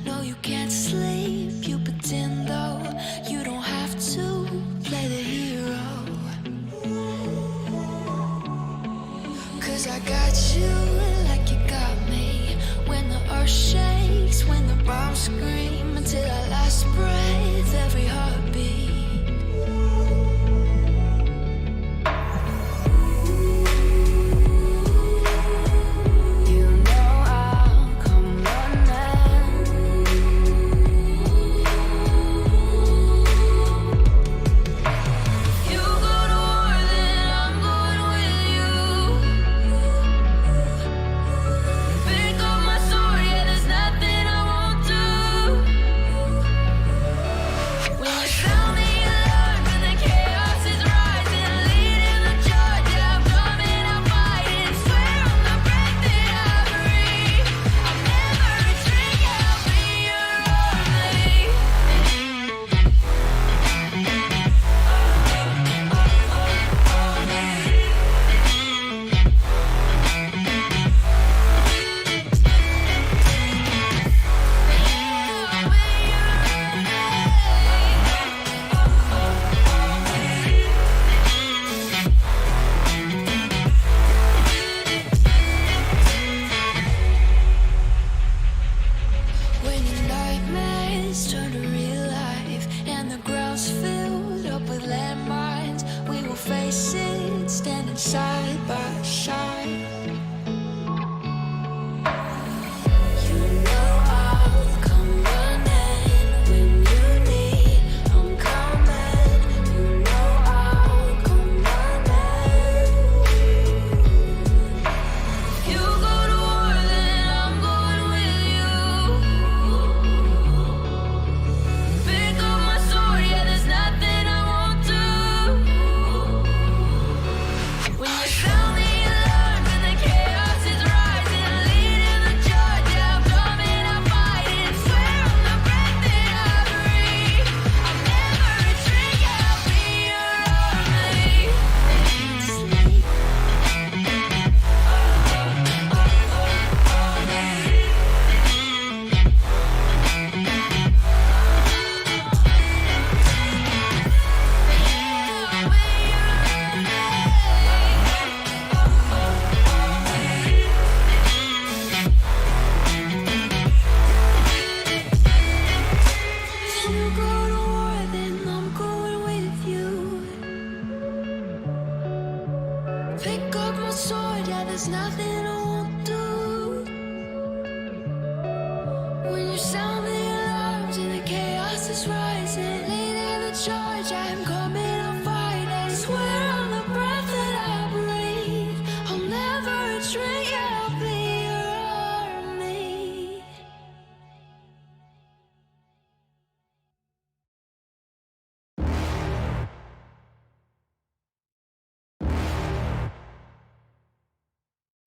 No, you can't sleep, you pretend though. You don't have to play the hero. 'Cause I got you like you got me. When the earth shakes, when the bombs scream, until our last breath, every heartbeat.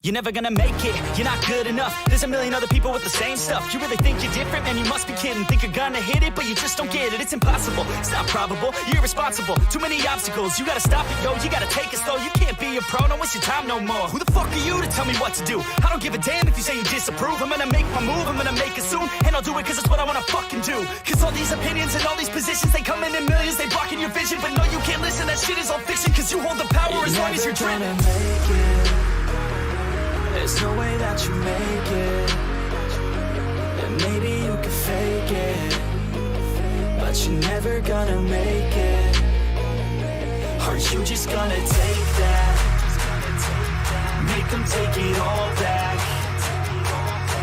You're never gonna make it, you're not good enough. There's a million other people with the same stuff. You really think you're different? Man, you must be kidding. Think you're gonna hit it, but you just don't get it. It's impossible, it's not probable, you're irresponsible. Too many obstacles, you gotta stop it, yo. You gotta take it slow, you can't be a pro. Don't waste your time no more. Who the fuck are you to tell me what to do? I don't give a damn if you say you disapprove. I'm gonna make my move, I'm gonna make it soon. And I'll do it cause it's what I wanna fucking do. Cause all these opinions and all these positions, they come in millions, they blocking your vision. But no, you can't listen, that shit is all fiction. Cause you hold the power as long as you're dreaming. There's no way that you make it. And maybe you can fake it, but you're never gonna make it. Are you just gonna take that? Make them take it all back.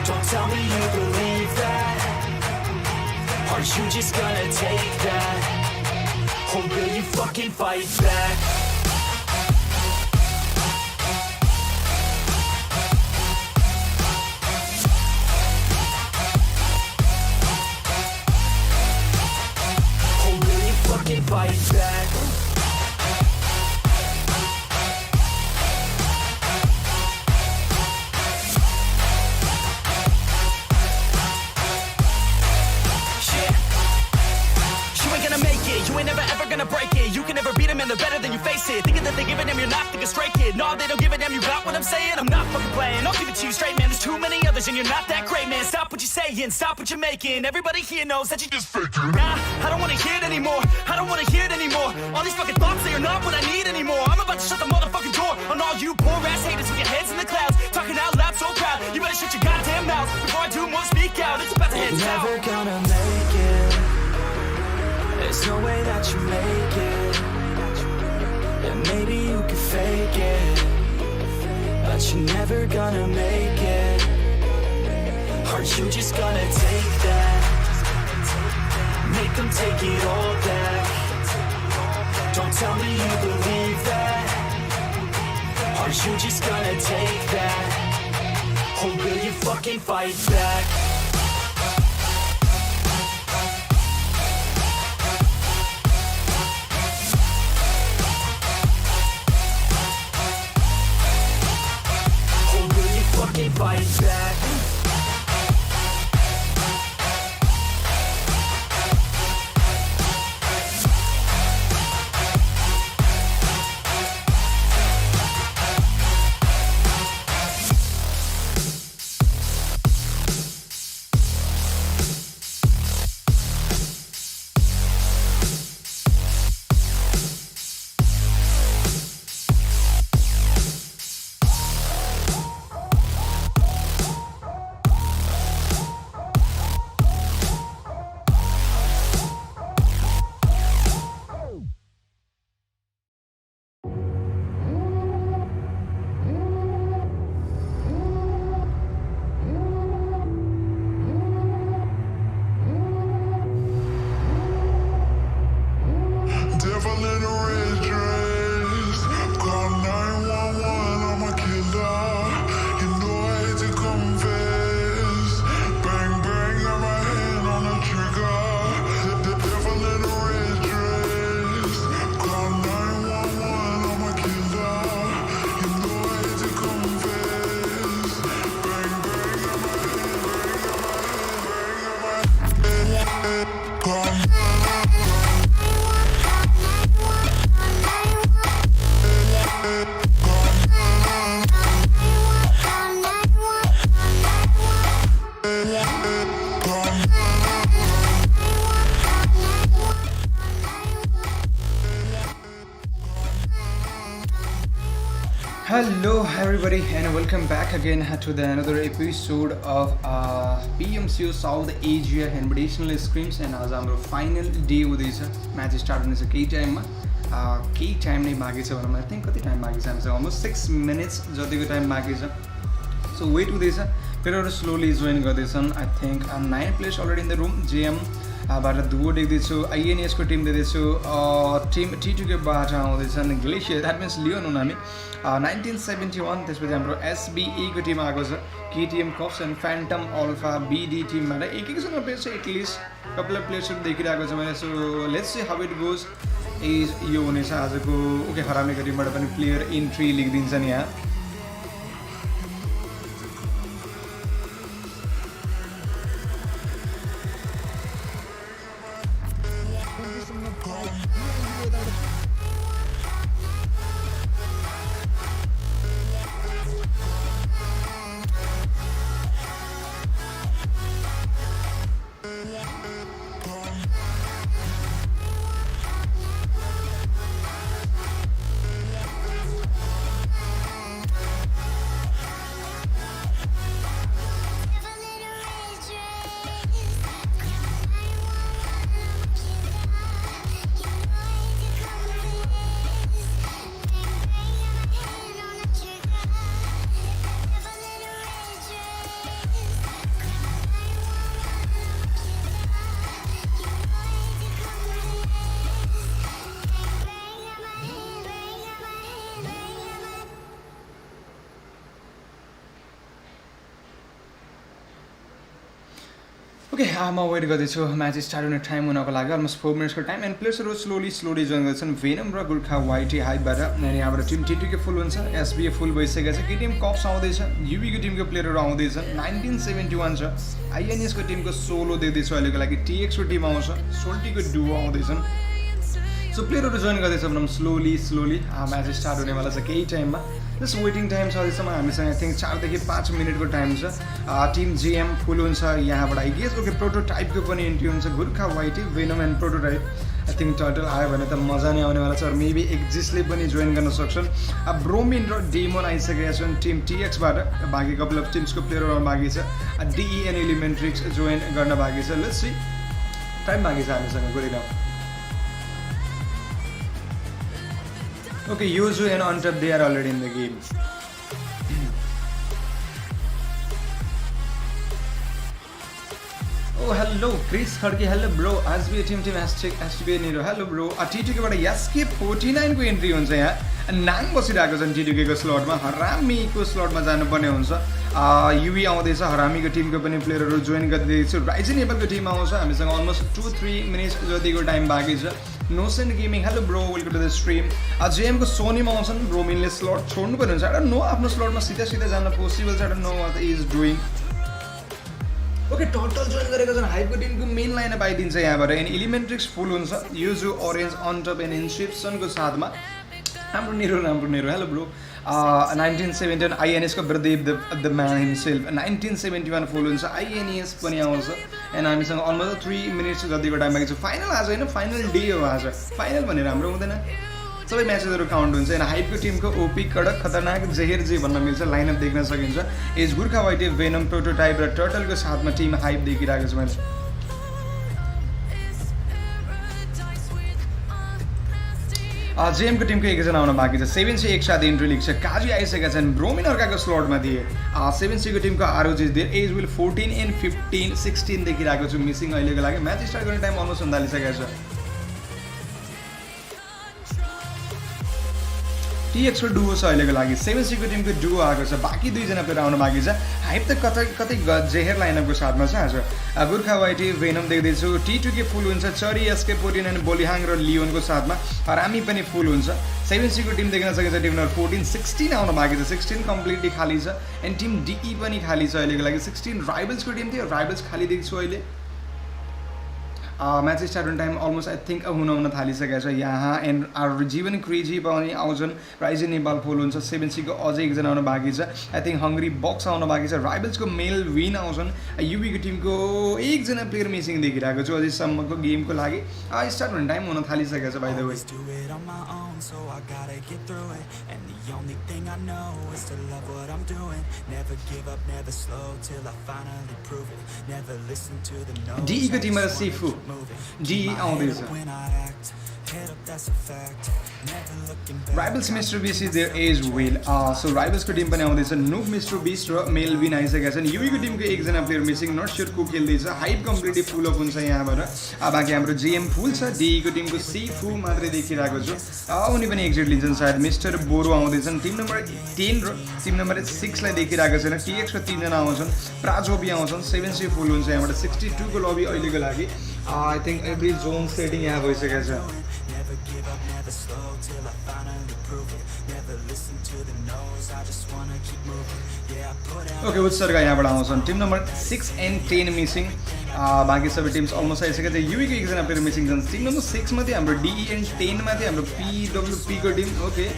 Don't tell me you believe that. Are you just gonna take that? Or will you fucking fight back? Fight back. You ain't gonna make it, you ain't never ever gonna break it. You can never beat them and they're better than you face it. Thinking that they give a damn, you're not thinking straight, kid. No, they don't give a damn, you got what I'm saying? I'm not fucking playing, I'll give it to you straight, man. There's too many others and you're not that great, man. Stop what you're saying, stop what you're making. Everybody here knows that you just faking. Nah, I don't wanna hear it anymore, I don't wanna hear it anymore. All these fucking thoughts, they are not what I need anymore. I'm about to shut the motherfucking door on all you poor ass haters with your heads in the clouds, talking out loud so proud. You better shut your goddamn mouth before I do more speak out. It's about to head south. Never gonna make it. There's no way that you make it. And maybe you can fake it, but you're never gonna make it. Are you just gonna take that? Make them take it all back. Don't tell me you believe that. Are you just gonna take that? Or will you fucking fight back? Or will you fucking fight back? Hello everybody and welcome back again to the another episode of PMCO South Asia Invitational Scrims and आज हाम्रो final day हुँदैछ match start हुनेछ केही time नै बाँकी छ भनौँ आई think कति टाइम बाँकी छ हामीसँग अलमोस्ट 6 मिनट्स जतिको टाइम बाँकी छ सो वेट हुँदैछ प्लेयरहरू स्लोली जोइन गर्दैछन् I think 9 players already in the room JM बाट दुवो देख्दैछु INES को टिम देख्दैछु टिम T2 बाट आउँदैछन् ग्लेसियर द्याट मिन्स लियोन हुन् हामी 1971 त्यसपछि हाम्रो SBE को टिम आएको छ KTM कप्स एन्ड फ्यान्टम अल्फा BD टिमबाट एकजना प्लेयर छ एटलिस्ट कपल अफ प्लेयर्सहरू देखिरहेको छ मैले so let's see how it goes यो हुनेछ आजको ओके हरामीको टिमबाट पनि प्लेयर इन्ट्री लेखिदिन्छन् यहाँ ओके म वेट गर्दैछु म्याच स्टार्ट हुने टाइम हुनको लागि अलमोस्ट 4 मिनट्सको टाइम एन्ड प्लेयर्सहरू स्लोली जोइन गर्छन् भेनम र गुर्खा वाइटी हाइटबाट अनि यहाँबाट टिम T2 के फुल हुन्छ SBA फुल भइसकेको छ केटिएम कप्स आउँदैछ UB को टिमको प्लेयरहरू आउँदैछन् 1971 छ INES को टिमको सोलो देख्दैछु अहिलेको लागि TX को टिम आउँछ सोल्टी को डुओ आउँदैछन् सो प्लेयरहरू जोइन गर्दैछ भनौँ स्लोली म्याच स्टार्ट हुनेवाला छ केही टाइममा जस्ट वेटिङ टाइम छ अहिलेसम्म हामीसँग आई थिङ्क 4 देखि 5 मिनटको टाइम छ टिम जेएम फुल हुन्छ यहाँबाट आई गेस ओके प्रोटोटाइपको पनि इन्ट्री हुन्छ Gurkha Whitey Venom and Prototype I think Turtle आयो भने त मजा नै आउनेवाला छ मेबी एक्जिस्टले पनि जोइन गर्न सक्छन् ब्रोमिन र डेमोन आइसकेका छन् टिम टिएक्सबाट बाँकी कपाल अफ टिम्सको प्लेयरहरू बाँकी छ डिइएन एलिमेन्ट्रिक्स जोइन गर्न बाँकी छ लेट्स सी टाइम बाँकी छ हामीसँग गरिरहँ Okay, Yuzu and Ontop, they are already in the game. Oh, hello, Chris Khadke, hello bro. As we team has to be NITRO. Hello bro. T2 बाट यास्के 49 को एन्ट्री हुन्छ यहाँ नाङ बसिरहेको छ T2 को स्लटमा हरामीको स्लटमा जानुपर्ने हुन्छ युवी आउँदैछ हरामीको टिमको पनि प्लेयरहरू जोइन गर्दैछ राइजन नेपालको टिम आउँछ हामीसँग अलमोस्ट 2-3 मिनट्स जतिको टाइम बाँकी छ Nocent gaming hello bro welcome to the stream जेएमको सोनीमा आउँछन् ब्रोमिनले स्लट छोड्नु पर्ने हुन्छ आई डोन्ट नो आफ्नो स्लटमा सिधा जान पोसिबल छ I don't know what is doing okay total join गरेको छन् हाइपको टिमको मेन लाइनअप आइदिन्छ यहाँबाट एन्ड एलिमेन्ट्रिक्स फुल हुन्छ युजु ओरेन्ज अनटप एन्ड इन्सिप्सनको साथमा हाम्रो निरो हेलो ब्रो 1971 INES को ब्रदेव द म्यान हिमसेल्फ 1971 फुल हुन्छ INES पनि आउँछ एन्ड हामीसँग अलमोस्ट 3 मिनट्स जतिको टाइम बाँकी छ फाइनल आज होइन फाइनल डे हो आज फाइनल भनेर हाम्रो हुँदैन सबै म्याचेसहरू काउन्ट हुन्छ एन्ड हाइपको टिमको ओपी कडक खतरनाक जहेर जे भन्न मिल्छ लाइनअप देख्न सकिन्छ एज गुर्खा वाइटे वेनम प्रोटोटाइप र टर्टलको साथमा टिम हाइप देखिरहेको छ मैले जेएमको टिमको एकजना आउन बाँकी छ 7C एक साथ इन्ट्री लिग छ काजी आइसकेका छन् ब्रोमिन अर्काको स्लटमा दिए 7Cको टिमको आरओजी दिए एज विल 14 एन्ड 15 16 देखिरहेको छु मिसिङ अहिलेको लागि म्याच स्टार्ट गर्ने टाइम अलमोस्ट हुँदालिसकेको छ टिएक्सको डुओ छ अहिलेको लागि 7Cको टिमको डुओ आएको छ बाँकी दुईजना प्लेयर आउन बाँकी छ हाइप त कतै जेहेर लाइनअपको साथमा छ आज गुर्खा वाइटी वेनम देख्दैछु T2 के फुल हुन्छ चरी एसके पोटिन एन्ड बोलिहाङ र लियोनको साथमा हरामी पनि फुल हुन्छ 7Cको टिम देख्न सकिन्छ टिम नम्बर 14 16 आउन बाँकी छ 16 कम्प्लिटली खाली छ एन्ड टिम डिई पनि खाली छ अहिलेको लागि 16 राइबल्सको टिम थियो राइबल्स खाली देख्छु अहिले म्याच स्टार्ट हुने टाइम अलमोस्ट आई थिङ्क हुन थालिसकेको छ यहाँ एन्ड आर जीवन क्रेजी पनि आउँछन् राइजन नेपाल फुल हुन्छ 7Cको अझै एकजना आउन बाँकी छ आई थिङ्क हङ्ग्री बक्स आउन बाँकी छ राइबल्सको मेल विन आउँछन् युबीको टिमको एकजना प्लेयर मिसिङ देखिरहेको छु अझैसम्मको गेमको लागि स्टार्ट हुने टाइम हुन थालिसकेको छ बाइ द वे डिईको टिममा सिफु डी आउँदैछ Rivals mister Bis is there as well so राइबल्सको टिम पनि आउँदैछ नुब मिस्टर बिस र मेलविन आइसकेका छन् युवीको टिमको एकजना प्लेयर मिसिङ नट स्योर को खेल्दैछ हाइप कम्प्लिटली फुल अप हुन्छ यहाँबाट बाँकी हाम्रो जेएम फुल छ डिईको टिमको सिफु मात्रै देखिरहेको छु उनी पनि एक्जिट लिन्छन् सायद मिस्टर बोरो आउँदैछन् टिम नम्बर 10 र टिम नम्बर 6 लाई देखिरहेको छैन टिएक्सको 3 जना आउँछन् प्राजोबी आउँछन् 7C फुल हुन्छ यहाँबाट 62 को लबी अहिलेको लागि I think every zone setting यहाँ भइसकेको छ ओके उत्सर्ग यहाँबाट आउँछन् टिम नम्बर 6 एन्ड 10 मिसिङ बाँकी सबै टिम्स अलमोस्ट आइसकेको छ युवीको एकजना प्लेयर मिसिङ छन् टिम नम्बर 6 मा थियो हाम्रो डिई एन्ड 10 मा थियो हाम्रो पिडब्ल्युपीको टिम ओके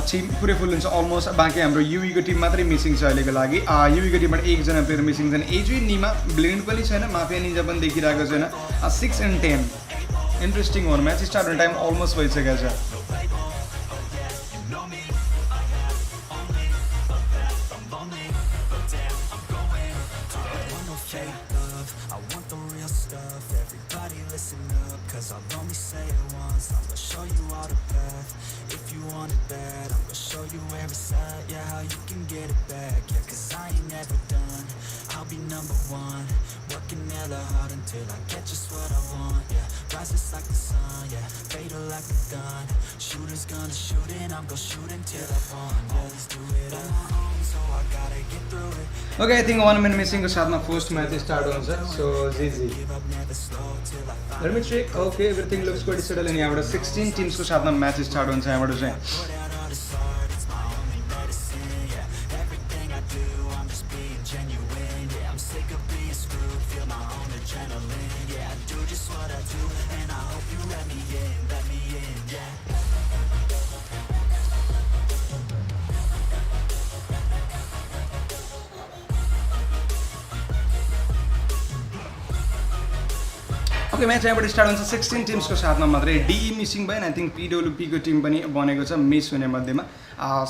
टिम पुरै फुल हुन्छ अलमोस्ट बाँकी हाम्रो युवीको टिम मात्रै मिसिङ छ अहिलेको लागि युवीको टिमबाट एकजना प्लेयर मिसिङ छन् एजुई निमा ब्लेन्ड पनि छैन माफिया निन्जा पनि देखिरहेको छैन 6 एन्ड 10 इन्ट्रेस्टिङ हो म्याच स्टार्ट हुने टाइम अलमोस्ट भइसकेको छ Okay, I think 1 minute missing को साथमा फर्स्ट म्याच स्टार्ट हुन्छ सो जी let me check okay everything looks quite settled and यहाँबाट 16 टिम्सको साथमा म्याच स्टार्ट हुन्छ यहाँबाट चाहिँ I'm sick of being okay match यहाँबाट स्टार्ट हुन्छ 16 टिम्सको साथमा मात्रै डिई मिसिङ भयो आई थिङ्क पिडब्ल्युपीको टिम पनि बनेको छ मिस हुने मध्येमा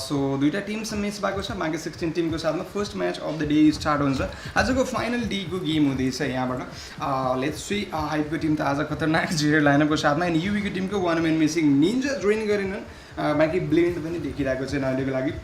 सो दुईवटा टिम्स मिस भएको छ बाँकी 16 टिमको साथमा first match of the day start हुन्छ आजको फाइनल डीको गेम हुँदैछ यहाँबाट लेट्स सी हाइपको टिम त आज खतरनाक जिरो लाइनअपको साथमा एन्ड युवीको टिमको वान म्यान मिसिङ निन्जा जोइन गरेनन् बाँकी ब्लेन्ड पनि देखिरहेको छ अहिलेको लागि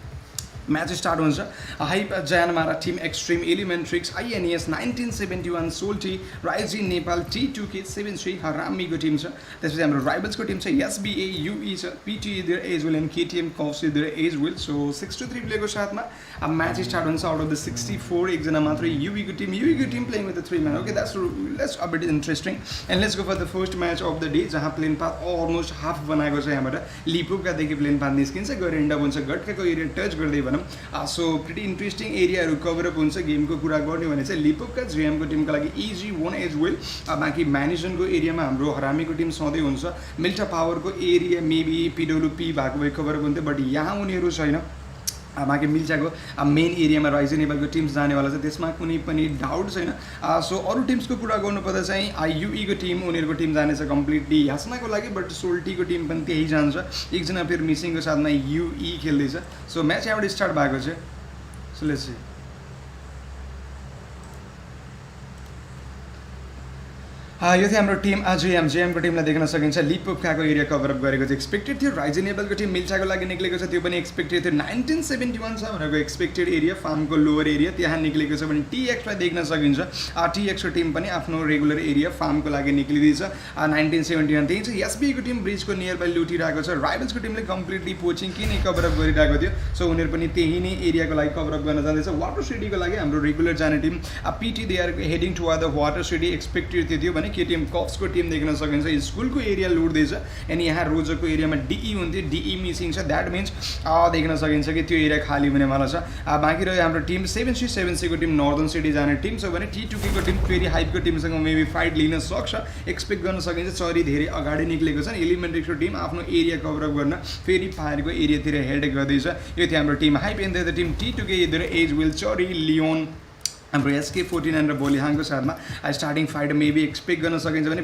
म्याच स्टार्ट हुन्छ Hype Jyanmara team extreme Elementrix INES 1971 Soltee राइजी नेपाल T2K 73 हरामीको टिम छ त्यसपछि हाम्रो राइबल्सको टिम छ SBA UE छ PTE there as well and KTM कफ्सी देयर एज विल सो 6-3 प्लेको साथमा म्याच स्टार्ट हुन्छ आउट अफ द 64 एकजना मात्रै युवीको team playing with the 3 man okay that's a bit interesting and let's go for the first match of the day जहाँ plane path almost half बनाएको छ यहाँबाट लिपुकादेखि प्लेन पाथ निस्किन्छ गएर एन्ड अप हुन्छ घटकाको एरिया टच गर्दै सो प्रिटी इन्ट्रेस्टिङ एरियाहरू cover-up हुन्छ गेमको कुरा गर्ने भने चाहिँ लिपुपका जिएमको टिमको लागि इजी वन एज वेल बाँकी म्यानेजनको एरियामा हाम्रो हरामीको टिम सधैँ हुन्छ मिल्टा पावरको एरिया मेबी पिडब्ल्युपी भएको भए कभरअप हुन्थ्यो बट यहाँ उनीहरू छैन बाँकी मिल्चाको मेन एरियामा राइजी नेपालको टिम्स जानेवाला छ त्यसमा कुनै पनि डाउट छैन सो अरू टिम्सको कुरा गर्नुपर्दा चाहिँ युईको टिम उनीहरूको टिम जानेछ कम्प्लिटली ह्यास्माको लागि बट सोल्टीको टिम पनि त्यही जान्छ एकजना फेरि मिसिङको साथमा युई खेल्दैछ सो म्याच यहाँबाट स्टार्ट भएको छ सो लेट्स सी यो थियो हाम्रो टिम जेएमको टिमलाई देख्न सकिन्छ लिपुकाको एरिया कभरअप गरेको चाहिँ एक्सपेक्टेड थियो राइजी नेपालको टिम मिल्चाको लागि निक्लेको छ त्यो पनि एक्सपेक्टेड थियो 1971 छ उनीहरूको एक्सपेक्टेड एरिया फार्मको लोवर एरिया त्यहाँ निक्लेको छ भने टिएक्सलाई देख्न सकिन्छ टिएक्सको टिम पनि आफ्नो रेगुलर एरिया फार्मको लागि निक्लिँदैछ 1971 त्यही छ एसबीको टिम ब्रिजको नियर बाई लुटिरहेको छ राइबल्सको टिमले कम्प्लिटली पोचिङ किन कभरअप गरिरहेको थियो सो उनीहरू पनि त्यही नै एरियाको लागि कभरअप गर्न जाँदैछ वाटर सिटीको लागि हाम्रो रेगुलर जाने team PT they are heading toward the water city expected थियो भने केटिएम कप्सको टिम देख्न सकिन्छ स्कुलको एरिया लुट्दैछ अनि यहाँ रोजको एरियामा डिई हुन्थ्यो डिई मिसिङ छ द्याट मिन्स देख्न सकिन्छ कि त्यो एरिया खाली हुनेवाला छ बाँकी रह्यो हाम्रो team 7C team northern city जाने टिम छ भने T2K टिम फेरि हाइपको टिमसँग मेबी फाइट लिन सक्छ एक्सपेक्ट गर्न सकिन्छ चरी धेरै अगाडि निक्लेको छ एलिमेन्ट्रिक्सको टिम आफ्नो एरिया कभरअप गर्न फेरि फायरको एरियातिर हेड गर्दैछ यो थियो हाम्रो team hype and the team T2K as well चरी लियोन हाम्रो SK49 र बोलिहाङको साथमा स्टार्टिङ फाइट मेबी एक्सपेक्ट गर्न सकिन्छ भने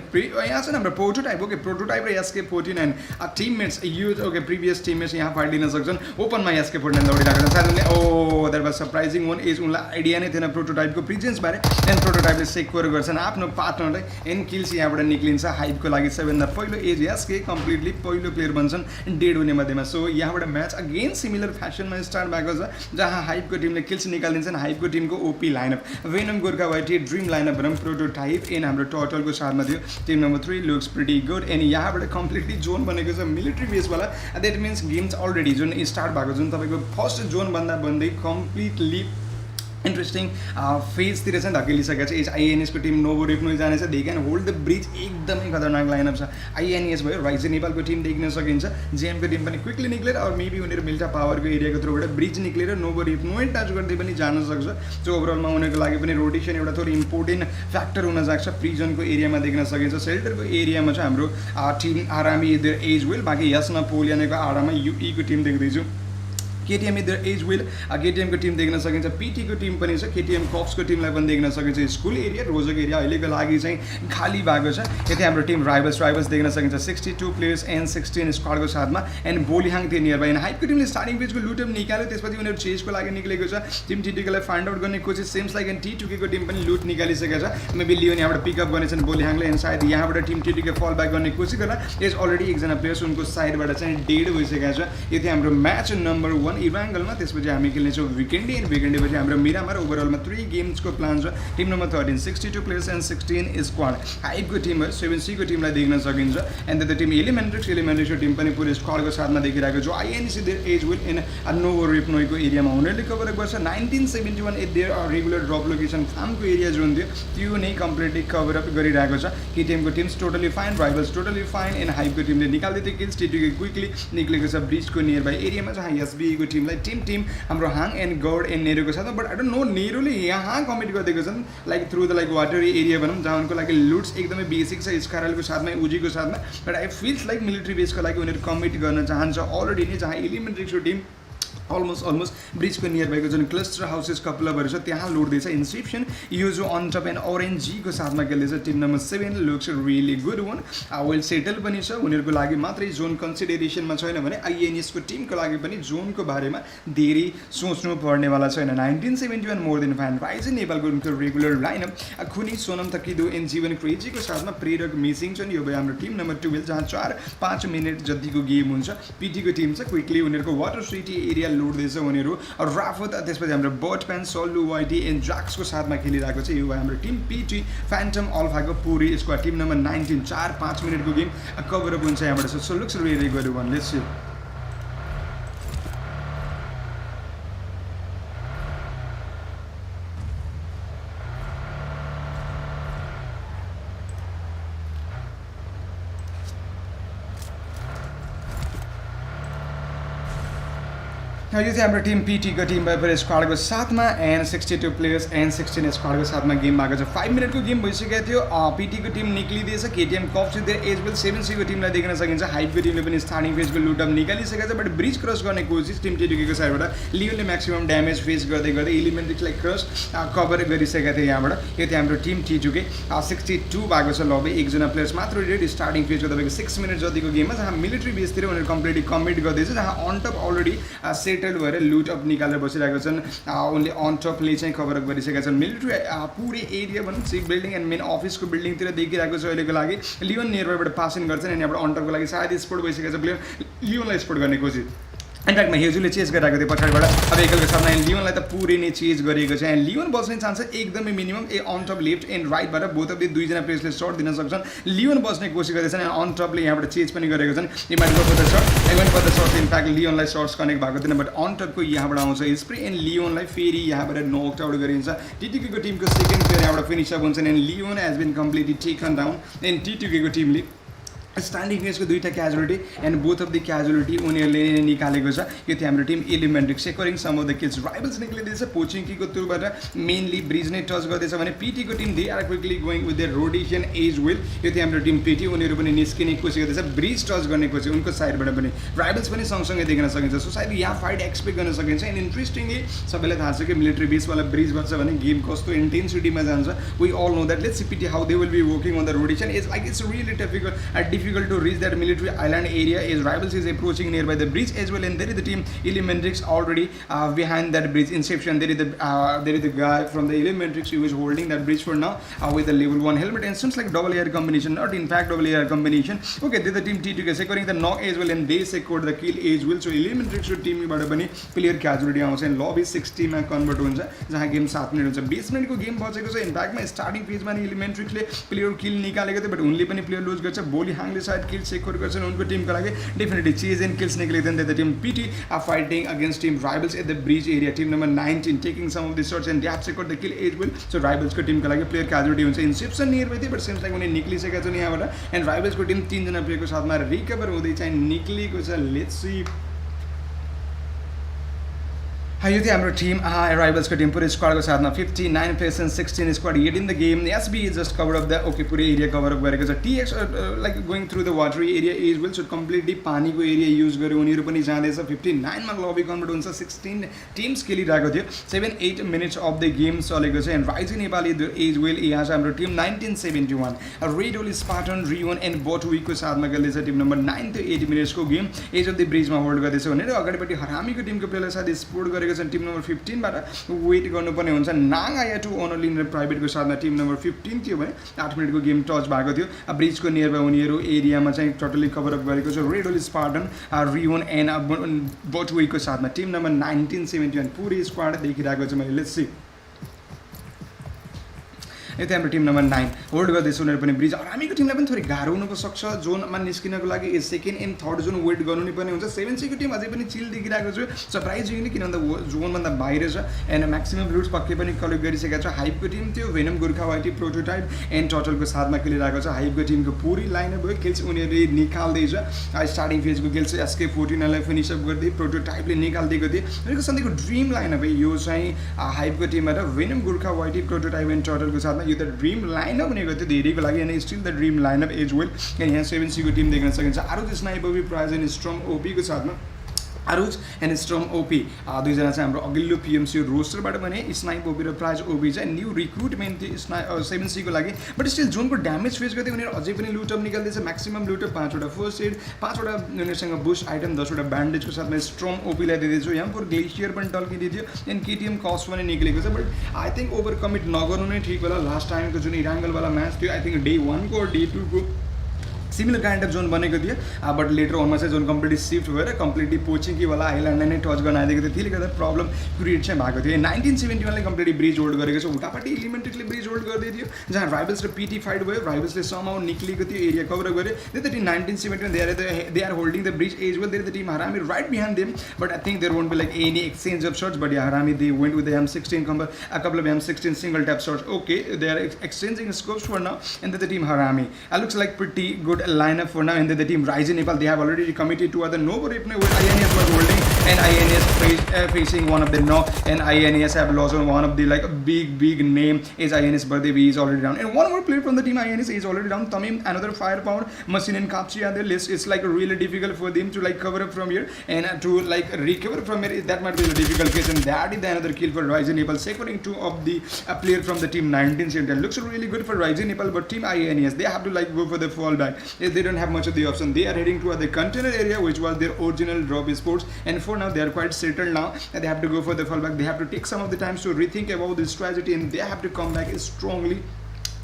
यहाँ छ हाम्रो प्रोटोटाइप ओके प्रोटोटाइप र SK49 teammates use okay previous teammates यहाँ फाइट लिन सक्छन् ओपनमा SK49 दौडिरहेको छ साथै oh that was surprising one as उनलाई आइडिया नै थिएन प्रोटोटाइपको प्रिजेन्सबारे एन्ड प्रोटोटाइपले सेक्योर गर्छन् आफ्नो पार्टनरलाई एन्ड किल्स यहाँबाट निक्लिन्छ हाइपको लागि सबैभन्दा पहिलो एज SK कम्प्लिटली पहिलो प्लेयर बन्छन् डेड हुने मध्येमा सो यहाँबाट म्याच अगेन सिमिलर फ्यासनमा स्टार्ट भएको छ जहाँ हाइपको टिमले किल्स निकालिदिन्छन् हाइपको टिमको OP lineup Venom Gorkha Whitey dream lineup भनौँ प्रोटोटाइप एन्ड हाम्रो टर्टलको साथमा थियो team number 3 looks pretty good and यहाँबाट कम्प्लिटली जोन बनेको छ मिलिट्री बेसवाला द्याट मिन्स गेम्स अलरेडी जुन स्टार्ट भएको जुन तपाईँको फर्स्ट जोनभन्दा भन्दै कम्प्लिटली इन्ट्रेस्टिङ फेजतिर चाहिँ धकेलिसकेको छ INES को टिम नोभो रिप्नु जानेछ दे क्यान होल्ड द ब्रिज एकदमै खतरनाक लाइनअप छ INES भयो राइजी नेपालको टिम देख्न सकिन्छ जेएमको टिम पनि क्विकली निक्लेर अरू मेबी उनीहरू मिल्टा पावरको एरियाको थ्रुबाट ब्रिज निक्लेर नोभो रिप्नु टच गर्दै पनि जान सक्छ सो ओभरअलमा उनीहरूको लागि पनि रोटेसन एउटा थोरै इम्पोर्टेन्ट फ्याक्टर हुन सक्छ प्रिजनको एरियामा देख्न सकिन्छ सेल्टरको एरियामा चाहिँ हाम्रो टिम आरामी देयर एज विल बाँकी यसमा पोलियानेको आडामा युईको टिम देख्दैछु KTM देयर एज विल KTMको टिम देख्न सकिन्छ PTको टिम पनि छ KTM कप्सको टिमलाई पनि देख्न सकिन्छ स्कुल एरिया रोजक एरिया अहिलेको लागि चाहिँ खाली भएको छ यति हाम्रो टिम राइबल्स देख्न सकिन्छ 62 प्लेयर्स एन्ड 16 स्क्वाडको साथमा एन्ड बोलिहाङ थियो नियर बाई एन्ड हाइपको टिमले स्टार्टिङ पेजको लुटअप निकाल्यो त्यसपछि उनीहरू चेजको लागि निक्लेको छ टिम T2Kलाई फाइन्ड आउट गर्ने कोसिस सेम्स लाइक एन्ड T2Kको टिम पनि लुट निकालिसकेको छ मेबी लियोन यहाँबाट पिकअप गर्नेछन् बोलिहाङले एन्ड सायद यहाँबाट टिम T2K फल ब्याक गर्ने कोसिस गर्दा एज अलरेडी एकजना प्लेयर्स उनको साइडबाट चाहिँ डेड भइसकेको छ यो थियो हाम्रो म्याच नम्बर 1 इराङ्गलमा त्यसपछि हामी खेल्नेछौँ विकेन्डी एन्ड विकेन्डीपछि हाम्रो मिरामार ओभरअलमा 3 गेम्सको प्लान छ team number 13 62 players and 16 squad हाइपको टिम 7Cको टिमलाई देख्न सकिन्छ एन्ड द टिम एलिमेन्ट्रिक्सको टिम पनि पुरै स्क्वाडको साथमा देखिरहेको छ INES there as well in Novo रिप्नोको एरियामा उनीहरूले कभर गर्छ 1971 at their regular drop location फार्मको एरिया जुन थियो त्यो नै कम्प्लिटली कभर अप गरिरहेको छ KTMको teams totally fine Rivals totally fine end हाइपको टिमले निकाल्दै थियो किल्स T2K क्विकली निक्लेको छ ब्रिजको नियर बाई एरियामा जहाँ SBको टिमलाई टिम हाम्रो हाङ एन्ड गौड एन्ड नेरोको साथमा बट आई डोन्ट नो नेरोले यहाँ कमिट गरिदिएको छन् like through the like water area भनौँ जहाँ उनको लागि लुट्स एकदमै बेसिक छ स्कारलको साथमा उजीको साथमा but I feels like military बेसको लागि उनीहरू कमिट गर्न चाहन्छ अलरेडी नै जहाँ एलिमेन्ट्रिक्सको टिम अलमोस्ट ब्रिजको नियर बाईको जुन क्लस्टर हाउसेस कपलबहरू छ त्यहाँ लुट्दैछ इन्सेप्सन यो जो अन टप एन्ड ओरेन्ज जीको साथमा खेल्दैछ team number 7 looks really good one well settle पनि छ उनीहरूको लागि मात्रै जोन कन्सिडरेसनमा छैन भने आइएनएस को टिमको लागि पनि जोनको बारेमा धेरै सोच्नु पर्नेवाला छैन 1971 मोर देन फ्यान राइज नेपालको उनको रेगुलर लाइनअप खुनी सोनम तकिदो एन्ड जीवन क्रेजीको साथमा प्रेरक मिसिङ छन् यो भयो हाम्रो टिम नम्बर 12 जहाँ 4-5 मिनट जतिको गेम हुन्छ पीटीको टिम छ क्विकली उनीहरूको वाटर सिटी एरिया लुट्दैछ उनीहरू राफत त्यसपछि हाम्रो but pan Sallu whitey end ड्राक्सको साथमा खेलिरहेको छ यो भयो हाम्रो टिम पीटी फ्यान्टम अल्फाको पुरै स्क्वाड टिम नम्बर 19 4-5 मिनटको गेम कभर अप हुन्छ यहाँबाट so looks really good one let's see यो चाहिँ हाम्रो टिम पीटीको टिम भयो स्क्वाडको साथमा एन्ड 62 प्लेयर्स एन्ड 16 स्क्वाडको साथमा गेम भएको छ 5 मिनटको गेम भइसकेको थियो पीटीको टिम निक्लिदिएछ केटीएम कप छ त्यहाँ एजवेल 7सीको टिमलाई देख्न सकिन्छ हाइपको टिमले पनि स्टार्टिङ फेजको लुटअप निकालिसकेको छ बट ब्रिज क्रस गर्ने कोसिस टिम टिडुकीको साइडबाट लियोनले म्याक्सिमम ड्यामेज फेस गर्दै गर्दै एलिमेन्ट्रिक्सलाई क्रस कभर गरिसकेको थियो यहाँबाट यो चाहिँ हाम्रो टिम टिडुके 62 भएको छ लबे एकजना प्लेयर्स मात्र रेड स्टार्टिङ फेजको तपाईँको 6 मिनट जतिको गेममा जहाँ मिलिट्री बेसतिर उनीहरू कम्प्लिटली कमिट गर्दैछ जहाँ अन टप अलरेडी सेटल भएर लुट अप निकालेर बसिरहेको छन् उनले अन टपले चाहिँ कभर अप गरिसकेका छन् मिलिट्री पुरै एरिया भनौँ सिक बिल्डिङ एन्ड मेन अफिसको बिल्डिङतिर देखिरहेको छ अहिलेको लागि लियोन नियरबाईबाट पास इन गर्छन् अनि यहाँबाट अन टपको लागि सायद स्पोर्ट भइसकेको छ प्लेयर लियोनलाई स्पोर्ट गर्ने कोसिस इनफ्याक्टमा हेजुले चेज गरिरहेको थियो पछाडिबाट अब एकलको साथमा लियोनलाई त पुरै नै चेज गरिएको छ एन्ड लियोन बस्ने चान्स एकदमै minimum on top left and राइटबाट बोथ अफ द दुईजना प्लेयर्सले सर्ट दिन सक्छन् लियोन बस्ने कोसिस गर्दैछन् एन्ड अन टपले यहाँबाट चेज पनि गरेको छन् he might go for the shot even for the shot in fact लियोनलाई सर्ट्स कनेक्ट भएको थिएन बट अन टपको यहाँबाट आउँछ स्प्रे एन्ड लियोनलाई फेरि यहाँबाट नक आउट गरिन्छ टिटिकेको टिमको सेकेन्ड प्लेयर यहाँबाट फिनिस अप हुन्छन् and Leon has been completely taken down and टिटिकेको टिमले स्ट्यान्डिङ फेजको दुईटा casualty and both of the casualty उनीहरूले निकालेको छ यो थियो हाम्रो team Elementric securing some of the kills Rivals निक्लिँदैछ पोचिङकीको थ्रुबाट मेनली ब्रिज नै टच गर्दैछ भने पीटीको team they are quickly going with the rotation as well यो थियो हाम्रो टिम पीटी उनीहरू पनि निस्किने कोसिस गर्दैछ ब्रिज टच गर्ने कोसिस उनको साइडबाट पनि राइभल्स पनि सँगसँगै देख्न सकिन्छ सो सायद यहाँ फाइट एक्सपेक्ट गर्न सकिन्छ एन्ड इन्ट्रेस्टिङली सबैलाई थाहा छ कि मिलिट्री बेसवाला ब्रिज बस्छ भने गेम कस्तो इन्टेन्सिटीमा जान्छ we all know that let's see PT how they will be working on the rotation is like it's really difficult to reach that military island area as rivals is approaching nearby the bridge as well and there is the team Elementrix already behind that bridge inception there is the guy from the Elementrix who is holding that bridge for now with the level 1 helmet and seems like double air combination not in fact double air combination okay there the team T2 securing the knock as well and they secured the kill as well so Elementrix team बाट पनि player casualty आउँछ and lobby 60 मा convert हुन्छ जहाँ game 7 minute हुन्छ 20 मिनेटको game बचेको छ in fact मा starting फेजमा नि Elementrixले प्लेयर किल निकालेको थियो बट उनले पनि प्लेयर लुज गर्छ बोली हाङले सायद किल सेक्योर गर्छन् उनको टिमको लागि डेफिनेटली चेज एन्ड किल्स निक्लेको थियो the team PT are fighting against team Rivals at the bridge area team number 19 taking some of the search and ड्याप secure the kill as well so राइभल्सको टिमको लागि प्लेयर क्याजुअलिटी हुन्छ Inception near by थियो but seems like उनी निक्लिसकेका छन् यहाँबाट एन्ड राइभल्सको टिम 3 जना प्लेयरको साथमा रिकभर हुँदै चाहिँ निक्लिएको छ लेट्स सी यो थियो हाम्रो टिम राइभल्सको टिम पुरै स्क्वाडको साथमा 59 players and 16 squad yet in the game SB is just cover of the okay पुरै एरिया कभर अप गरेको छ टिएक्स like going through the water area is well so completely पानीको area use गरे उनीहरू पनि जाँदैछ 59 मा लबी कन्भर्ट हुन्छ 16 टिम्स खेलिरहेको थियो 7-8 मिनट्स अफ द गेम चलेको छ and Rise Nepali as well यहाँ छ हाम्रो team 1971 Red Owl Spartan Rion and बोटवीको साथमा खेल्दैछ टिम नम्बर 9 त्यो 8 मिनट्सको गेम एज अफ द ब्रिजमा होल्ड गर्दैछ भनेर अगाडिपट्टि हरामीको टिमको प्लेयरलाई साथै स्पोर्ट गरेको टिम नम्बर 15 बाट वेट गर्नुपर्ने हुन्छ नाङ आया टु ओनली प्राइभेटको साथमा टिम नम्बर 15 थियो भने 8 मिनटको गेम टच भएको थियो ब्रिजको नियरबाई उनीहरू एरियामा चाहिँ टोटली कभर अप गरेको छ red Owl Spartan Rion end बोटवेको साथमा टिम नम्बर 1971 पुरै स्क्वाड देखिरहेको छ मैले लेट्स सी यो थियो हाम्रो टिम नम्बर 9 होल्ड गर्दैछ उनीहरू पनि ब्रिज हरामीको टिमलाई पनि थोरै गाह्रो हुनको सक्छ जोनमा निस्किनको लागि second and third zone wait गर्नु नै पर्ने हुन्छ 7सीको टिम अझै पनि चिल देखिरहेको छु सरप्राइजिङली किन भन्दा जोनभन्दा बाहिर छ एन्ड म्याक्सिमम लुट्स पक्कै पनि कलेक्ट गरिसकेको छ हाइपको टिम थियो Venom Gorkha YT prototype and टटलको साथमा खेलिरहेको छ हाइपको टिमको पुरै लाइनअप भयो किल्स उनीहरूले निकाल्दैछ स्टार्टिङ फेजको किल्स एसके 14लाई फिनिस अप गर्दै प्रोटोटाइपले निकालिदिएको थियो उनीहरूको सधैँको ड्रिम लाइनअप यो चाहिँ हाइपको टिमबाट Venom Gorkha YT prototype and टटलको साथमा यो त ड्रिम लाइनअप भनेको थियो धेरैको लागि and still the dream lineup as well यहाँ 7सीको टिम देख्न सकिन्छ आरु स्नाइपर भी प्राइज एन्ड स्ट्रङ ओपीको साथमा Aruj and Storm OP दुईजना चाहिँ हाम्रो अघिल्लो PMCO रोस्टरबाट भने स्नाइप OP र प्राज OP चाहिँ न्यू रिक्रुटमेन्ट थियो 7C को लागि बट स्टिल जोनको ड्यामेज फेस गर्दै उनीहरू अझै पनि लुटअप निकाल्दैछ म्याक्सिमम लुटअप 5वटा फर्स्ट एड 5वटा उनीहरूसँग बुस्ट आइटम 10वटा ब्यान्डेजको साथमा स्ट्रम ओपीलाई दिँदैछु यहाँ पर ग्लेसियर पनि टल्किदियो एन्ड केटीएम कस्ट पनि निक्लेको छ but I think over commit नगर्नु नै ठिक होला लास्ट टाइमको जुन इराङ्गलवाला म्याच थियो आई थिङ्क डे 1 को डे 2 को सिमिलर काइन्ड अफ जोन बनेको थियो बट लेटर अनमा चाहिँ जोन कम्प्लिटली सिफ्ट भएर कम्प्लिटली पोचिङकीवाला आइल्यान्डलाई नै टच गर्न आइदिएको थियो त्यसले गर्दा प्रब्लम क्रिएट चाहिँ भएको थियो 1971ले कम्प्लिटली ब्रिज होल्ड गरेको छ उतापट्टि इलिमेन्टेडले ब्रिज होल्ड गर्दै थियो जहाँ राइभल्स र पिटी फाइट भयो राइभल्सले समाउ निक्लेको थियो एरिया कभर गरे the team 1971 they are holding the bridge as well there the team Harami right behind them but I think there won't be like any exchange of shots but Harami they went with the M16 couple of M16 single tap shots okay they are exchanging scopes for now and then the team harami looks like pretty good lineup for now and then the team Ryzen Nepal they have already committed to other Novo Ripne where INES was holding and INES facing one of the no and INES have lost on one of the like big name is INES birthday is already down and one more player from the team INES is already down Tamim another firepower machine and Kapsi are there list it's like really difficult for them to like cover up from here and to like recover from here that might be a difficult case and that is the another kill for Ryzen Nepal securing two of the player from the team 1970 looks really good for Ryzen Nepal but team INES they have to like go for the fallback if they don't have much of the option they are heading to the container area which was their original drop sports and for now they are quite settled now and they have to go for the fallback they have to take some of the times to rethink about the strategy and they have to come back strongly.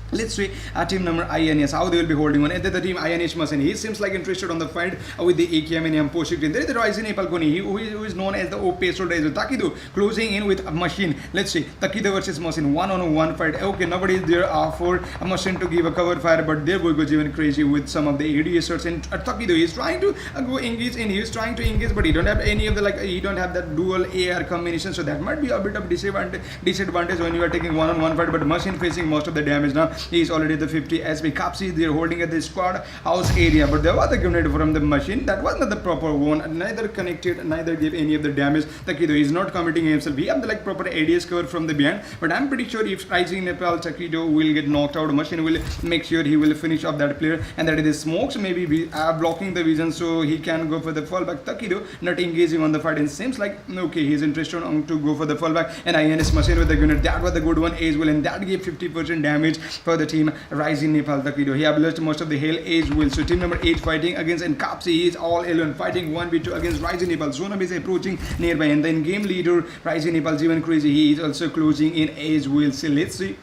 Let's see team number INES how they will be holding on and then the team INES machine he seems like interested on the fight with the AKM and M-Poshik there is the Ryzen Nepal Koni who is known as the OP so Takido closing in with a machine let's see Takido versus machine one-on-one fight okay nobody is there for a machine to give a cover fire but there we go even crazy with some of the ADSers and Takido is trying to go engage and he is trying to engage but he don't have any of the like he don't have that dual AR combination so that might be a bit of disadvantage when you are taking one-on-one fight but machine facing most of the damage now he is already the 50 SB Kapsi they are holding at the squad house area but there was a grenade from the machine that was not the proper one neither connected neither gave any of the damage Takido is not committing himself he have the like proper ADS cover from the behind but I'm pretty sure if Ryzen Nepal Takido will get knocked out machine will make sure he will finish off that player and that is the smokes maybe blocking the vision so he can go for the fallback Takido not engaging on the fight and seems like okay he is interested on to go for the fallback and INS machine with the grenade that was the good one as well and that gave 50% damage for the team Ryzen Nepal Takido he have lost most of the hell as well so team number 8 fighting against and Kapsi he is all alone fighting 1v2 against Ryzen Nepal Zonab is approaching nearby and then game leader Ryzen Nepal even crazy he is also closing in as well so let's see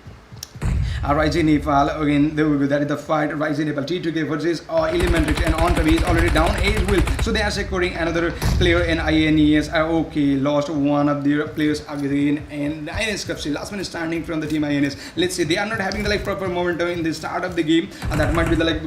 Ryzen Nepal again there we go that is the fight Ryzen Nepal T2K versus Elementary and on top he is already down as well so they are securing another player in INES okay lost one of their players again and INES Kapsi last one is standing from the team INES let's see they are not having the like proper momentum in the start of the game that might be the like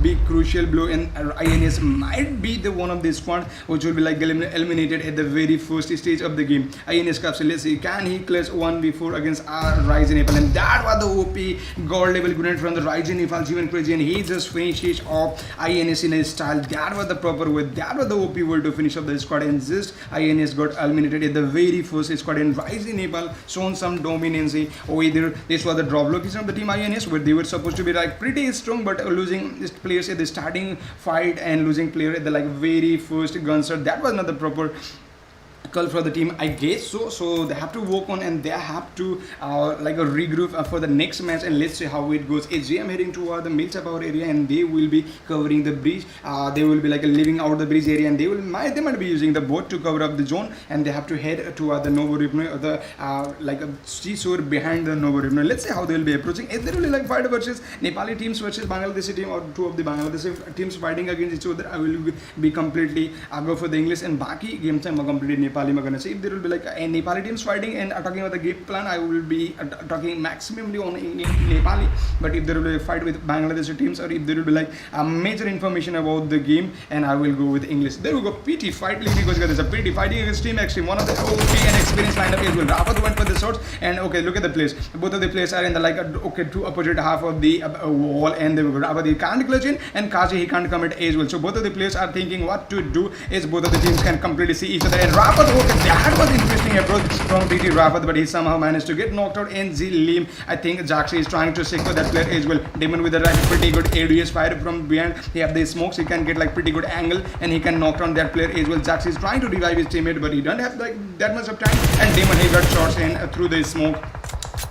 big crucial blow and INES might be the one of this squad which will be like eliminated at the very first stage of the game INES Kapsi let's see can he clutch 1v4 against Ryzen Nepal and that was the OP gold level grenade from the Ryzen Nepal even crazy and he just finishes off INS in his style that was the proper way that was the OP way to finish off the squad and just INS got eliminated at the very first squad and Ryzen Nepal shown some dominance over this was the drop location of the team INS where they were supposed to be like pretty strong but losing players at the starting fight and losing player at the like very first gun shot that was not the proper call for the team I guess so they have to work on and they have to like a regroup for the next match and let's see how it goes I'm heading toward the Milcha Power area and they will be covering the bridge they will be like leaving out the bridge area and they might be using the boat to cover up the zone and they have to head toward the Novo Ripno or the like a seashore behind the Novo Ripno let's see how they will be approaching if they really like fight versus Nepali teams versus Bangladeshi team or two of the Bangladeshi teams fighting against each other I will be completely go for the English and Baki game time completely Nepali if there will be like a Nepali teams fighting and talking about the game plan I will be talking maximally on Nepali but if there will be a fight with Bangladeshi teams or if there will be like a major information about the game and I will go with English there we go PT fight leading because there is a PT fighting against Team Extreme one of the OP and experienced lineup as well Rafa went for the shots and okay look at the players both of the players are in the like okay two opposite half of the wall and there we go Rafa he can't clutch in and Kaji he can't commit as well so both of the players are thinking what to do is both of the teams can completely see each other and Rafa okay, that was interesting approach from TT Rafat, but he somehow managed to get knocked out. And Z Lim, I think Jaxi is trying to secure that player as well. Demon with a pretty good ADS fire from behind. He have the smokes, he can get like pretty good angle, and he can knock down that player as well. Jaxi is trying to revive his teammate, but he don't have like that much of time. And Demon, he got shots in through the smoke.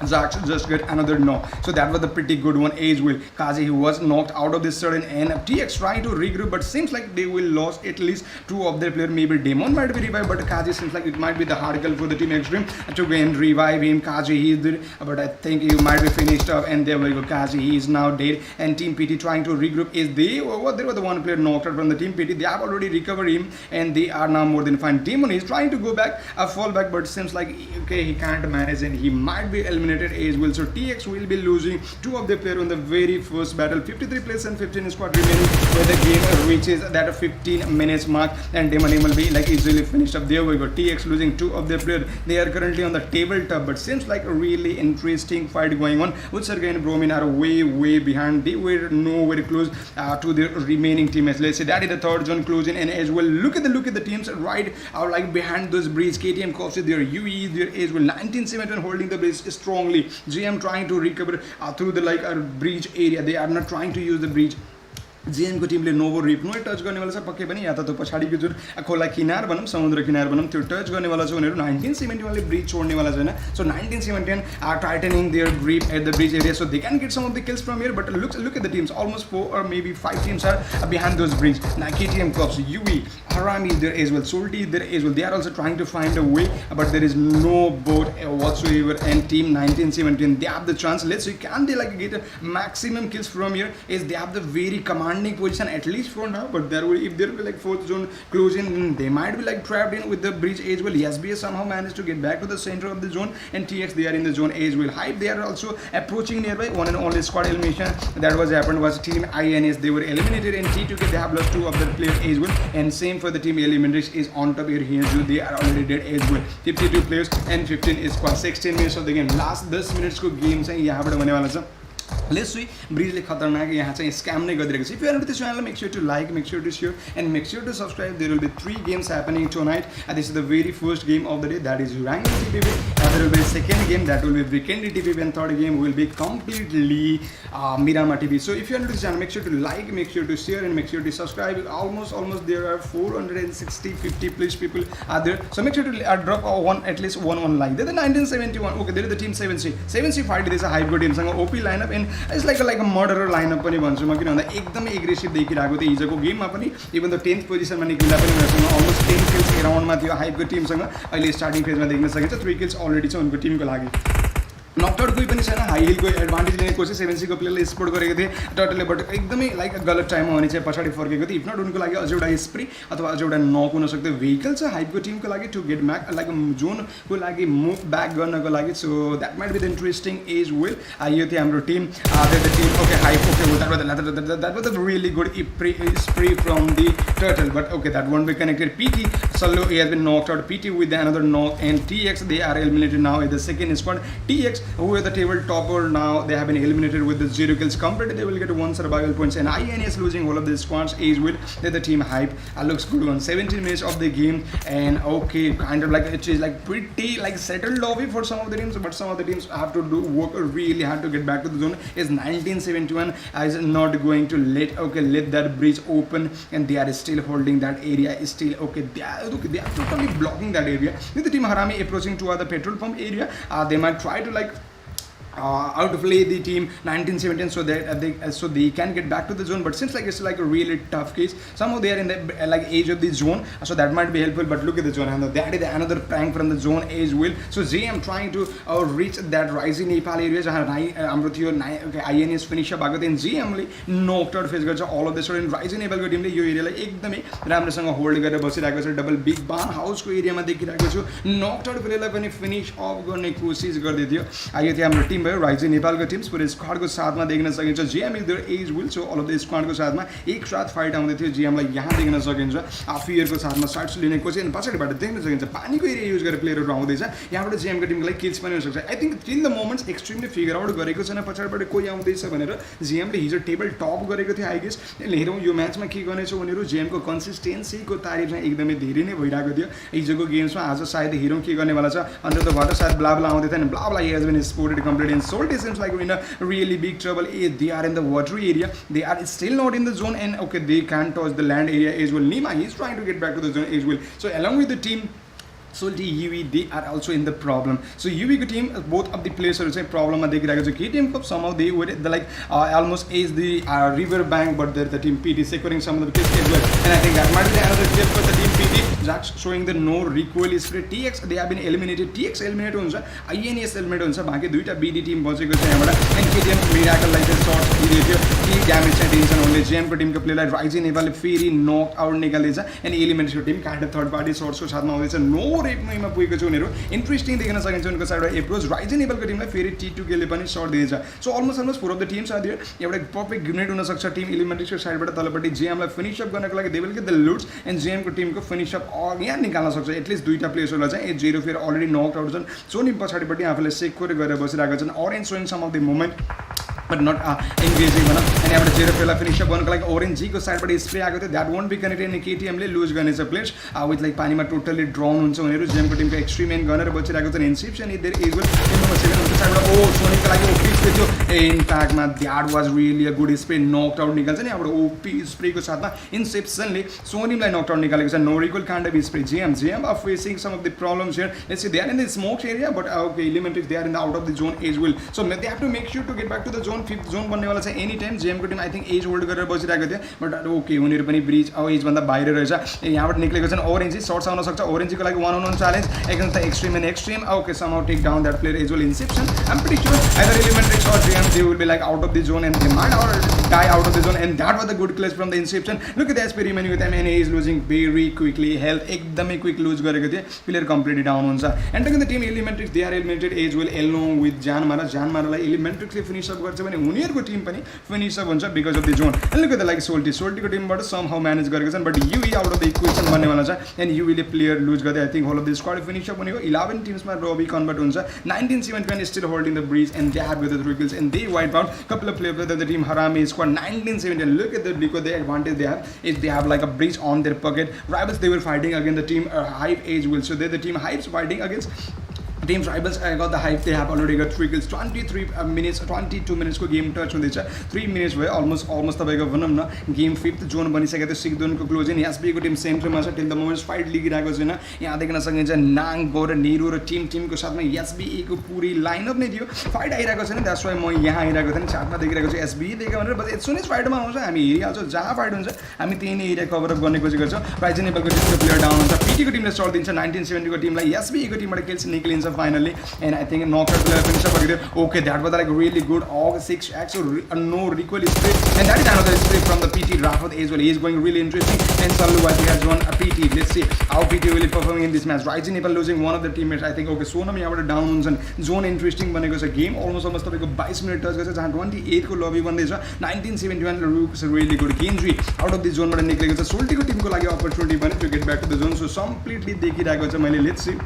Zax just got another knock, so that was a pretty good one as well. Kazi, he was knocked out of this sudden, and TX trying to regroup, but seems like they will lose at least two of their players. Maybe Demon might be revived, but Kazi seems like it might be the hard call for the team Extreme to go and revive him. Kazi, he did, but I think he might be finished up, and there we go. Kazi, he is now dead, and Team PT trying to regroup. Is they? There was the one player knocked out from the Team PT. They have already recovered him, and they are now more than fine. Demon is trying to go back, fall back, but seems like okay, he can't manage, and he might be eliminated as well. So TX will be losing two of their players on the very first battle. 53 players and 15 squad remaining, where the game reaches that 15 minutes mark, and Demon will be like easily finished up. There we go. TX losing two of their players. They are currently on the tabletop, but seems like a really interesting fight going on. Sergey and Bromin are way behind. They were nowhere close to their remaining teammates. Let's say that is the third zone closing, and as well look at the teams right are like behind those bridge. KTM Coffee, their UE there as well. 1971 holding the base strongly. GM trying to recover through the like breach area. They are not trying to use the breach. JM को टिमले नोभो रिप्नो touch गर्ने वाला छ पक्कै पनि या त पछाडीको जुन खोला किनार भनौं समुद्र किनार भनौं त्यो टच गर्ने वाला छ उनीहरु 1971 ले ब्रिज छोड्ने वाला छैन सो 1971 are tightening their grip at the bridge area so they can get some of the kills from here but look at the teams almost 4 or maybe 5 teams are behind those bridge. Now KTM Corps, UE, Harami is there as well, Solti is there as well. They are also trying to find a way but there is no boat whatsoever and team 1917 they have the chance. Let's see can they like get a maximum kills from here is they have the very commanding position at least for now but there will if there will be like fourth zone closing they might be like trapped in with the bridge as well. SBS somehow managed to get back to the center of the zone and TX they are in the zone as well. Hype they are also approaching nearby. One and only squad elimination that was happened was team INES. They were eliminated in T2K. They have lost 2 of their players as well and same for the team eliminators is on top here. They are already dead as well. 52 players and 15 is squad. 16 minutes of the game. Last 10 minutes को game चाहिँ यहाँबाट हुने वाला छ. Let's see ब्रिजले खतरनाक यहाँ चाहिँ scam नै गरिरहेको छ. If you are new to this channel, make sure to like, make sure to share and make sure to subscribe. There will be 3 games happening tonight. This is the very first game of the day, that is ERANGLE TPP. There will be a second game that will be VIKENDI TPP and third game will be completely MIRAMAR TV. So if you are new to this channel, make sure to like, make sure to share and make sure to subscribe. Almost there are 450 plus people are there. So make sure to drop at least one like. There is the 1971. Okay, there is the team 7C. 7C fight. There is a hype good team. OP lineup and it's like a murderer lineup पनि भन्छु म किन भन्दा एकदमै aggressive देखिरहेको थियो हिजोको गेममा पनि इभन द 10th पोजिसनमा निक्लिँदा पनि उनीहरुसँग अलमोस्ट 10 किल्स अराउन्डमा थियो हाइपको टिमसँग अहिले स्टार्टिङ फेजमा देख्न सकिन्छ 3 किल्स अलरेडी छ उनको टिमको लागि. नकआउट कोही पनि छैन हाई हिलको एडभान्टेज लिने कोसिस 7C को प्लेयरले सपोर्ट गरेको थिए टटलले बट एकदमै लाइक गलत टाइममा भने चाहिँ पछाडी फर्केको थियो. इफ नट उनको लागि अझ एउटा स्प्रे अथवा अझ एउटा नक हुन सक्थ्यो. भेहिकल छ हाइपको टिमको लागि टु गेट ब्याक लाइक जोनको लागि मुभ ब्याक गर्नको लागि so that might be the interesting as well. यो थियो हाम्रो team the team okay Hype okay that was a really good spray from the turtle but okay that won't be connected. PT Solo he has been knocked out. PT with another knock and TX they are eliminated now in the second squad. TX who are the table topper now they have been eliminated with the 0 kills completed. They will get 1 survival points and INES losing all of the squads as well. The team hype looks good on 17 minutes of the game and okay kind of like it is like pretty like settled lobby for some of the teams but some of the teams have to do work really hard to get back to the zone. Is 1971 is not going to let that bridge open and they are still holding that area is still okay they are totally blocking that area. With the team Harami approaching to the petrol pump area they might try to like outplay the team 1917 so that they can get back to the zone but seems like it's like a really tough case. Somehow they are in the like edge of the zone so that might be helpful but look at the zone and that is another prank from the zone as well. So JM trying to reach that rising Nepal area हाम्रो थियो INS finish up भएको थियो JM ले knocked out face गर्छ all of this and rising Nepal को टिमले यो एरियालाई एकदमै राम्रोसँग होल्ड गरेर बसिरहेको छ. डबल बिग बान हाउसको एरियामा देखिरहेको छु knocked out प्लेयरलाई पनि फिनिश अफ गर्ने कोसिस गर्दै थियो. यो थियो हाम्रो टिम टिम भयो राइजिन नेपालको टिम्स पुरै स्क्वाडको साथमा देख्न सकिन्छ JM is there as well so all of the स्क्वाडको साथमा एक साथ फाइट आउँदै थियो जेएमलाई यहाँ देख्न सकिन्छ फियरको साथमा सर्ट्स लिने कोसिस अनि पछाडिबाट देख्न सकिन्छ पानीको एरिया युज गरेर प्लेयरहरू आउँदैछ यहाँबाट जेएमको टिमको लागि किल्स पनि हुनसक्छ I think till the moments extremely figure out गरेको छैन पछाडिबाट कोही आउँदैछ भनेर जेएमले हिजो टेबल टप गरेको थियो आई गेस हेरौँ यो म्याचमा के गर्नेछ उनीहरू जेएमको कन्सिस्टेन्सीको तारिफ चाहिँ एकदमै धेरै नै भइरहेको थियो हिजोको गेम्समा आज सायद हेरौँ के गर्नेवाला छ अन्त त भएर सायद ब्लाब्ला आउँदै थियो अनि Blabla has been spotted complete in SOLTI seems like in a really big trouble. They are in the watery area. They are still not in the zone and okay, they can't touch the land area as well. Nima, he's trying to get back to the zone as well. So along with the team SOLTI, UE, they are also in the problem. So UE team, both of the players are saying problem. They get K team cup somehow they were like almost is the river bank, but the team PT securing some of the picks as well. And I think that might be another clip for the team PT. That's showing the no recoil spray. TX they have been eliminated. TX eliminated unsa. INES eliminated unsa. Baki duita BD team bacheko cha hamara. And KTM miracle like the shots दिएको थियो damage चाहिँ tension हुने JM को team को प्लेयरलाई राइजिन नेपालले फेरि नक out निकाल्दैछ अनि एलिमेन्ट्सको टिम काट्दा थर्ड पार्टी शॉट्सको साथमा आउँदैछ नो रेटमा पुगेको छ उनीहरू इन्ट्रेस्टिङ देख्न सकिन्छ उनको साइडबाट एप्रोच राइजिन नेपालको टिमलाई फेरि T2K ले पनि शॉट दिएछ so almost four of the teams are there एउटा परफेक्ट ग्रेनेड हुन सक्छ टिम एलिमेन्ट्सको साइडबाट तलपट्टि जेएम लाई फिनिश अप गर्नको लागि they will get the loots and JM को टिमको फिनिश अप यहाँ निकाल्न सक्छ एटलिस्ट दुईटा प्लेयर्सहरुलाई चाहिँ 8-0 फेरि अलरेडी नक आउट छन् सो नि पछाडिपट्टि आफूले सेक्योर गरेर बसिरहेका छन् Orange showing some of the moment but not engaging भनौँ अनि अब 0 फेला फिनिश अप गर्नको लागि ओरेन्ज जी को साइडबाट स्प्रे आएको थियो दैट वोन्ट बी कनेक्टेड अनि केटीएम ले लुज गर्नेछ प्लेयर्स विथ लाइक पानीमा टोटली ड्राउन हुन्छ उनीहरू जेएम को टिमको एक्सट्रिम एन्ड गनर बचिरहेको छन् inception is there as well number 7 उनको साइडबाट ओ सोनीको लागि ओपी स्प्रे थियो इनफ्याक्ट मा that was really a good spray knock out निकाल्छ नि अब ओपी स्प्रे को साथमा इन्सेप्सनले सोनीलाई नॉक आउट निकालेको छ no recall kind of spray JM are facing some of the problems here let's see they are in the smoke area but okay elements they are in the out of the zone as well so they have to make sure to get back to the zone fifth zone बन्ने any time JM को team I think as hold गरेर बसिरहेको थियो but okay उनीहरू पनि bridge अब as भन्दा बाहिर रहेछ यहाँबाट निक्लेको छन् ओरेन्ज सर्ट्स आउन सक्छ ओरेन्ज को लागि 1-on-1 challenge against the extreme and extreme okay somehow take down that player as well Inception I am pretty sure either Elementrix or JM they will be like out of the zone and they might or die out of the zone and that was the good clutch from the inception look at the SP remaining with MNA is losing very quickly health एकदमै quick lose गरेको थियो player completely down हुन्छ and taking the team Elementrix they are eliminated as well along with जानमारालाई एलिमेन्ट्रिक्सले finish up गर्छ भने उनीहरूको team पनि फिनिश अप हुन्छ because of the zone and look at the like सोल्टीको टिमबाट समहाउ म्यानेज गरेको छन् but UE out of the equation बन्नेवाला छ एन्ड युईले प्लेयर लुज गर्दै I think whole of the squad finish up भनेको 11 टिम्समा रबी कन्भर्ट हुन्छ 19-7 still holding the bridge and they have the 3 kills and they wipe out couple of players of the team Harami squad 19-7 look at the advantage they have is they have like a breach on their pocket rivals they were fighting against the team Hype Age will so they're the team Hype's fighting against teams rivals I got the Hype they have already got 3 kills 23 minutes 22 minutes को game touch हुँदैछ 3 minutes भयो almost तपाईको भनौँ न game 5th zone बनिसकेको थियो 6th जोनको closing SB को Tim सेन्टरमा छ टिल द मोमेन्ट फाइट लिगिरहेको छैन यहाँ देख्न सकिन्छ नाङ गो र नेरो र टिमको साथमा एसबी को पुरै लाइनअप नै थियो फाइट आइरहेको छैन द्याट्स वाइ म यहाँ आइरहेको थिएँ चार्टमा देखिरहेको छु एसबी देख्यो भनेर बस एज सुन एज फाइटमा आउँछ हामी हेरिहाल्छौँ जहाँ फाइट हुन्छ हामी त्यही नै एरिया कभर अप गर्ने कोसिस गर्छौँ राइजिन नेपालको टिमको प्लेयर डाउन हुन्छ पीटी को टिमले सर्ट दिन्छ 1970 को टिमलाई एसबी को टिमबाट kills निक्लिन्छ finally and I think knockout player finish up again. Okay, that was like really good. All 6x so no recoil spray and that is another spray from the PT Rafat as well. He is going really interesting and Salu I think has won a PT. Let's see how PT will be performing in this match. Rising Nepal losing one of the teammates. I think okay Sonam यहाँ down हुन्छ zone interesting बनेको छ game almost तपाईँको 22 minute touch गर्छ जहाँ 28 को lobby बन्दैछ 1971 looks really good Genji out of the जोनबाट निक्लेको छ सोल्टीको टिमको लागि अपर्च्युनिटी पनि to get back to the zone so completely देखिरहेको छ मैले लेट्स सी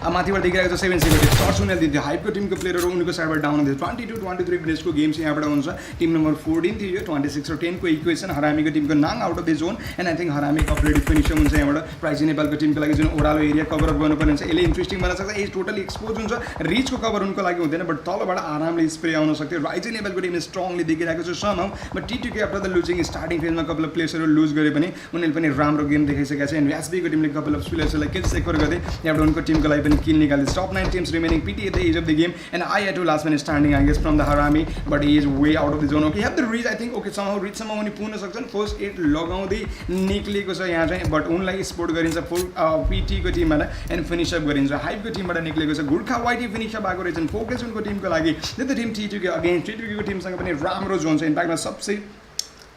माथिबाट देखिरहेको छ 7 सर्ट्स उनीहरूले दिन्थ्यो हाइपको टिमको प्लेयरहरू उनीहरूको साइडबाट डाउन हुन्थ्यो 22-23 मिनट्सको गेम चाहिँ यहाँबाट हुन्छ टिम नम्बर 14 थियो 26 र 10 को इक्वेसन हरामीको टिमको नाङ out of the zone and I think Harami completely finish हुन्छ यहाँबाट राइजिन नेपालको टिमको लागि जुन ओह्रालो एरिया कभर अप गर्नुपर्ने हुन्छ यसले इन्ट्रेस्टिङ बनाउन सक्छ एज टोटली एक्सपोज हुन्छ रिचको कभर उनको लागि हुँदैन बट तलबाट आरामले स्प्रे आउन सक्थ्यो राइजिन नेपालको टिम स्ट्रङली देखिरहेको छ somehow but T2K after the losing starting फेजमा कपाल अफ प्लेयर्सहरू लुज गरे पनि उनीहरूले पनि राम्रो गेम देखाइसकेका छ एन्ड एसबीको टिमले कपाल अफ प्लेयर्सहरूलाई किल सेक्योर गर्दै यहाँबाट उनको टिमको लागि पनि किल निकाल्दै top 9 teams remaining PT at the edge of the game and I had to last man standing I guess from the Harami but he is way out of the zone okay have the reach I think okay somehow reach somehow पनि पुग्न सक्छन् first aid लगाउँदै निक्लेको छ यहाँ चाहिँ but उनलाई support गरिन्छ फुल PT को टिमबाट एन्ड फिनिश अप गरिन्छ हाइपको टिमबाट निक्लेको छ गुर्खा वाइटी फिनिश अप भएको रहेछन् फोकस उनको टिमको लागि the team T2K against T2K को टिमसँग पनि राम्रो जोन छ इम्प्याक्टमा सबसे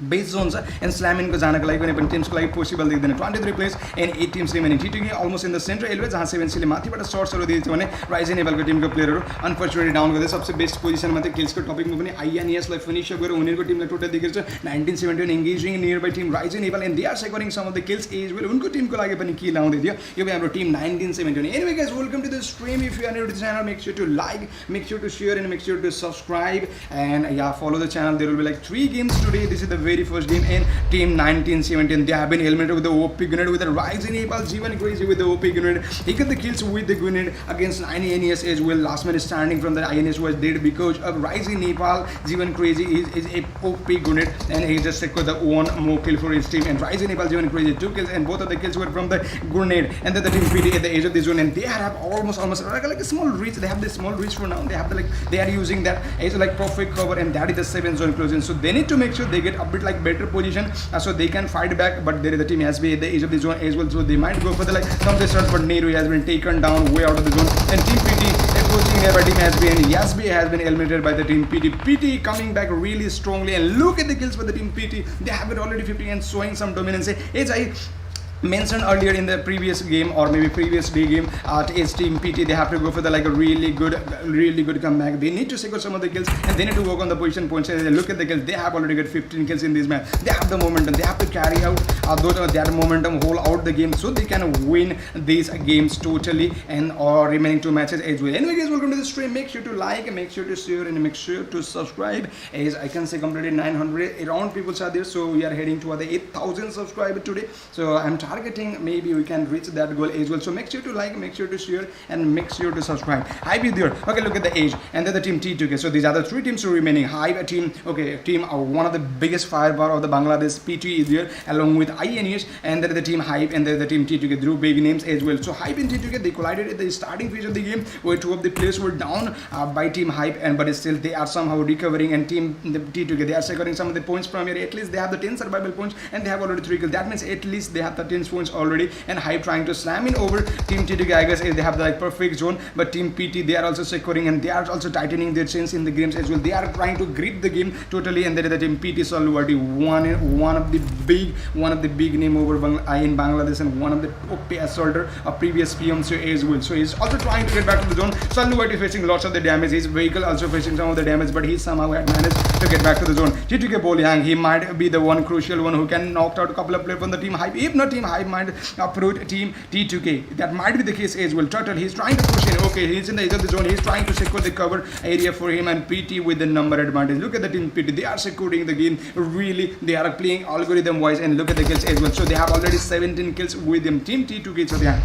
बेस जोन छ एन्ड स्ल्याम इनको जानको लागि कुनै पनि टिम्सको लागि पोसिबल देख्दैन 23 players and 8 teams remaining T2 almost in the centre एलवे जहाँ 7C ले माथिबाट सर्ट्सहरू दिन्छ भने राइज नेपालको टिमको प्लेयरहरू अनफर्चुनेटली डाउन गर्दै सबसे बेस्ट पोजिसनमा थियो किल्सको टपिकमा पनि INES लाई फिनिश गरेर उनीहरूको टिमलाई टोटल दिएको छ 1971 engaging near by team Rise Nepal and they are securing some of the kills as well उनको टिमको लागि पनि किल आउँदै थियो यो पनि हाम्रो team 1971 anyway guys welcome to the stream if you are new to the channel make sure to like make sure to share and make sure to subscribe and yeah follow the channel there will be like 3 games today this is the very first game and team 1917 they have been eliminated with the OP grenade with the rise in Nepal Jeevan Crazy with the OP grenade he got the kills with the grenade against INES as well last man standing from the INES was dead because of rise in Nepal Jeevan Crazy is a OP grenade and he just secured the one more kill for his team and rise in Nepal Jeevan Crazy 2 kills and both of the kills were from the grenade and then the team PD at the edge of the zone and they have almost like a small reach they have the small reach for now they have the they are using that as like perfect cover and that is the 7 zone closing so they need to make sure they get a bit like better position so they can fight back but there is the team SB at the edge of the zone as well so they might go for the like some distance but NITRO has been taken down way out of the zone and team PT approaching nearby team SB and SB has been eliminated by the team PT coming back really strongly and look at the kills for the team PT they have it already 50 and showing some dominance as I mentioned earlier in the previous game or maybe previous day game as team PT they have to go for the like a really good comeback they need to secure some of the kills and they need to work on the position points and look at the kills they have already got 15 kills in this match they have the momentum they have to carry out that momentum hold out the game so they can win these games totally and or remaining 2 matches as well anyway guys welcome to the stream make sure to like make sure to share and make sure to subscribe as I can say completed 900 around people are there so we are heading toward the 8,000 subscribers today so I'm targeting maybe we can reach that goal as well so make sure to like make sure to share and make sure to subscribe Hype is there okay look at the age and then the team T2K so these are the 3 teams remaining Hype team okay team one of the biggest firepower of the Bangladesh PT is there along with INES and then the team Hype and then the team T2K drew big names as well so Hype and T2K they collided at the starting phase of the game where 2 of the players were down by team Hype and but still they are somehow recovering and team the T2K they are securing some of the points from here at least they have the 10 survival points and they have already 3 kills that means at least they have the 10 points already and Hype trying to slam in over team T2K I guess they have the like perfect zone but team PT they are also securing and they are also tightening their chains in the games as well they are trying to grip the game totally and there is the team PT SOLTI one of the big name over in Bangladesh and one of the OP assaulter of previous Pmco as well so he's also trying to get back to the zone SOLTI facing lots of the damage his vehicle also facing some of the damage but he somehow had managed to get back to the zone T2K Boliang he might be the one crucial one who can knock out a couple of players from the team Hype if not team Hype might approach team T2K that might be the case as well Turtle he's trying to push in okay he's in the edge of the zone he's trying to secure the cover area for him and PT with the number advantage look at the team PT they are securing the game really they are playing algorithm wise and look at the kills as well so they have already 17 kills with them team T2K so they are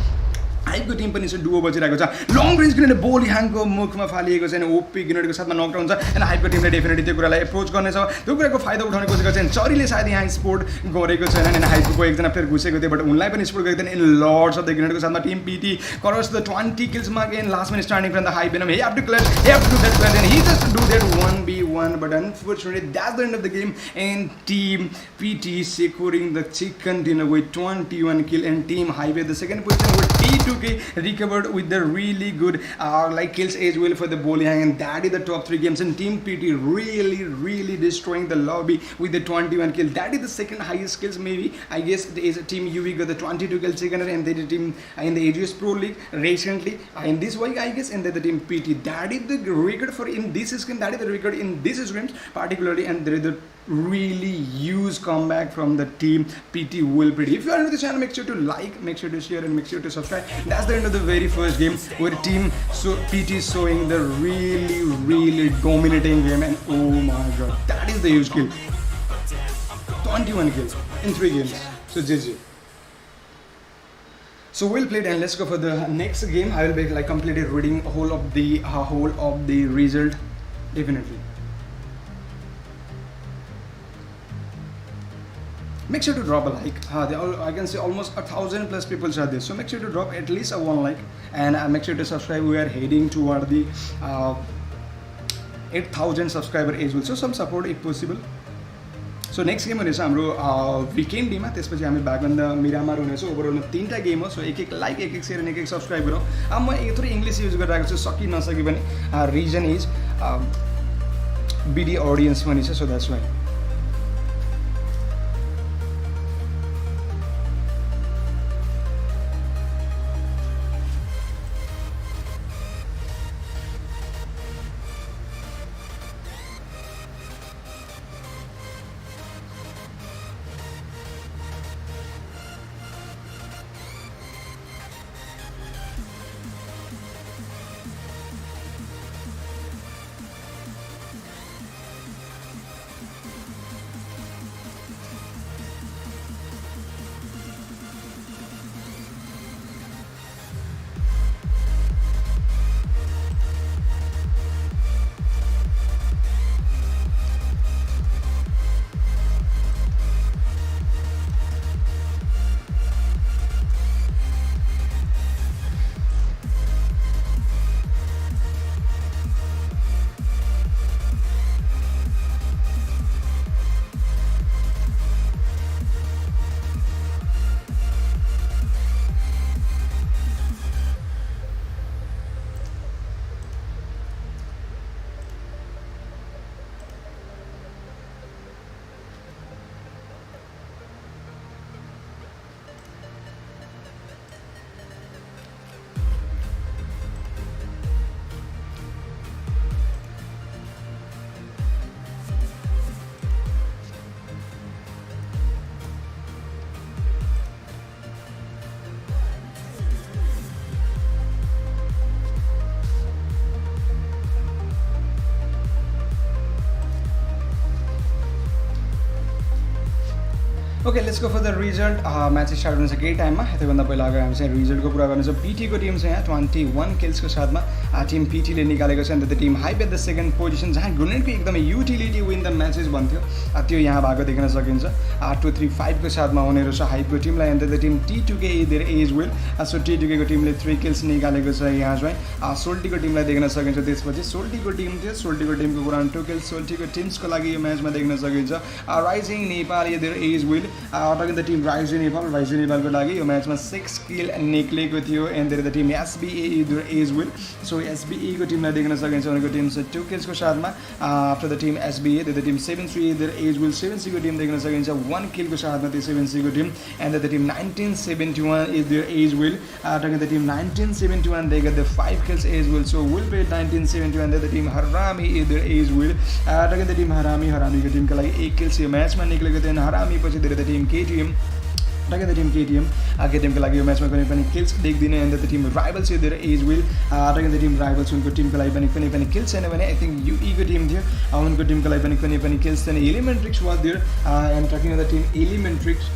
हाइपको team पनि duo बजिरहेको छ long range grenade बोली ह्याङको मुखमा फालिएको छ अनि OP ग्रेनेडको साथमा knockdown छ अनि हाइपको टिमले डेफिनेटली त्यो कुरालाई एप्रोच गर्नेछ त्यो कुराको फाइदा उठाउने कोसिस गर्छ चरीले सायद यहाँ स्पोर्ट गरेको छैन अनि हाइपको एकजना प्लेयर घुसेको थियो बट उनलाई पनि स्पोर्ट गरेको थियो इन लर्ड्स अफ द ग्रेनेडको साथमा team PT cross the 20 kills मा again last man starting from the hype venom he have to clear he have to do that clear and he just do that 1v1 but unfortunately that's the end of the game and team PT securing the chicken dinner with 21 kill and team hype at the second position with T2K recovered with the really good like kills as well for the bowling and that is the top 3 games and team PT really destroying the lobby with the 21 kills that is the second highest kills maybe I guess there is a team UV got the 22 kills second and they the team in the AGS Pro League recently in this week I guess and then the team PT that is the record for in this scrim that is the record in this scrims particularly and there is the really huge comeback from the team PT will pretty if you are new to the channel make sure to like make sure to share and make sure to subscribe that's the end of the very first game where team PT showing the really dominating game and oh my god that is the huge kill 21 kills in 3 games so GG so we'll play it and let's go for the next game I will be like completely reading whole of the result definitely make sure to drop a like I can see almost 1,000 plus people are there so make sure to drop at least a 1 like and make sure to subscribe we are heading toward the 8,000 subscriber as well so some support if possible so next game is हाम्रो VIKENDI मा त्यसपछि हामी भागभन्दा मिरामार हुनेछ overall 3टा game हो सो एक एक like एक एक शेयर अनि एक एक सब्स्क्राइब गरौँ अब म थोरै इंग्लिश युज गरिरहेको छु सकी नसकी पनि रिजन इज BD ऑडियन्स पनि छ सो that's Y Okay, let's go for the result. Match start हुने छ केही टाइममा त्यसभन्दा पहिला अगाडि हामी चाहिँ रिजल्टको कुरा गर्नु छ। PT को टिम चाहिँ यहाँ 21 किल्सको साथमा टिम PT ले निकालेको छ अनि त team hype at the second position जहाँ ग्रेनेडको एकदमै युटिलिटी विन द म्याचेस भन्थ्यो त्यो यहाँ भएको देख्न सकिन्छ। 235 को साथमा हुने रहेछ हाइपको टिमलाई अनि त team T2K there as well so T2K को टिमले 3 किल्स निकालेको छ यहाँ चाहिँ सोल्टीको टिमलाई देख्न सकिन्छ। त्यसपछि सोल्टीको टिम थियो, सोल्टीको टिमको कुरा 2 किल्स सोल्टीको टिम्सको लागि यो म्याचमा देख्न सकिन्छ। Rising Nepal there as well talking the team Raiju Nepal को लागि यो म्याचमा 6 किल निक्लेको थियो and there the team SBA there as well so SBA को टिमलाई देख्न सकिन्छ उनको टिम छ 2 किल्स को साथमा after the team SBA there the team 7-3 there as well 7C को टिम देख्न सकिन्छ 1 किल को साथमा त्यो 7C को team and the team 1971 is there as well talking the team 1971 they get the 5 kills as well so will be 1971 there the team Harami is there as well talking the team हरामी को टिमको लागि 1 kills यो म्याचमा निक्लेको थियो हरामी पछि there the team KTM talking the team KTM KTM को लागि यो म्याचमा कुनै पनि किल्स देख्दिन and the team Rivals is there as well talking the team Rivals उनको टिमको लागि पनि कुनै पनि किल्स छैन भने आई थिंक UE को टिम थियो उनको टिमको लागि पनि कुनै पनि किल्स छैन। Elementrix was there and talking the team Elementrix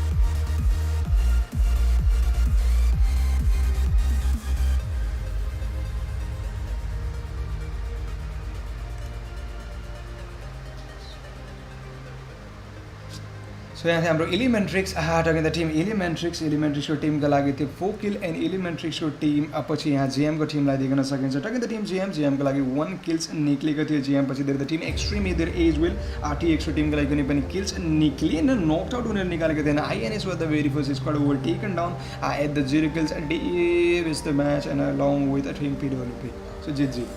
so यहाँ हाम्रो एलिमेन्ट्रिक्स talking the team एलिमेन्ट्रिक्सको टिमको लागि थियो 4 किल एन्ड एलिमेन्ट्रिक्सको टिम पछि यहाँ GM को टिमलाई देख्न सकिन्छ। talking the team GM को लागि 1 किल्स निक्लेको थियो GM पछि there the team extreme there as well TX को टिमको लागि कुनै पनि किल्स निक्लिएन नॉक आउट हुने निकालेको थिएन। INES was the very first squad were taken down at the 0 kills and they wins the match and along with a team PWP so GG.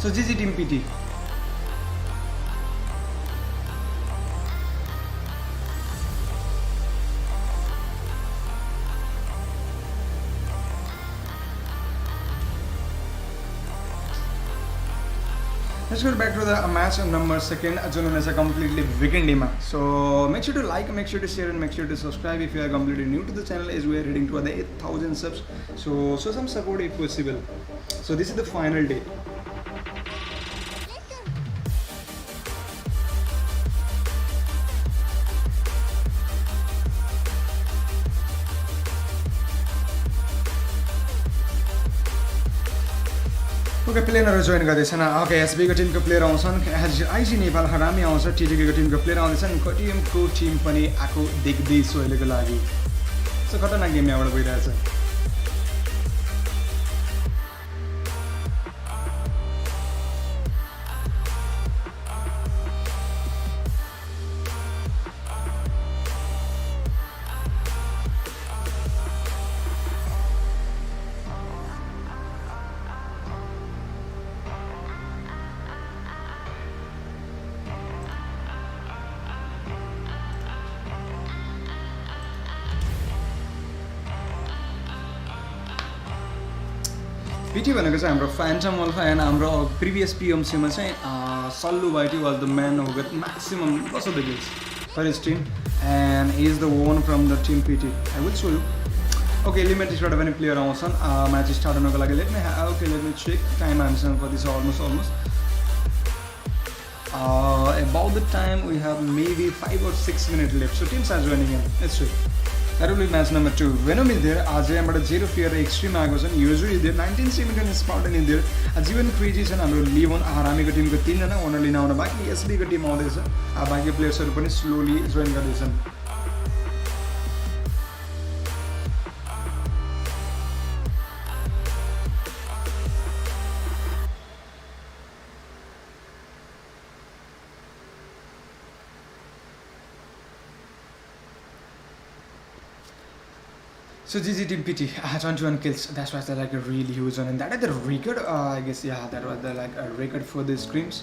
So GG team PT. Let's go back to the match number 2 जुन हुनेछ completely VIKENDI मा. So make sure to like, make sure to share and make sure to subscribe if you are completely new to the channel as we are heading to the 8,000 subs. So show some support if possible. So this is the final day. Okay प्लेयरहरु join गर्दैछन्। Okay SB को टिमको player आउँछन्, IC Nepal Harami आउँछ, TTK को टिमको player आउँदैछन्, KTMको टिम पनि आको देख्दैछु अहिलेको लागि। सो खतरनाक गेम यहाँबाट भइरहेछ। PT भनेको चाहिँ हाम्रो फ्यान्टम अल्फा एन्ड हाम्रो प्रिभियस PMC मा चाहिँ Sallu YT was the man who got maximum lots of the kills for his team and he is the one from the team PT. I will show you. Okay, एलिमेन्ट्रिक्सबाट पनि player आउँछन् match start हुनको लागि। Let me check time हामीसँग कति छ almost about the time we have maybe 5 or 6 minutes left. So teams are joining in. Let's see. That will be match number 2. Venom is there. AJM Zero Fear Extreme Agosan. Usually is there. 1971 Spartan is there. Ajivan Crazy and Amro Levon Arami को team को 3 जना only now ना बाकी SB को team आउँदै छ। बाकी players हरु पनि slowly join गर्दैछन्। So GG team PT 21 kills. That's why they're like a really huge one, and that is the record. I guess yeah, that was the like a record for the scrims.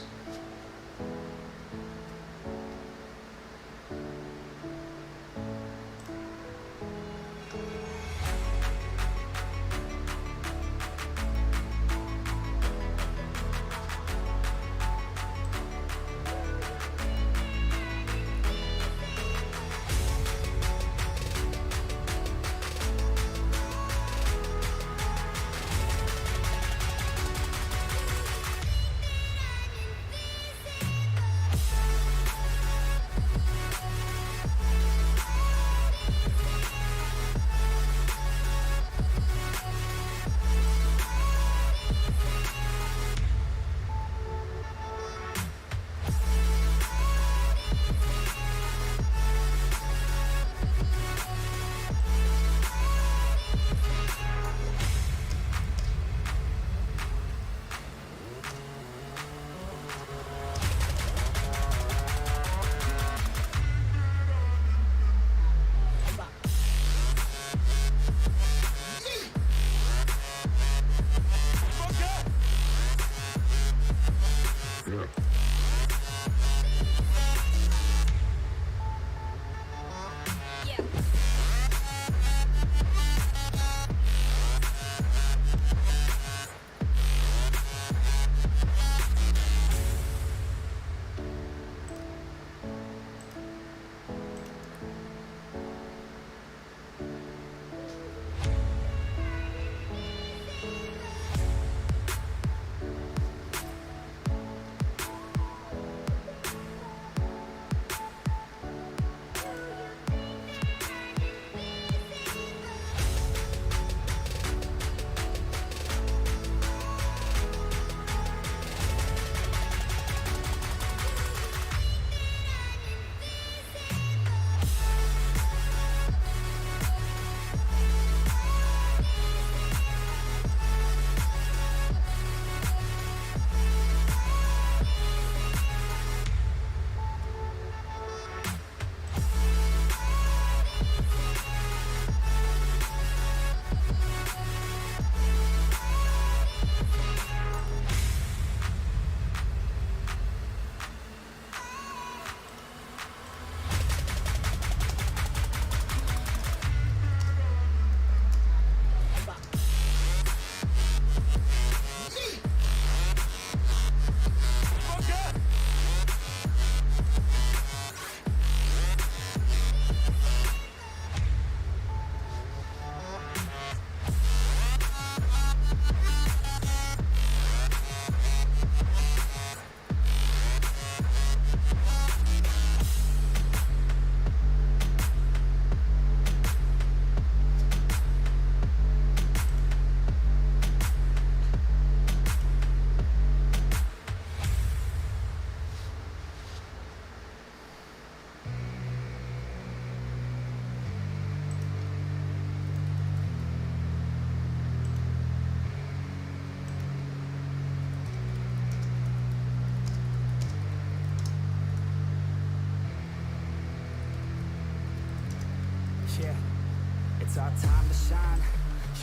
It's our time to shine.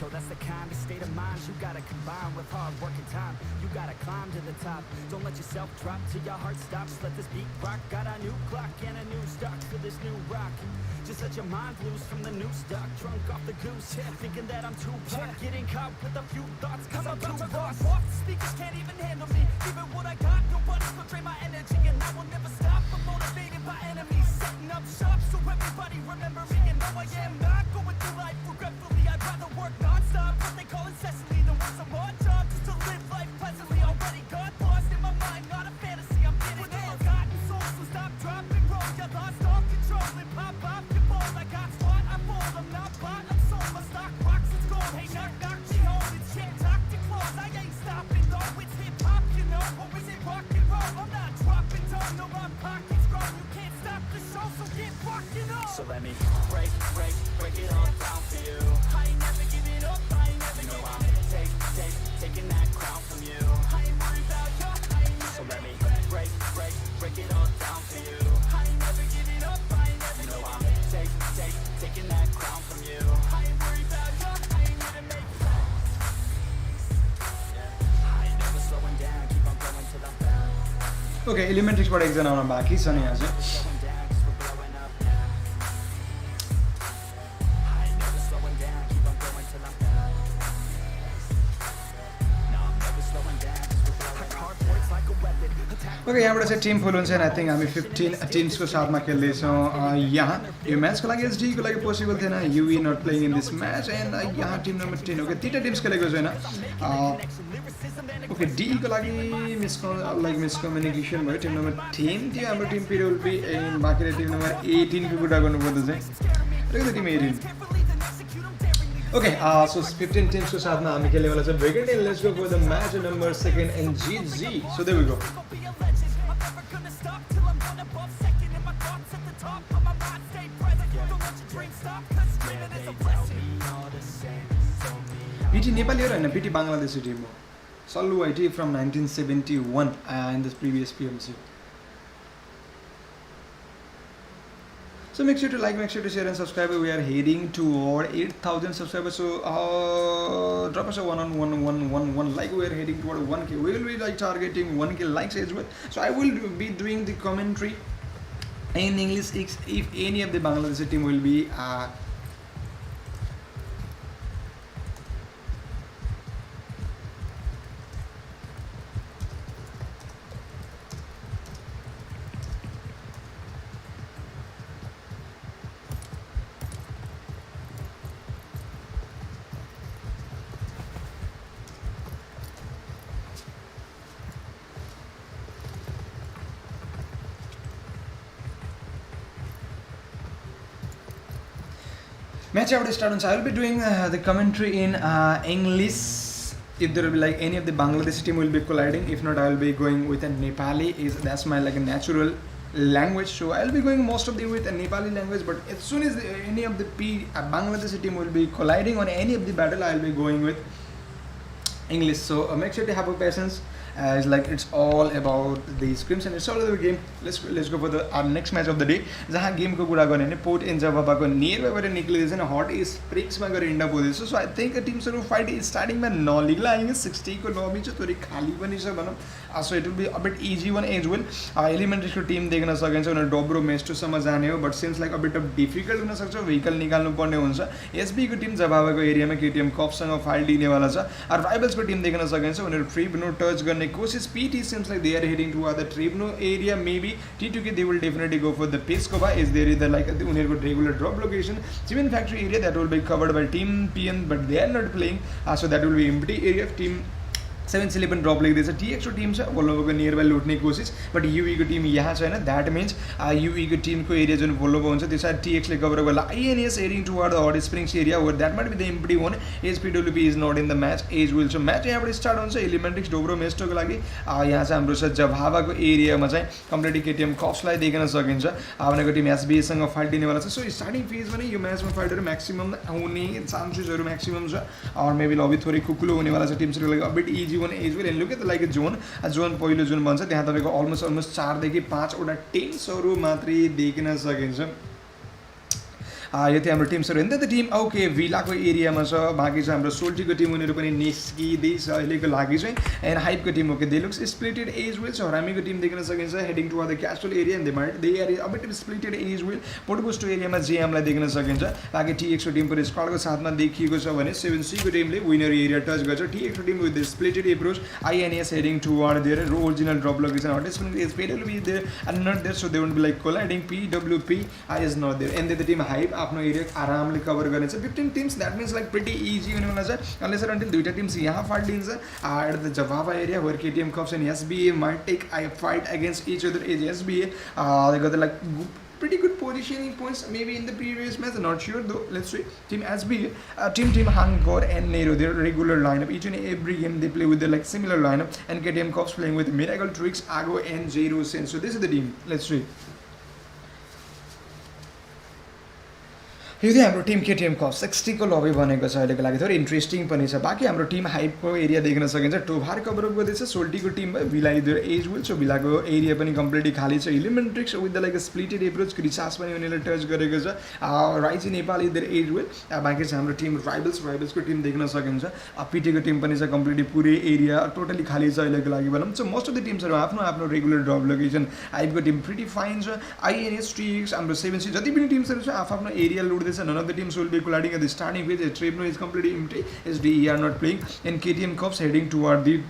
Yo, that's the kind of state of mind you gotta combine with hard work and time. You gotta climb to the top. Don't let yourself drop till your heart stops. Let this beat rock. Got a new clock and a new stock for this new rock. Just let your mind loose from the new stock. Drunk off the goose, thinking that I'm too black. Getting caught with a few thoughts cause I'm too lost. The speakers can't even handle me. Even what I got, nobody's gonna drain my energy. And I will never stop. I'm motivated by enemies. Setting up shop so everybody remember me. And though I am not going through life regretfully, I'd rather work non-stop. What they call incessantly, then want some more job just to live life pleasantly. Already got lost in my mind, not a fantasy. I'm getting ill-gotten souls, so stop, drop, and roll. You lost all control and pop off your ball. I got squat, I'm bold, I'm not bought, I'm sold. My stock rocks, it's gold. Hey, knock, knock, me home. It's shit, talk to close. I ain't stopping though. It's hip-hop, you know, or is it rock and roll? I'm not dropping down, no, my pockets grow. You can't stop the show, so get rockin' on. So let me break it all down for you. I ain't never giving up, I ain't never You know giving I'm taking that crown from you. I ain't worried about you, I ain't never So let me break it all down for you. I ain't never giving up, I ain't never You know giving I'm taking that crown from you. I ain't worried about you, I ain't never make I ain't never slowing down, keep on going till I'm found. ओके एलिमेन्ट्रिक्सबाट एकजना आउन बाँकी छ नि आज Slowing down 'cause we're blowing up now. I ain't never slowing down, keep on going till I'm found. No, I'm never slowing down 'cause we're blowing up. hard works like a weapon. Attack okay यहाँबाट चाहिँ Tim full हुन्छ end I think हामी 15 टिम्सको साथमा खेल्दैछौँ यहाँ यो म्याचको लागि एसडीको लागि possible थिएन Yui nut playing in this match end यहाँ टिम नम्बर 10 ओके तिनवटा टिम्स खेलेको छैन ओके डीको लागि मिसकम्युनिकेसन भयो टिम नम्बर 10 थियो हाम्रो टिम पिडब्ल्युपी एन्ड बाँकी टिम नम्बर 18 को कुरा गर्नुपर्दा चाहिँ टिम 18 ओके सो 15 टिम्सको साथमा हामी खेल्नेवाला छ VIKENDI let's go for the match number 2 and GG so there we go PT Nepali हो होइन पिटी बङ्गलादेशी टिम हो Sallu IT from 1971 and this previous PMC So make sure to like, make sure to share and subscribe. We are heading toward 8,000 subscribers. So drop us a one like. We are heading toward 1K. We will be like targeting 1K likes as well. So I will be doing the commentary in English if any of the Bangladeshi team will be match out start on. So I will be doing the commentary in English. If there will be like any of the Bangladeshi team will be colliding. If not, I will be going with a Nepali. That's my like a natural language. So I will be going most of the with a Nepali language. But as soon as any of the Bangladeshi team will be colliding on any of the battle, I will be going with English. So make sure to have a patience. As like it's all about the scrims and it's all about the game. Let's go for our next match of the day. जहाँ game को कुरा गर्ने port end जाभा को near बाइबाट निक्लिँदैछ नि हट स्प्रिक्समा गएर इन्ड up हुँदैछ सो आई थिङ्क टिम्सहरू फाइट स्टार्टिङमा नलिग्ला आइगे 60 को लबी चाहिँ थोरै खाली पनि छ भनौँ so it will be a bit easy one as well एलिमेन्ट्रीको टिम देख्न सकिन्छ उनीहरू डब्रो मेस्टोसम्म जाने हो but since like a bit of difficult हुनसक्छ भेहिकल निकाल्नु पर्ने हुन्छ एसबीको टिम जभाको एरियामा केटिएम कपसँग फाइल दिनेवाला छ र राइभल्सको टिम देख्न सकिन्छ उनीहरू ट्रिब्नो टच गर्ने कोसिस PT seems like they are heading toward the Tribno area maybe T2K they will definitely go for the Pescova is there either like the regular drop location cement factory area that will be covered by team PM but they are not playing so that will be empty area of team 7-11 drop लेख्दैछ TX को Tim छ भोल्भोको near by लुट्ने कोसिस but Yui को Tim यहाँ छैन that means Yui को Timko area जुन Volvo हुन्छ त्यसमा TX ले कभर गर्ला INES heading toward the hot springs area or that might be the empty one HPWP is not in the match as well so match यहाँबाट start हुन्छ Elementrix डोब्रो मेस्टोको लागि यहाँ चाहिँ हाम्रो छ जभावाको एरियामा चाहिँ कम्प्लिटली केटिएम कप्सलाई देख्न सकिन्छ उनीहरूको टिम एसबीएसँग फाइट दिनेवाला छ सो स्टार्टिङ फेज पनि यो म्याचमा फाइटहरू म्याक्सिमम आउने चान्सेसहरू म्याक्सिमम छ अर मेबी लबी थोरै खुकुलो हुनेवाला छ टिम्सहरूको लागि a bit easy one as well and look at like zone पहिलो जुन भन्छ त्यहाँ तपाईँको अलमोस्ट 4 देखि 5 वटा टिम्सहरू मात्रै देख्न सकिन्छ यो थियो हाम्रो टिम्सहरू होइन त टिम ओके भिलाको एरियामा छ बाँकी चाहिँ हाम्रो सोल्टीको टिम उनीहरू पनि निस्किँदैछ अहिलेको लागि चाहिँ एन्ड हाइपको team okay they looks splitted as well छ हरामीको टिम देख्न सकिन्छ heading to the castle area and they are a bit splitted as well पोर्टबुस्टो एरियामा जेएमलाई देख्न सकिन्छ बाँकी टिएक्सको टिम पनि स्क्वाडको साथमा देखिएको छ भने 7C को टिमले विनर एरिया टच गर्छ टिएक्सको team with the splitted approach INES heading toward their original drop location hottest is फेडल be there and not there so they won't be like colliding PWP is not there and the team Hype आफ्नो एरिया आरामले cover गर्नेछ 15 teams that means like pretty easy हुनेवाला छ unless until दुईटा teams यहाँ फाटिन्छ एट द जवाबा एरिया वेयर KTM कप्स and SBA might take a fight against each other as SBA they got like pretty good positioning points maybe in the previous match not sure though let's see team SBA team Hangor and Nero their regular lineup each and every game they play with their like similar lineup and KTM Cops playing with Miracle Tricks Ago and Zero Sense so this is the team let's see यो चाहिँ हाम्रो Tim KTM cup 60 को लबी बनेको छ अहिलेको लागि थोरै interesting पनि छ बाँकी हाम्रो टिम हाइपको एरिया देख्न सकिन्छ टोभार कभर अप गर्दैछ सोल्टीको टिम भिलाई देयर एज विल सो भिलाको एरिया पनि कम्प्लिटली खाली छ Elementrix with the like splitted approach Krichas पनि उनीहरूले टच गरेको छ Rise Nepali there as well बाँकी चाहिँ हाम्रो टिम राइबल्सको टिम देख्न सकिन्छ पिटीको टिम पनि छ कम्प्लिटली पुरै एरिया टोटली खाली छ अहिलेको लागि भनौँ सो मोस्ट अफ द टिम्सहरू आफ्नो आफ्नो रेगुलर ड्रप लोकेसन हाइपको टिम प्रिटी फाइन छ INS TX हाम्रो 7C जति पनि टिम्सहरू छ आफ्नो area लुट्दै none of the teams will be colliding at the starting phase. Tribno is completely empty. SDE are not playing, and KTM Cups heading toward the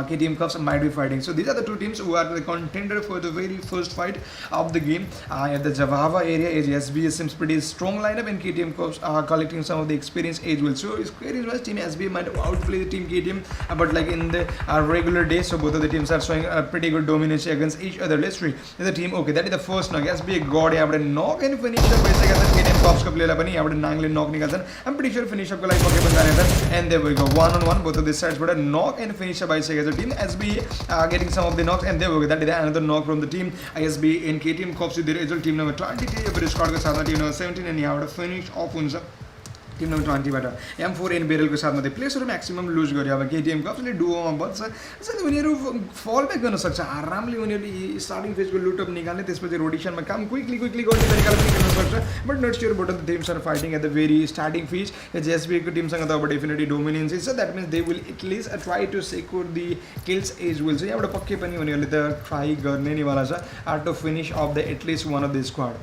KTM Cups might be fighting. So these are the two teams who are the contender for the very first fight of the game. At the Javava area, SBA seems pretty strong lineup, and KTM Cups are collecting some of the experience age will. So it's clear as team SBA might outplay the team KTM, but like in the regular days, so both of the teams are showing a pretty good dominance against each other. Let's see the team. Okay, that is the first knock. SBA got a knock and finish up. KTM Cups ka player pani have nangle knock nikalsan. I'm pretty sure finish up ko like okay, and there we go 1-on-1 both of the sides, but a knock and finish up by as a team SBA getting some of the knocks and there we go that is another knock from the team SBA and KTM Cups with the result team number 23 but squad ko sathma team number 17 and यहाँ finish off हुन्छ Tim number 20 बाट M4 N बेरलको साथमा त्यो प्लेसहरु maximum लुज गर्यो अब KTM कप्सले डुओमा बच्छ त्यसैले उनीहरु फल ब्याक गर्न सक्छ आरामले उनीहरुले स्टार्टिङ फेजको लुटअप निकाल्ने त्यसपछि रोटेसनमा काम क्विकली गर्ने तरिकाले पनि गर्न सक्छ but not sure but the teams are fighting at the very starting phase SBA को टिमसँग त अब डेफिनेटली डोमिनेन्स छ that means they will at least try to secure the kills as well चाहिँ एउटा पक्कै पनि उनीहरुले त ट्राई गर्ने नै वाला छ to finish off the at least one of the squad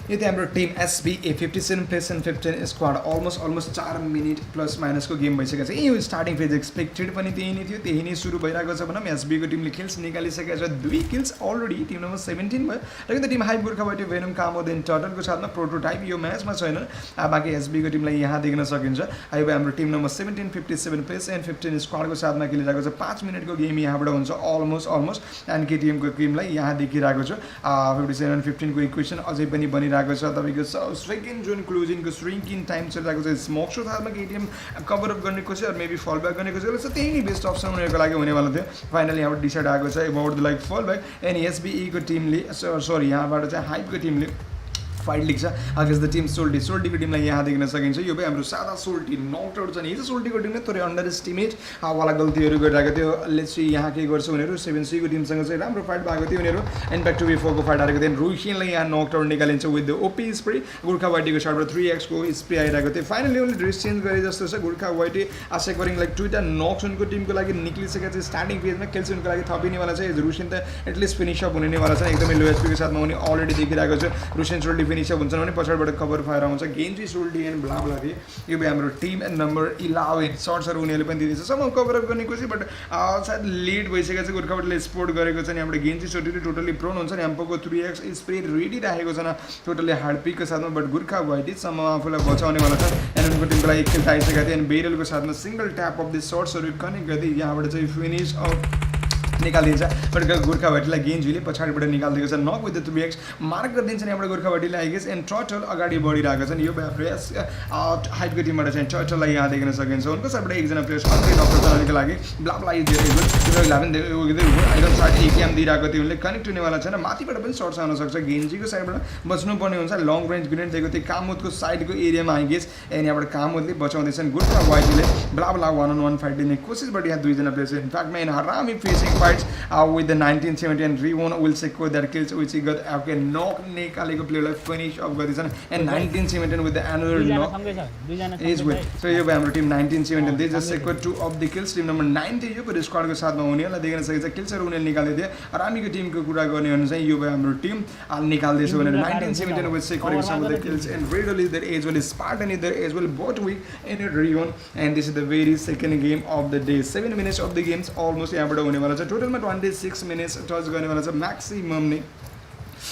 यो चाहिँ हाम्रो team SBA 57 plus and 15 squad almost 4 minute plus माइनसको गेम भइसकेको छ यो स्टार्टिङ फेज एक्सपेक्टेड पनि त्यही नै थियो त्यही नै सुरु भइरहेको छ भनौँ SBA को टिमले किल्स निकालिसकेको छ 2 किल्स अलरेडी टिम नम्बर 17 भयो र यो टिम हाइप गोर्खाबाट भेनम कामोदेन टर्टलको साथमा प्रोटोटाइप यो म्याचमा छैन बाँकी SBA को टिमलाई यहाँ देख्न सकिन्छ अब हाम्रो टिम नम्बर 17 57 प्लस एन्ड 15 स्क्वाडको साथमा खेलिरहेको छ 5 मिनेटको गेम यहाँबाट हुन्छ अलमोस्ट एन्ड KTM को टिमलाई यहाँ देखिरहेको छ 57 15 को इक्वेसन अझै पनि बनिरहेको छ तपाईको सेकेन्ड जोन क्लोजिङको श्रिङ्किङ टाइम चलिरहेको छ स्मोक शो थालमा KTM कभर अप गर्ने कोसिस अर मेबी फल ब्याक गर्ने कोसिस गर्छ त्यही नै बेस्ट अप्सन उनीहरुको लागि हुनेवाला थियो फाइनली यहाँबाट डिसाइड आएको छ अबाउट द लाइक फल ब्याक एन्ड SBE को टिमले सरी यहाँबाट चाहिँ हाइपको टिमले फाइट लिन्छ अगेन्स्ट द टिम सोल्टीको टिमलाई यहाँ देख्न सकिन्छ यो भाइ हाम्रो सादा सोल्टी नट आउट छ नि हिजो सोल्टीको टिमले थोरै अन्डर एस्टिमेट वाला गल्तीहरू गरिरहेको थियो लेट्स सी यहाँ के गर्छ उनीहरू 7C को टिमसँग चाहिँ राम्रो फाइट भएको थियो उनीहरू इम्प्याक्ट 2v4 को फाइट आएको थियो रुसिनलाई यहाँ नक आउट निकालिन्छ with the OP spray Gorkha वाइटीको सर्टबाट 3x को स्प्रे आइरहेको थियो फाइनली उनले ड्रेस चेन्ज गरे जस्तो छ गोर्खा वाइटी आशा गरिङ लाइक दुईटा नक्स उनको टिमको लागि निक्लिसकेको छ स्टार्टिङ फेजमा खेल्छ उनको लागि थपिनेवाला छ रुसिन त एटलिस्ट फिनिस अप हुने नेवाला छ एकदमै लो एचपी को साथमा उनी अलरेडी देखिरहेको छ रुसिन सोल्टी फिनिस अप हुन्छ भने पछाडिबाट कभर फायर आउँछ गेन्जी सोल्टी एन्ड ब्ला ब्ला थिए यो भाइ हाम्रो टिम नम्बर 11 सर्ट्सहरू उनीहरूले पनि दिँदैछ सम्म कभर अप गर्ने कोसिस बट सायद लेट भइसकेको छ गोर्खावाटले स्पोर्ट गरेको छ नि हाम्रो गेन्जी सोल्टी टोटली प्रोन हुन्छ नि एम्पोको 3x स्प्रे रेडी राखेको छ न टोटली हार्ड पिकको साथमा बट गोर्खा वाइटीसम्म आफूलाई बचाउनेवाला छ एन्ड उनको टिमको लागि खेल आइसकेको थियो एन्ड बेरलको साथमा सिङ्गल ट्याप अफ द सर्ट्सहरू कनेक्ट गर्दै यहाँबाट चाहिँ फिनिस अफ निकालिदिन्छ बट गोर्खाभट्टीलाई गेन्जीले पछाडिबाट निकालिदिएको छ नक विथ द 2x मार्क गरिदिन्छ यहाँबाट गोर्खाभट्टीलाई आई गेस एन्ड टर्टल अगाडि बढिरहेको छ नि यो प्रयास हाइटको टिमबाट चाहिँ टर्टललाई यहाँ देख्न सकिन्छ उनको साइडबाट एकजना प्लेयर्स अन्तै डक्टर चलाउनको लागि ब्लाब्ला आइरन साइड एकेएम दिइरहेको थियो उनले कनेक्ट हुनेवाला छैन माथिबाट पनि सर्ट्स आउन सक्छ गेन्जीको साइडबाट बच्नुपर्ने हुन्छ लङ रेन्ज ग्रेनेड दिएको थियो कामुदको साइडको एरियामा आई गेस एन्ड यहाँबाट कामुदले बचाउँदैछन् गोर्खाभट्टीले ब्लाब्ला 1-on-1 फाइट लिने कोसिसबाट यहाँ दुईजना प्लेयर्स इनफ्याक्ट मैन हरामी facing fights with the 1970 and रिवोन will secure that kills which he got okay knock निकालेको प्लेयरलाई फिनिश अफ गर्दैछन् and 1970 with the annual knock as well so यो हाम्रो team 1970 they just secure 2 of the kills team number 9 थियो यो पनि स्क्वाडको साथमा हुनेलाई देख्न सकिन्छ किल्सहरू उनीहरूले निकाल्दै थियो हरामीको टिमको कुरा गर्ने भने चाहिँ यो हाम्रो टिम निकाल्दैछ भनेर 1970 with secure some of the kills and रेडल is there as well Spartan is there as well both we in रियोन and this is the very second game of the day 7 minutes of the games almost यहाँबाट हुनेवाला छ टोटलमा 26 minutes touch गर्नेवाला छ maximum नै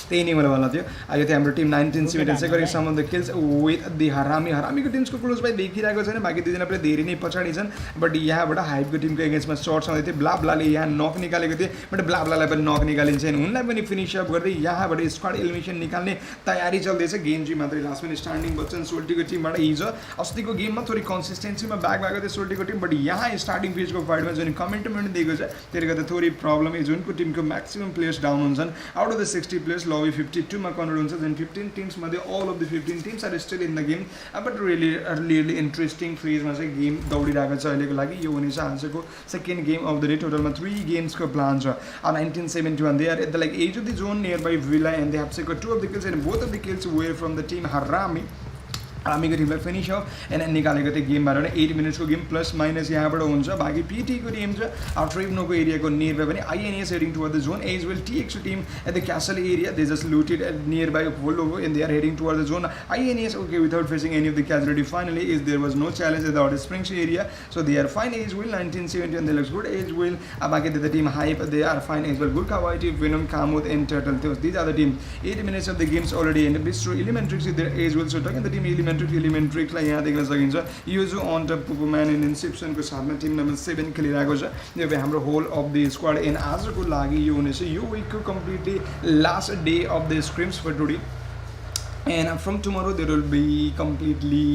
त्यही नै हुनेवाला थियो अहिले चाहिँ हाम्रो टिम 1970 चाहिँ गरे some of the kills with the हरामीको टिम्सको क्लोज बाई देखिरहेको छैन बाँकी दुईजना प्लेयर धेरै नै पछाडि छन् बट यहाँबाट हाइपको टिमको एगेन्स्टमा सर्ट्स आउँदै थियो ब्लाब्लाले यहाँ नक निकालेको थियो बट ब्लाब्लालाई पनि नक निकालिन्छ अनि उनलाई पनि फिनिस अप गर्दै यहाँबाट स्क्वाड एलिमिनेसन निकाल्ने तयारी चल्दैछ गेन्जी मात्रै लास्टमा स्टार्टिङ बच्चन सोल्टीको टिमबाट हिजो अस्तिको गेममा थोरै कन्सिस्टेन्सीमा ब्याक भएको थियो सोल्टीको टिम बट यहाँ स्टार्टिङ फेजको फाइटमा जुन कमेन्टमेन्ट दिएको छ त्यसले गर्दा थोरै प्रब्लम जुनको टिमको म्याक्सिमम प्लेयर्स डाउन हुन्छन् out of the 60 players lobby 52 मा कन्भर्ट हुन्छ जुन 15 टिम्स मध्ये all of the 15 teams are still in the game but really interesting फेजमा चाहिँ गेम दौडिरहेको छ अहिलेको लागि यो हुनेछ आजको second game of the day टोटलमा 3 गेम्सको प्लान छ 1971 they are at the like edge of the zone nearby villa and they have secured 2 of the kills and both of the kills were from the team हरामीको टिमलाई finish off and निकालेको थियो गेमबाट 8 मिनट्सको game plus minus यहाँबाट हुन्छ बाँकी पिटीको टिम छ ट्रेब्नोको एरियाको नियर बाई पनि INS heading toward the zone as well टिएक्सको team at the castle area they just looted nearby होलोभो and they are heading toward the zone INS okay without facing any of the casualty finally is there was no challenge at the out springs area so they are fine as well 1970 and they looks good as well बाँकी the team hype they are fine as well Gorkhabhatti venom कामुद and turtle त्यो these are the team 8 minutes of the games already end bistro Elementrix is there as well so talking the team Elementrix यहाँ देख्न सकिन्छ यो जो अन टप पुगोम्यान end इन्सेप्सनको साथमा Tim number 7 खेलिरहेको छ यो हाम्रो whole of the squad and आजको लागि यो हुनेछ यो विकको completely last day of the scrims for today and from tomorrow there will be completely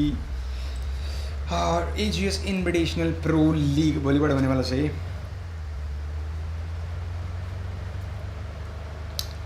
Aegis invitational pro league भोलिबाट हुनेवाला छ है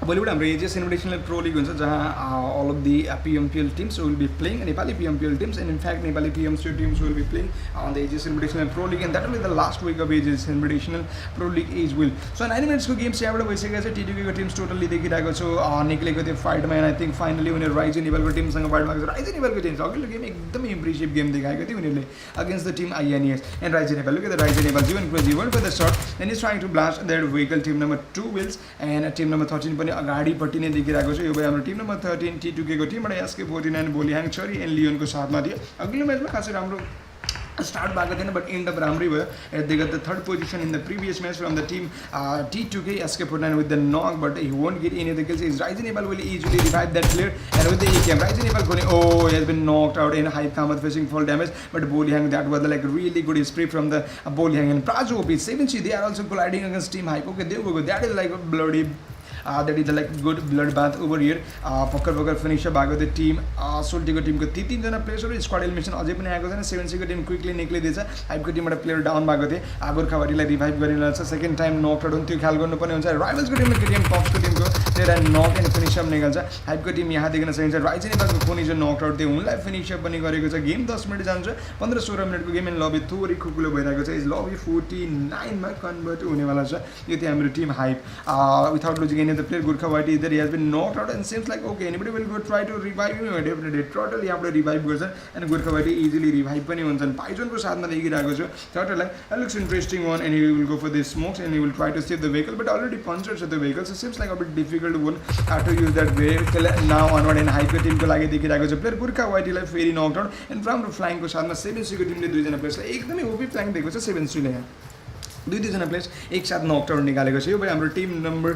भोलिबाट हाम्रो एजिएस इन्भिटेसनल प्रो लिग हुन्छ जहाँ all of the PMPL teams will be playing Nepali PMPL teams and in fact Nepali PMCO teams will be playing on the Aegis invitational pro league and that will be the last week of Aegis invitational pro league as well so 9 मिनट्सको games यहाँबाट भइसकेको छ टिडीको teams totally देखिरहेको छु निक्लेको थियो फाइटमा end I think finally उनीहरू rise नेपालको टिमसँग फाइट भएको छ राइज नेपालको टिम अघिल्लो गेम एकदमै इम्प्रेसिभ गेम देखाएको थियो उनीहरूले against the team INS and rise Nepal look at the rise Nepal जीवन close world for the shot and is trying to blast that vehicle team number 2 विल्स एन्ड टिम नम्बर 13 पनि अगाडिपट्टि नै देखिरहेको छ यो हाम्रो टिम नम्बर 13 टी2केको टिमबाट SK49 बोलिहाङ छरी एन्ड लियोनको साथमा थियो अघिल्लो म्याचमा खासै राम्रो स्टार्ट भएको थिएन बट एन्ड अप राम्रै भयो they got the third position in the previous match from the team T2K SK49 with the knock but he won't get any of the kills is rise Nepal will easily revive that player and with the AKM rise Nepal खोने has been knocked out in high कामत facing fall damage but Bolihang that was like really good spray from the Bolihang and प्राजो OP 7C they are also colliding against team hype okay they go that is like bloody that is like good bloodbath over here पक्कर finish भएको थियो team सोल्टीको टिमको तीनजना प्लेयर्सहरू squad elimination अझै पनि आएको छैन 7C को टिम क्विकली निक्लिदिएछ हाइपको टिमबाट प्लेयर डाउन भएको थियो गोर्खाभट्टीलाई रिभाइभ गरिरहेछ सेकेन्ड टाइम नक आउट त्यो ख्याल गर्नुपर्ने हुन्छ राइभल्सको टिममा केटिएम पक्सको टिमको प्लेयर नक एन्ड फिनिसअप निकाल्छ हाइपको टिम यहाँ देख्न सकिन्छ राइज नेपालको फोन जो नक आउट थियो उनलाई फिनिसअप पनि गरेको छ गेम 10 मिनट जान्छ 15-16 मिनटको गेम एन्ड लबी थोरै खुकुलो भइरहेको छ इज लबी 49 मा कन्भर्ट हुनेवाला छ यो थियो हाम्रो team hype without losing any the player Gorkhabhatti इधर he has been knocked out and seems like okay anybody will go try to revive him definitely total यहाँबाट रिभाइभ गर्छ एन्ड गोर्खाभट्टी इजिली रिभाइभ पनि हुन्छन् पाइजनको साथमा देखिरहेको छु टोटललाई looks interesting one and you will go for the smokes and you will try to save the vehicle but already puncture छ त्यो vehicle so seems like a bit difficult one to use that vehicle now onward and हाइपको टिमको लागि देखिरहेको छ player गोर्खाभट्टीलाई फेरि नक out and राम्रो फ्ल्याङ्कको साथमा 7C को टिमले दुईजना प्लेयर्सलाई एकदमै ओपी फ्ल्याङ्क दिएको छ 7C ले यहाँ दुईजना प्लेयर्स एकसाथ नक आउट निकालेको छ यो भाइ हाम्रो team number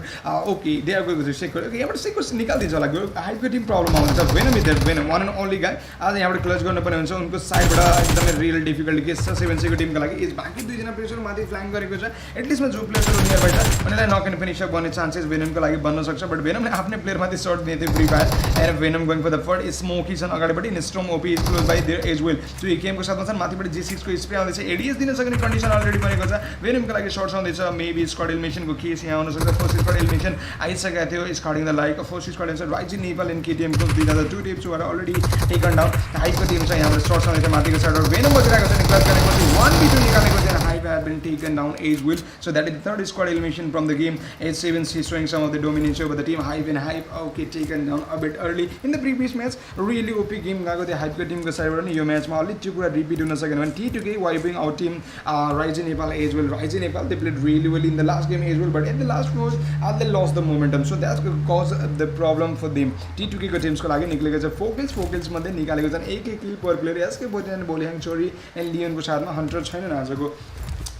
okay they are गएको छ सेक्युर ओके यहाँबाट सेक्युर निकालिदिन्छ होला हाइपको टिम प्रब्लम आउँछ when with when one and only guy आज यहाँबाट क्लोज गर्नुपर्ने हुन्छ उनको साइडबाट एकदमै रियल डिफिकल्टी केस छ 7C को टिमको लागि इज बाँकी दुईजना प्लेयर्सहरू माथि फ्ल्याङ्क गरेको छ एटलिस्टमा जो प्लेयर्सहरू नियर बाई छ Venomलाई knock and finish up गर्ने chances Venom को लागि बन्न सक्छ but Venom ले आफ्नै प्लेयर माथि shot दिए थियो Free Fire and Venom going for the first smoky छन् अगाडिपटि and Storm OP is close by there as well so यो गेमको साथमा छन् माथिबाट G6 को स्प्रे आउँदैछ ADS दिन सक्ने कन्डिसन अलरेडी बनेको छ Venom को लागि शॉट्स आउँदैछ मेबी स्क्वाड एलिमिनेसन को केस यहाँ आउन सक्छ फर्स्ट स्क्वाड एलिमिनेसन आइसकेको थियो scouting the like first squad elimination rising Nepal and KTM को these are the two teams who are already taken down हाइको टिम छ यहाँबाट शॉट्स आउँदैछ माथिको साइडबाट Venom बजिरहेको छ क्लच गरेको छ 1v2 निकालेको छ hype have been taken down as well so that is the third squad elimination from the game as 7C showing some of the dominance over the team hype and hype okay taken down a bit early in the previous match really OP game गएको थियो हाइपको Timko साइडबाट नि यो म्याचमा अलि त्यो कुरा repeat हुन सकेन भने T2K wiping out team Rising Nepal as well Rising Nepal they played really well in the last game as well but at the last close they lost the momentum so that's caused the problem for them T2K को टिम्सको लागि निक्लेको छ vocals मध्ये निकालेको छन् एक किल पर player यसकै बोटेन बोलिहाङ छोरी एन्ड लियोनको साथमा हन्टर छैनन् आजको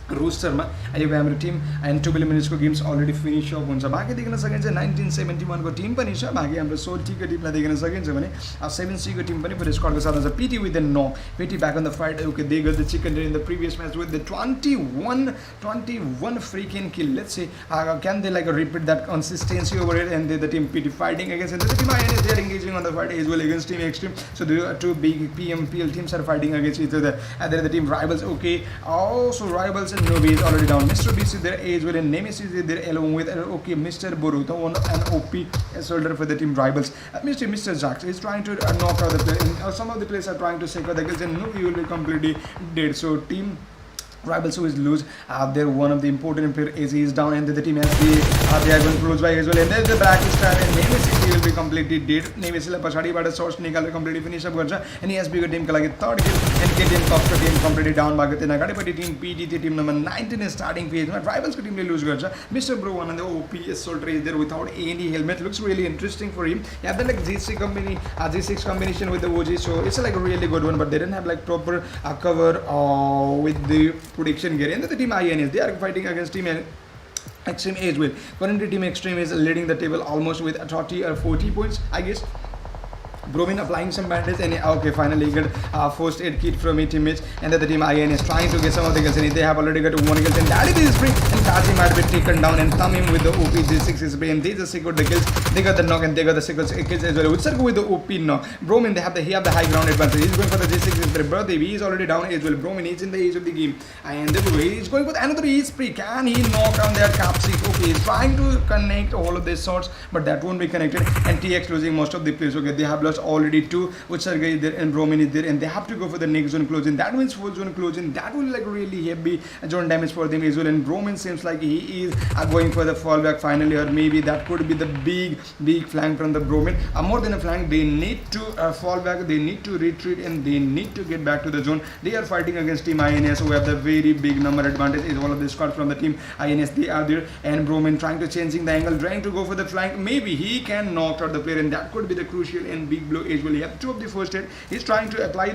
रोस्टरमा अहिलेको हाम्रो टिम एन्ड 2 मिनट्स को गेम्स अलरेडी फिनिश अप हुन्छ बाँकी देख्न सकिन्छ 1971 को टिम पनि छ बाँकी हाम्रो SOLTI को टिमलाई देख्न सकिन्छ भने 7C को टिम पनि पुरै स्क्वाडको साथमा छ PT with a knock PT back on the fight okay they got the chicken in the previous match with the 21 freaking kill let's see can they like repeat that consistency over it and the team PT fighting against the team INES they are engaging on the fight as well against team Extreme so the two big PMPL teams are fighting against each other and then the team rivals okay also rivals Nobi is already down. Mr. Beast is there as well and Nemesis is there along with okay Mr. Boruto one an OP soldier for the team rivals. Mr. Jax is trying to knock out the player. Some of the players are trying to secure the kills and Nobi will be completely dead. So team Rivals who is lose they're one of the important player as he is down and the team has they are going close by as well and then the back is time and Nemesis will be completely dead Nemesis लाई पछाडीबाट shots निकालेर completely finish up गर्छ अनि SB को team को लागि third kill and KTM कपको team completely down भएको थियो अगाडिपट्टि टिम पीडी थियो टिम नम्बर 19 स्टार्टिङ फेजमा राइभल्स को टिमले लुज गर्छ mister bro one and OPS सोल्टर is there without any helmet looks really interesting for him yeah the like G6 combination with the OG so it's like a really good one but they didn't have like proper cover with the prediction gear and the team INES they are fighting against team Extreme as well currently team Extreme is leading the table almost with 30 or 40 points I guess Bromin applying some bandage and okay finally get first aid kit from his teammates and then the team IN is trying to get some of the kills and they have already got one kill and Daddy is free and Taji might be taken down and thumb him with the OP G6 is and they just secured the kills they got the knock and they got the sequence kills as well Utsar go with the OP knock Bromin they have the high ground advantage he's going for the G6 is their brother he is already down as well Bromin is in the edge of the game and the way he's going for another spree can he knock down their Cap6 okay he's trying to connect all of these shots but that won't be connected and TX losing most of the players okay they have lost already two Utsar is there and Bromin is there and they have to go for the next zone closing that means full zone closing that will like really heavy zone damage for them as well and Bromin seems like he is going for the fallback finally or maybe that could be the big flank from the Bromin more than a flank they need to fall back they need to retreat and they need to get back to the zone they are fighting against team INES who have the very big number advantage is all of the squad from the team INES they are there and Bromin trying to changing the angle trying to go for the flank maybe he can knock out the player and that could be the crucial and big blow as well he have two of the first aid he's trying to apply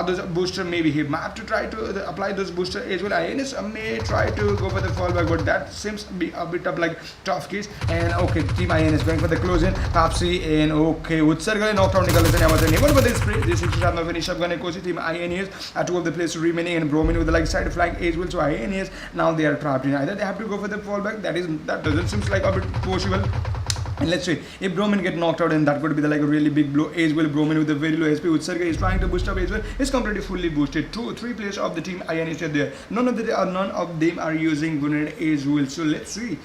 those booster maybe he might have to try to apply those booster as well INES may try to go for the fallback but that seems to be a bit of like tough case and okay team INES going for the close in Papsi and okay Utsar gale knocked out निकाल्दै छ यहाँ never but this spray this is साथमा finish up गर्ने कोसिस team INES two of the players remaining and Bromin with the like side flank as well so INES now they are trapped in either they have to go for the fallback that doesn't seems like a bit possible and let's see if Bromin get knocked out and that could be the like a really big blow as well Bromin with a very low HP Utsarga is trying to boost up as well it's completely fully boosted 3 players of the team INES are there none of them are using grenade as well so let's see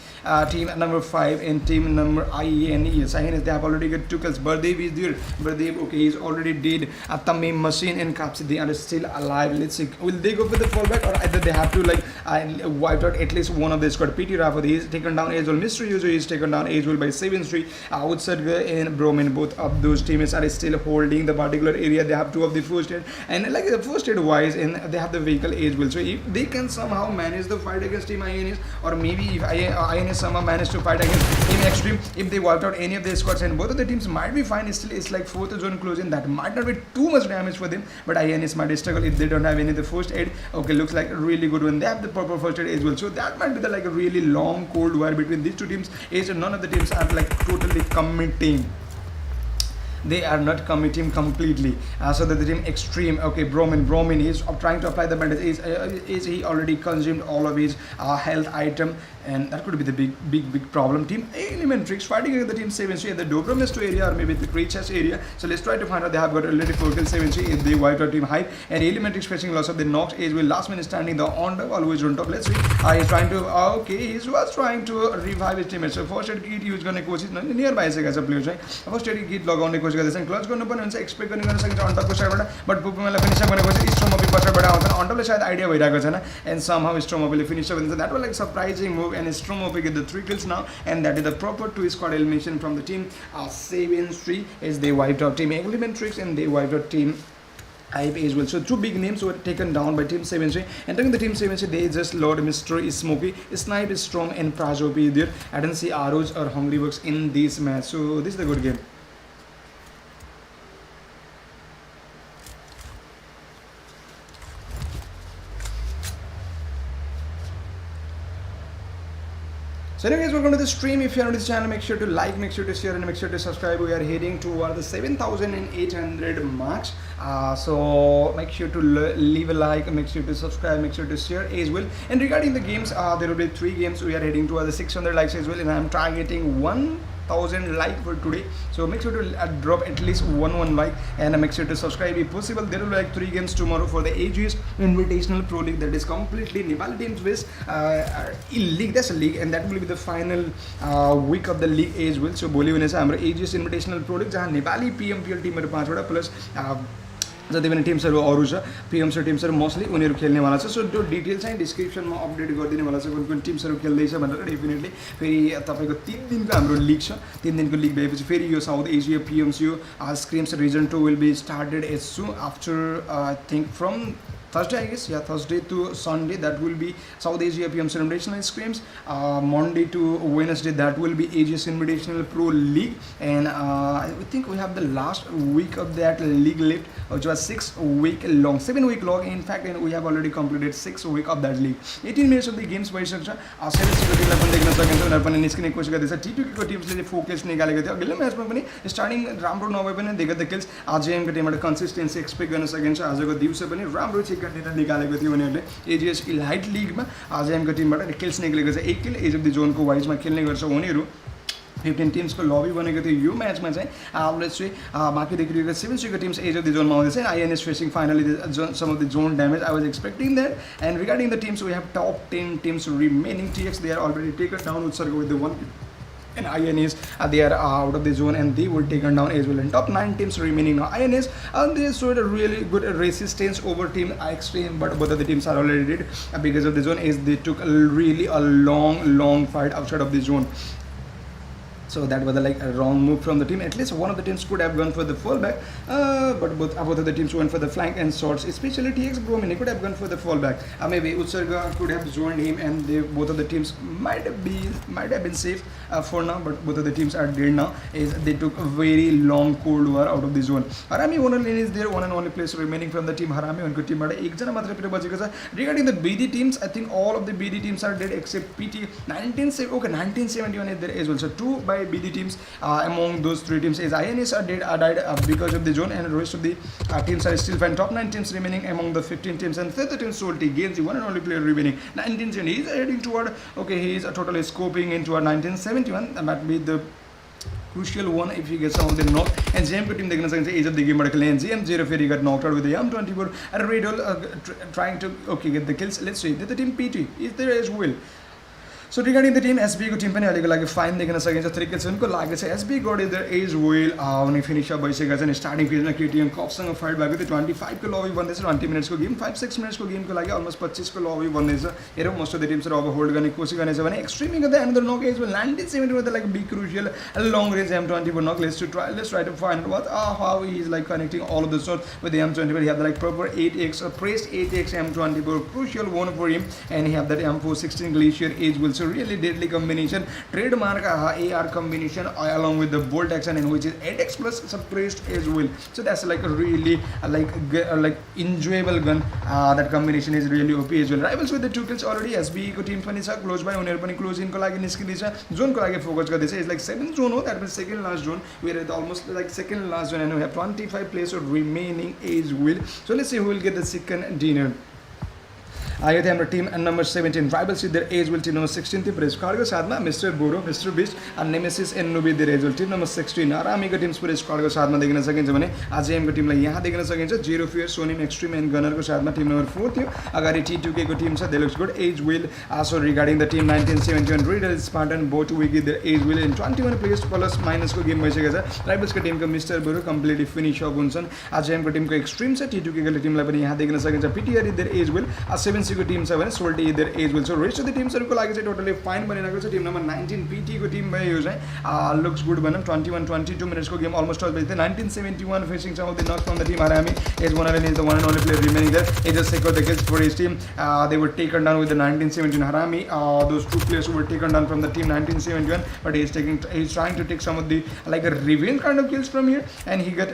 team number 5 and team number INES they have already got 2 kills Bardev is there Bardev okay he's already dead Tamim Machine and Kapsi they are still alive let's see will they go for the fallback or either they have to like wipe out at least one of the squad PT Rafa he is taken down as well Mr. User is taken down as well by 7 Utsarga and Bromin both of those teammates are still holding the particular area they have 2 of the first aid and like the first aid wise and they have the vehicle as well so if they can somehow manage the fight against team INES or maybe if INES somehow manage to fight against team Extreme if they wiped out any of their squads and both of the teams might be fine still it's like 4th zone closing that might not be too much damage for them but INES might struggle if they don't have any of the first aid okay looks like a really good one they have the proper first aid as well so that might be the like a really long cold war between these two teams as none of the teams are like totally committing they are not committing completely. So that the team extreme, okay, Bromin is trying to apply the bandage. Is he already consumed all of his health item, and that could be the big problem. Team Elementrix fighting against the team 7C at the Dobromesto area, or maybe the Creatures area. So let's try to find out. They have got already 4 kills, 7C if they wiped out team Hype, and Elementrix facing loss of the Nox Age will last man standing the on top, always on top. Let's see. He's trying to he was trying to revive his teammates. So first aid kit use गर्ने कोसिस nearby छ guys player चाहिँ first aid kit लगाउने कोसिस गर्दैछन्. Clutch गर्नुपर्ने हुन्छ, expect गर्न सकिन्छ अन टपको साइडबाट, बट पुपुमालाई फिनिश गर्ने कोसिस स्ट्रोमोबी पछाडिबाट आउँछ. अन टपले सायद आइडिया भइरहेको छैन, एन्ड समहाउ स्ट्रोमोबीले फिनिश गरिदिन्छ. That was like surprising move, and स्ट्रोमोबी get the 3 kills now, and that is the proper 2 squad elimination from the team 7-3 as they wiped out team Elementrix and they wiped out team Hype as well. So 2 big names were taken down by team 7C, and during the team 7C they just load Mystery, Smokey, Snipe is strong, and Prajopi there. I didn't see Arrows or Hungry Bucks in this match, so this is a good game. So anyways, welcome to the stream. If you are on this channel, make sure to like, make sure to share, and make sure to subscribe. We are heading toward the 7,800 marks. So make sure to leave a like, make sure to subscribe, make sure to share as well. And regarding the games, there will be 3 games. We are heading toward the 600 likes as well, and I am targeting 1,000 like for today. So make sure to drop at least one like, and make sure to subscribe if possible. There will be like 3 games tomorrow for the AGS Invitational Pro League, that is completely Nepali teams based league. That's a league, and that will be the final week of the league as well. So भोलि हुनेछ हाम्रो AGS Invitational Pro League, जहाँ Nepali PMPL टिमहरु 5 वटा plus जति पनि टिम्सहरु अरु छ PMC टिम्सहरु mostly उनीहरु खेल्नेवाला छ. सो त्यो डिटेल चाहिँ डिस्क्रिप्सनमा अपडेट गरिदिनेवाला छ, कुन कुन टिम्सहरु खेल्दैछ भनेर. डेफिनेटली फेरि तपाईको 3 दिनको हाम्रो लिग छ. 3 दिनको लिग भएपछि फेरि यो South Asia PMC scrims region 2 will be started as soon after I think from Thursday, I guess, yeah, Thursday to Sunday, that will be South Asia PMC Invitational Scrims. Monday to Wednesday, that will be AGS Invitational Pro League, and I think we have the last week of that league left, which was 7 week long in fact, and we have already completed 6 week of that league. 18 minutes of the games भइसक्छ. 7C को टिमलाई पनि देख्न सकिन्छ, उनीहरु पनि निस्किने कोसिस गर्दैछ. T2K को टिम्सले फोकस निकालेको थियो. अघिल्लो म्याचमा पनि स्टार्टिङ राम्रो नभए पनि they got the kills. AJM को टिमबाट कन्सिस्टेन्सी एक्सपेक्ट गर्न सकिन्छ. आजको दिउँसो पनि राम्रो कंटेनर निकालेको थियो उनीहरुले एजीएस इलाइट लीगमा. आजएम को टिमबाट किल्स निक्लेको छ. 1 किल एज अफ द जोन को वाइजमा खेल्ने गर्छ उनीहरु. 15 टिम्स को लबी बनेको थियो यो म्याचमा चाहिँ. लेट्स सी बाँकी देखिरहेको 7C को टिम्स एज अफ द जोनमा आउँदैछ. INES facing finally some of the zone damage. I was expecting that. And regarding the teams we have top 10 teams remaining. TX they are already taken down Utsargo with the 1 and INES they are out of the zone and they were taken down as well. And top 9 teams remaining now. INES they showed a really good resistance over team Extreme, but both of the teams are already dead because of the zone, as they took really a long fight outside of the zone. So that was like a wrong move from the team. At least one of the teams could have gone for the fallback, but both of the teams went for the flank and swords. Especially TX Bromini could have gone for the fallback. Maybe Utsarga could have joined him, and both of the teams might have been safe for now. But both of the teams are dead now, as they took a very long cold war out of the zone. Harami One Lane is there, one and only place remaining from the team. Harami उनको team बाट एक जना मात्र player बचेको छ. Regarding the BD teams, I think all of the BD teams are dead except PT. 1971 is there as well. So 2 by BD teams among those 3 teams is INES are died because of the zone, and the rest of the teams are still fine. Top 9 teams remaining among the 15 teams, and 13 SOLTI gains the one and only player remaining. 1970 he is heading toward, okay, he is totally scoping into 1971. That might be the crucial one if he gets some of the knock. And JM को team देखना सकिन्छ as of the गेमबाट खेल्ने. GM0 फेरि got knocked out with the M24 Redol trying to get the kills. Let's see, the team PT is there as well. So regarding the team, SB को Tim पनि अहिलेको लागि fine देख्न सकिन्छ. 3 kills उनको लागेको छ. SB got it there as well. उनी फिनिश अप भइसकेका छन्. स्टार्टिङ फेजमा KTM कपसँग फाइट भएको थियो. 25 को लबी बन्दैछ. 20 मिनट्स को गेम, 5-6 मिनट्स को गेमको लागि अलमोस्ट 25 को लबी बन्दैछ. हेरौँ मोस्ट अफ द टिम्सहरु अब होल्ड गर्ने कोसिस गर्नेछ भने एक्सट्रिमी गर्दै अनदर नक as well. 1970 with like big crucial long range M24 knock. Let's try to find out how he is like connecting all of the shots with the M24. He have the like proper 8x pressed 8x M24 crucial one for him, and he have that M416 Glacier as well. So so really deadly combination, trademark AR combination along with the bolt action, and which is 8x plus suppressed as well. So that's like a really like enjoyable gun. That combination is really OP as well. Rivals with the 2 kills already. SBE को team पनि छ close by, उनीहरु पनि close इनको लागि निस्किदैछ, जोनको लागि focus गर्दैछ. Is like 7th zone हो, that means second last zone. We are almost like second last zone, and we have 25 players remaining as well. So let's see who will get the second dinner. यो थियो हाम्रो team number 17 rivals with there as well. Team number 16 थियो press कार्डको साथमा mister बोरो, mister beast and Nemesis and नोबी there as well. Team number 16 आरामीको team press कार्डको साथमा देख्न सकिन्छ भने आजएमको टिमलाई यहाँ देख्न सकिन्छ. जेरो फियर, सोनिम, एक्सट्रिम एन्ड गनरको साथमा टिम नम्बर 4 थियो. अगाडि T2K को टिम छ, they looks good. As well also regarding the team 1971 riddle spartan bot विकी there as well in 21 players plus माइनसको गेम भइसकेको छ. राइभल्सको टिमको मिस्टर बोरो कम्प्लिटली फिनिस अफ हुन्छन्. आजएमको टिमको एक्सट्रिम छ, T2K को टिमलाई पनि यहाँ देख्न सकिन्छ. PTR there as well. 7C को टिम छ भने SOLTI there as well. So rest of the टिम्सहरुको लागि चाहिँ टोटली फाइन बनिरहेको छ. टिम नम्बर 19 PT को टिम भयो, यो चाहिँ लुक्स गुड भनौँ. 21-22 मिनट्सको गेम अलमोस्ट अल बजिदियो. 1971 facing some of the knocks from the team आरामी. As Monalan is the one and only player remaining there. He just secured the kills for his team. They were taken down with the 1971 Harami. Those 2 players who were taken down from the team 1971, but he's trying to take some of the like a revenge kind of kills from here, and he got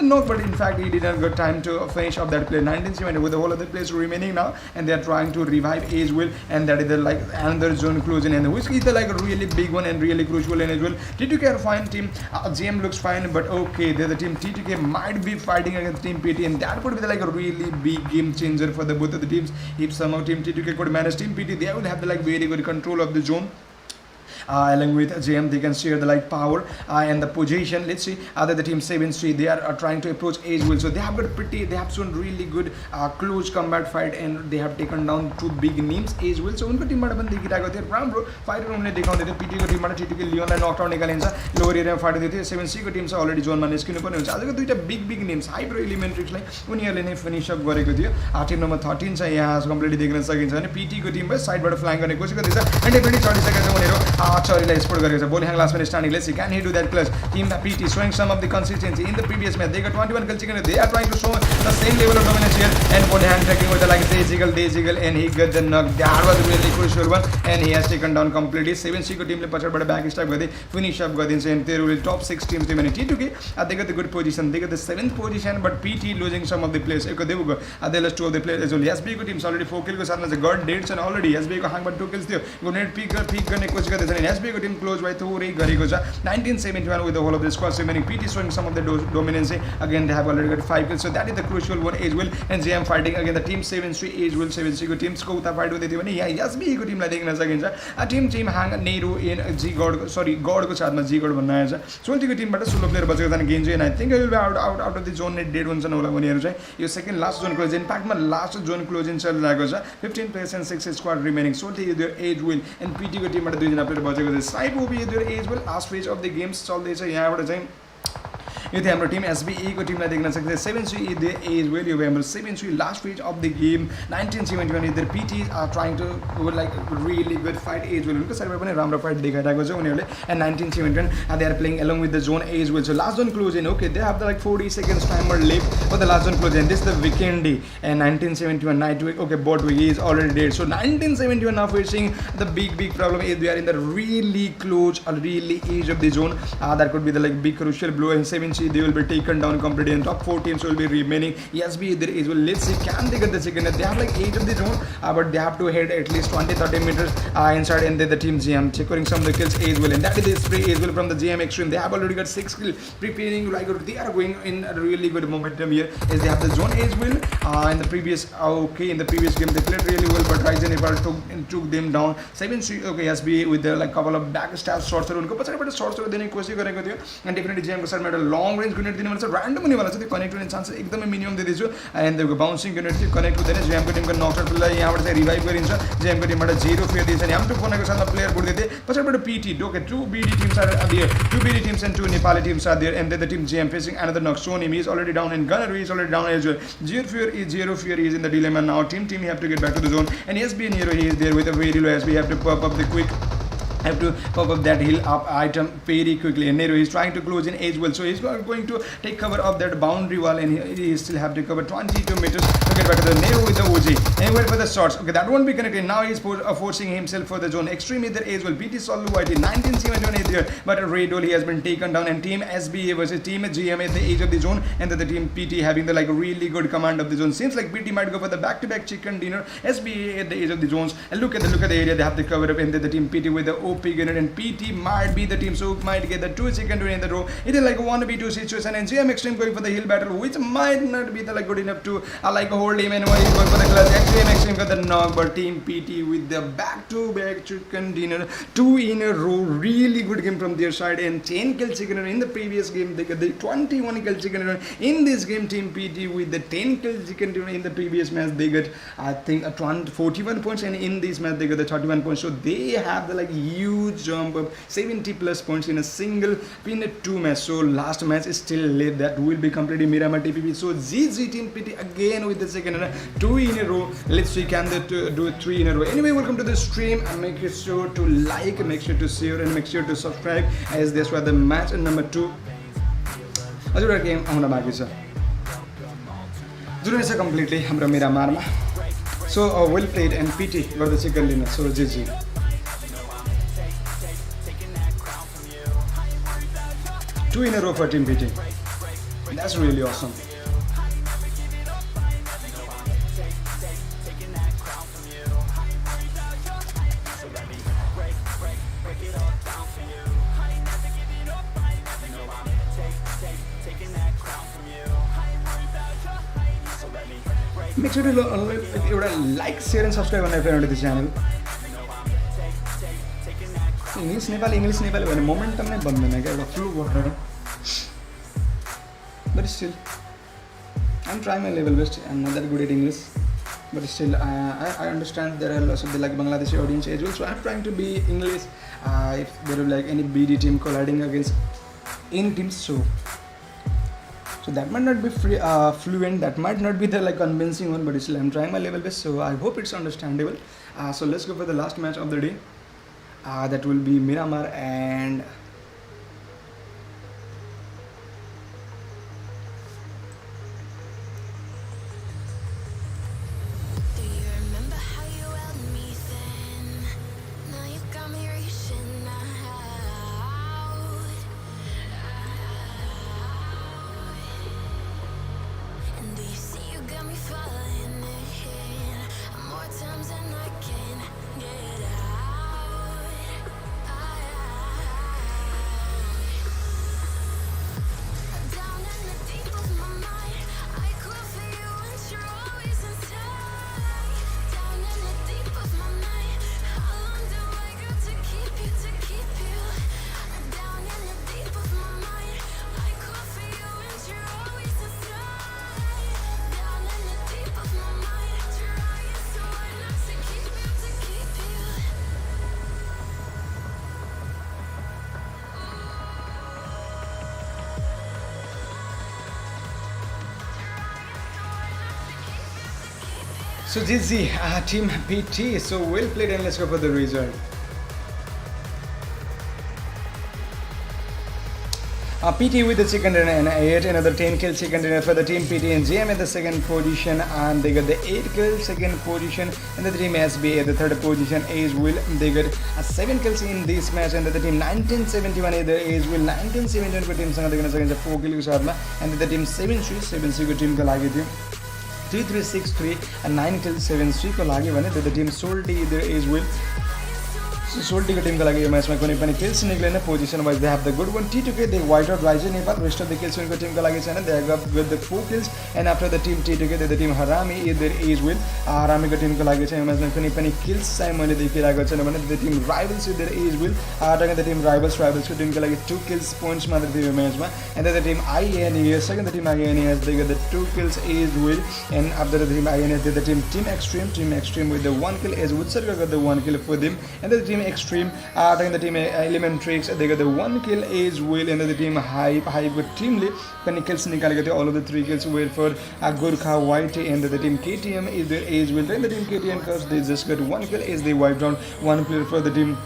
the knock, but in fact he didn't get time to finish off that player. 1970 with the whole other players remaining now, and they are trying to revive as well, and that is the like another zone closing, and which is the like a really big one and really crucial one as well. T2K are fine team. GM looks fine, but okay, the team T2K might be fighting against team PT, and that would be like a really big game changer for the both of the teams. If somehow team T2K could manage team PT, they would have the like very good control of the zone. Along with JM, they can share the like power and the position. Let's see other the team 7C, they are trying to approach as well. So they have shown really good close combat fight, and they have taken down 2 big names as well. So उनको टिमबाट पनि देखिरहेको थियो राम्रो fighter उनले देखाउँदै थियो. PT को टिमबाट T2K लियोनलाई knockout निकालिन्छ, lower एरियामा फाइट दिएको थियो. 7C को टिम चाहिँ अलरेडी जोनमा निस्किनु पर्ने हुन्छ. आजको दुईटा बिग नेम्स हाइब्रो एलिमेन्ट्रिक्सलाई उनीहरूले नै फिनिश अप गरेको थियो. टिम नम्बर 13 चाहिँ यहाँ कम्प्लिटली देख्न सकिन्छ भने PT को टिम साइडबाट फ्ल्याङ्क गर्ने कोसिस गर्दैछ, एन्ड डेफिनेटली चढिसकेको छ उनीहरू. Choriलाई स्पोर्ट गरेको छ. Bowling last man standing. Let's see, can he do that clutch? Team PT showing some of the consistency in the previous match. They got 21 kills. They are trying to show the same level of dominance here. And Bowling tracking with the like Daisy, and he got the knock. That was a really crucial one, and he has taken down completely. 7C को टीमले पछाडिबाट back stab गर्दै finish up गरिदिन्छ, and they will top 6 teams team भने T2K they got the good position. They got the 7th position, but PT losing some of the players. एक देवको they lost 2 of the players as well. SB को Tim already 4 किल को साथमा चाहिँ गड dates, and already SB को हाङबाट 2 kills थियो. गुनेट pick गर्ने कोसिस गर्दैछ, and SB को टिम क्लोज by थोरै गरेको छ. 1971 with the whole of the squad remaining. PT showing some of the dominance. Again, they have already got 5 kills, so that is the crucial one as well. And JM fighting again the team 7C as well. 7C को teams को उता fight हुँदै थियो भने यहाँ SB को टिमलाई देख्न सकिन्छ. टिम हाङ नेरो इन जी गड गडको साथमा जी गड भन्न आएछ. SOLTI को टिमबाट सोलो प्लेयर बचेको छन् गेन्जी, and I think I will be out of the zone net dead हुन्छन् होला उनीहरू चाहिँ. यो सेकेन्ड लास्ट जोन क्लोज इम्प्याक्टमा लास्ट जोन क्लोजिङ चलिरहेको छ. 15 players and 6 squad remaining. SOLTI is their age will, and PT को टिमबाट 2 जना प्लेयर बचेको छ. साइड ओबी is their age will. Last phase of the games चल्दैछ यहाँबाट चाहिँ. यो थियो हाम्रो टिम SBE को टिमलाई देख्न सक्छ. 7C is their age will. यो हाम्रो 7C last phase of the game. 1971 their PTs are trying to like really good fight age will. उनको साइडबाट पनि राम्रो फाइट देखाइरहेको छ उनीहरूले. And 1971 they are playing along with the zone age will. So last zone close in. Okay, they have the like 40 seconds timer left for the last zone close in. This is the VIKENDI, and 1971 night week. Okay, bot week is already dead. So 1971 now facing the big problem is they are in the really close, really edge of the zone. That could be the like big crucial blow. And 7C they will be taken down completely, and top 4 teams will be remaining. SB there is well. Let's see, can they get the second? They have like 8 of the zone, but they have to head at least 20-30 meters inside, and then the team GM securing some of the kills as well, and that is the spray as well from the GM extreme. They have already got 6 kills, preparing like they are going in a really good momentum here as they have the zone as well. In the previous game they played really well, but Ryzen took them down. 7C SB with the like couple of backstab shots उनको पछाडिबाट शॉट्सहरु दिने कोसिस गरेको थियो, and definitely GM को साइडमा एउटा long range grenade दिने भने चाहिँ र्यान्डम हुने वाला छ. त्यो कनेक्ट हुने चान्सेस एकदमै मिनिमम दिदैछु, एन्ड त्यो बाउन्सिङ ग्रेनेड थियो कनेक्ट हुँदैन. JM को टिमको नकआउटलाई यहाँबाट चाहिँ रिभाइभ गरिन्छ. JM को टिमबाट 0 फेयर दिन्छ, अनि M2 फोनको साथमा प्लेयर बुड्दै थिए. पछाडिबाट PT okay, 2 BD teams are there, 2 BD teams and 2 Nepali teams are there, and then the team GM facing another knock. Sonim is already down, and Gunner is already down as well. Zero fear is in the dilemma now. Team you have to get back to the zone, and SB and Hero he is there with a very low SB. You have to pop up the quick have to pop up that hill up item very quickly, and NITRO is trying to close in as well, so he's going to take cover of that boundary wall, and he still have to cover 22 meters to get back to the NITRO with the OG and wait for the shots. Okay, that won't be connected. Now he's forcing himself for the zone. Extreme is there as well. PT Solu YT 1971 is there, but Redol he has been taken down, and team SBA versus team GM at the edge of the zone, and then the team PT having the like really good command of the zone. Seems like PT might go for the back-to-back chicken dinner. SBA at the edge of the zones, and look at the area they have the cover up, and then the team PT with the OP gunner, and PT might be the team, so might get the 2 chicken dinner in the row. It is like a 1v2 situation, and GM Extreme going for the hill battle, which might not be the like good enough to like hold him, and while he's going for the clutch, GM Extreme got the knock, but team PT with the back-to-back chicken dinner, 2 in a row. Really good game from their side, and 10 kill chicken dinner in the previous game. They got the 21 kill chicken dinner in this game. Team PT with the 10 kill chicken dinner in the previous match, they got I think 41 points, and in this match they got the 31 points, so they have the like huge jump of 70 plus points in a single in 2 match. So last match is still late, that will be completely Miramar TPP. So GG team PT again with the second 2 in a row. Let's see can they do 3 in a row. Anyway, welcome to the stream, and make sure to like, make sure to share, and make sure to subscribe, as this was the match number 2. हजुर game आउन बाँकी छ, जुन छ completely हाम्रो मिरामारमा. So well played, and PT got the chicken dinner, so GG. Two in a row for team PT. That's really awesome. Make sure to like, share, and subscribe on every this channel. English Nepal when momentum ne bandana ke flu water, but still I'm trying my level best. I'm not that good at English, but still I understand there are lots of the like Bangladeshi audience as well, so I'm trying to be English if there are like any BD team colliding against any teams, so that might not be fluent, that might not be the like convincing one, but still I'm trying my level best, so I hope it's understandable. So let's go for the last match of the day. That will be Miramar and so GG team PT, so well played, and let's go for the result. PT with the chicken dinner, and 8 another 10 kill chicken dinner for the team PT, and GM at the second position, and they got the 8 kill second position, and the team SB at the third position as well. They got 7 kills in this match, and the team 1971 is well 1971 को team सँग देखिन सकिन्छ 4 किल को साथमा, and the team 7-3 को team को लागि थियो 3-3-6-3 and 9 kills 7-3 को लागि भने the team SOLTI there as well. So SOLTI को team को लागि यो म्याचमा कुनै पनि kills निक्लेन. Position wise they have the good one. T2K they white out Raja Nepal, rest of the kills उनको team को लागि छैन. They have got the 4 kills, and after the team T2K the team Harami is there as well. Harami को team को लागि चाहिँ म्याचमा कुनै पनि kills चाहिँ मैले देखिरहेको छैन भने the team Rivals is there as well. The team Rivals को team को लागि 2 kills points मात्र थियो यो म्याचमा, and then the team INES second the team INES they got the 2 kills as well, and after the team INES the team Extreme with the 1 kill as Woodser got the 1 kill for them, and then the team Extreme the team Element Tricks they got the 1 kill as well, and then the team Hype got team ले पनि kills निकालेको थियो. All of the 3 kills were for Gorkha White, and the team KTM is there as well. Then the team KTM cause they just got 1 kill as they wiped down 1 player for the team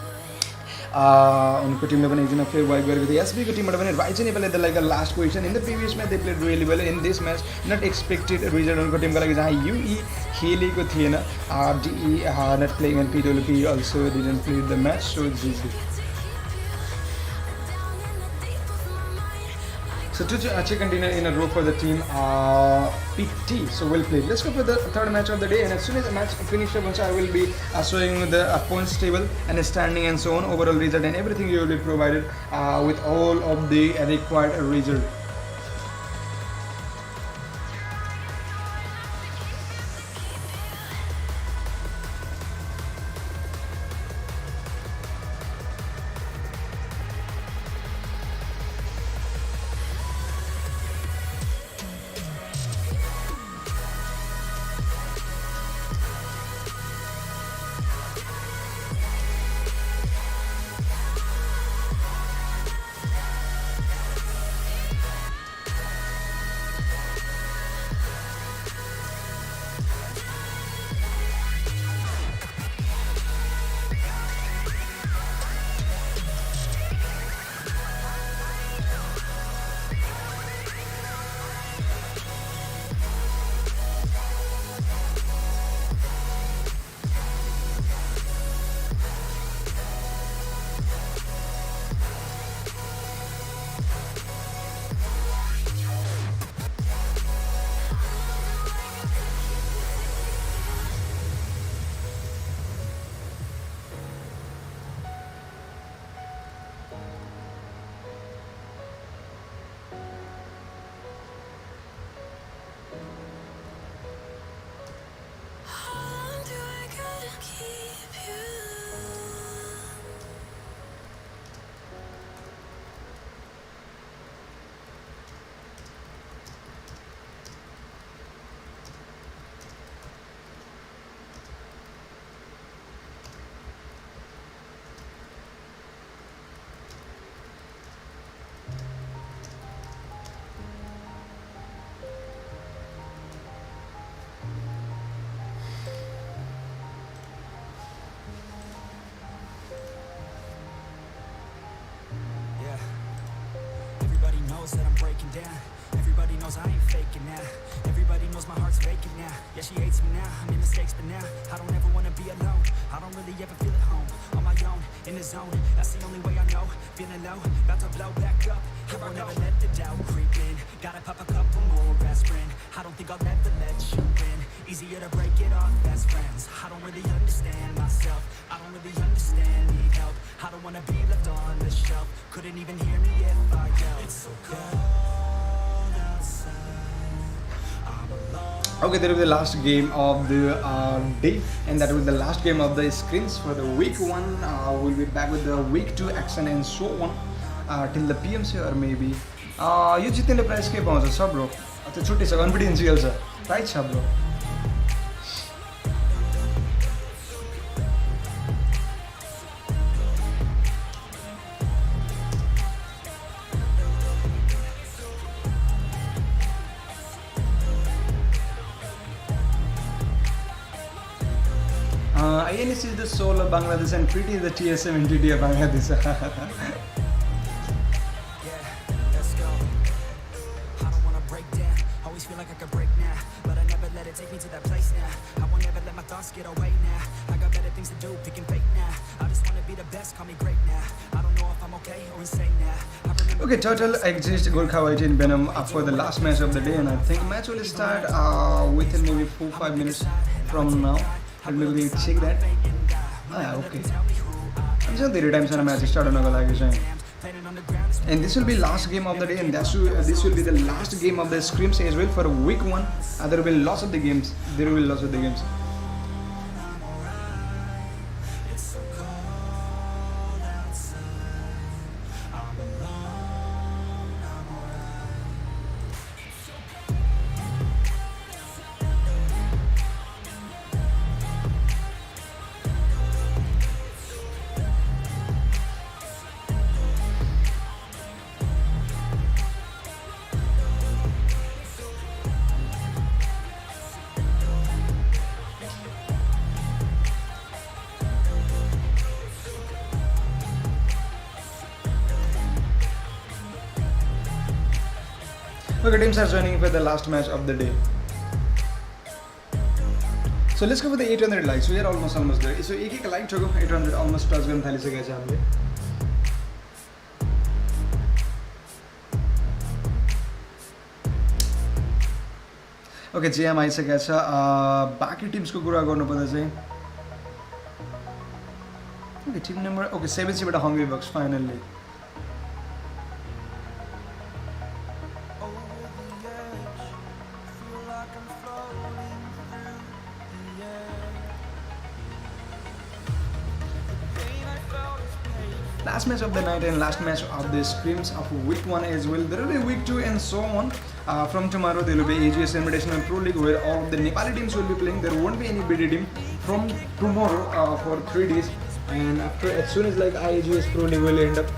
उनको टिमले पनि एकजना fair wipe गरेको थियो एसबीको टिमबाट पनि right चाहिँ नेपालले like the last position in the previous match they played really well in this match not expected result उनको टिमको लागि जहाँ युई खेलेको थिएन डिई not playing and PWP also didn't play the match so GG So two chicken dinner in a row for the team PT. So we'll play. Let's go for the third match of the day. And as soon as the match finishes, I will be showing the points table and standing and so on, overall result and everything you will be provided with all of the required result. That I'm breaking down. Everybody knows I ain't faking now. Everybody knows my heart's vacant now. Yeah, she hates me now. I made mistakes, but now I don't ever wanna be alone. I don't really ever feel at home. On my own, in the zone. That's the only way I know. Feeling low, about to blow back up. I won't ever let the doubt creep in. Gotta pop a couple more aspirin. I don't think I'll ever let you in. Easier to break it off best friends. I don't really understand myself. I don't really understand, need help. I don't wanna be left on the shelf. Couldn't even hear me if I yelled. It's so cold outside. I'm alone. Okay, that was the last game of the day, and that was the last game of the scrims for the week 1. We'll be back with the week 2 action and so on till the PMC or maybe. यो जित्ने price के पाउँछ छ bro त्यो छुट्टी छ confidential छ right छ bro INES is the soul of Bangladesh and Pretty is the TSM entity of Bangladesh. Always feel like I could break now, but I never let it take me to that place now. I won't ever let my thoughts get away now. I got better things to do, picking fake now. I just wanna be the best, call me great now. I don't know if I'm okay or insane now. Okay, total exists Gorkha White in Benham for the last match of the day, and I think match will start within maybe 4-5 minutes from now. Let me check that. Okay. I'm just the time sana match start hona ko lagi chai. And this will be last game of the day, and this will be the last game of the scrims as well for week 1. There will be lots of the games. There will be lots of the games. Okay, teams are joining for the last match of the day. So let's go for the 800 likes. We are almost there. So एक like ठोको 800 almost touch गर्न थालिसकेको छ हामीले. Okay, JM आइसकेको छ. बाकी टिम्सको कुरा गर्नुपर्दा चाहिँ okay, team number 7C बाट Hungry Bucks finally. Last match of the night and last match of the scrims of week 1 as well. There will be week 2 and so on. From tomorrow there will be AGS Invitational Pro League where all of the Nepali teams will be playing. There won't be any BD team from tomorrow for 3 days, and after as soon as like AGS Pro League will end up.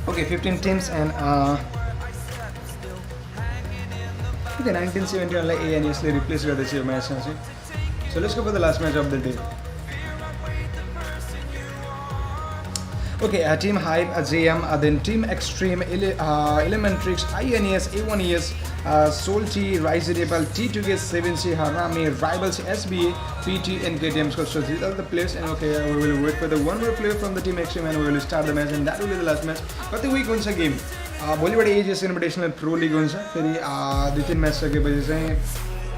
Okay, 15 teams and okay, 1970 like INES ले replace गर्दै छ यो म्याचमा चाहिँ. So let's go for the last match of the day. Okay, Team Hype, JM, then Team Extreme, Elementrix, INES, A1ES, SOLTI, Rise Nepal, T2K, 7C, Harami, Rivals, SBA, PT, and KTM. So these are the players, and okay, we will wait for the one more player from the Team Extreme, and we will start the match, and that will be the last match. But the week हुन्छ game. भोलिबाट AGS Invitational Pro League हुन्छ. फेरि 2-3 match सकेपछि चाहिँ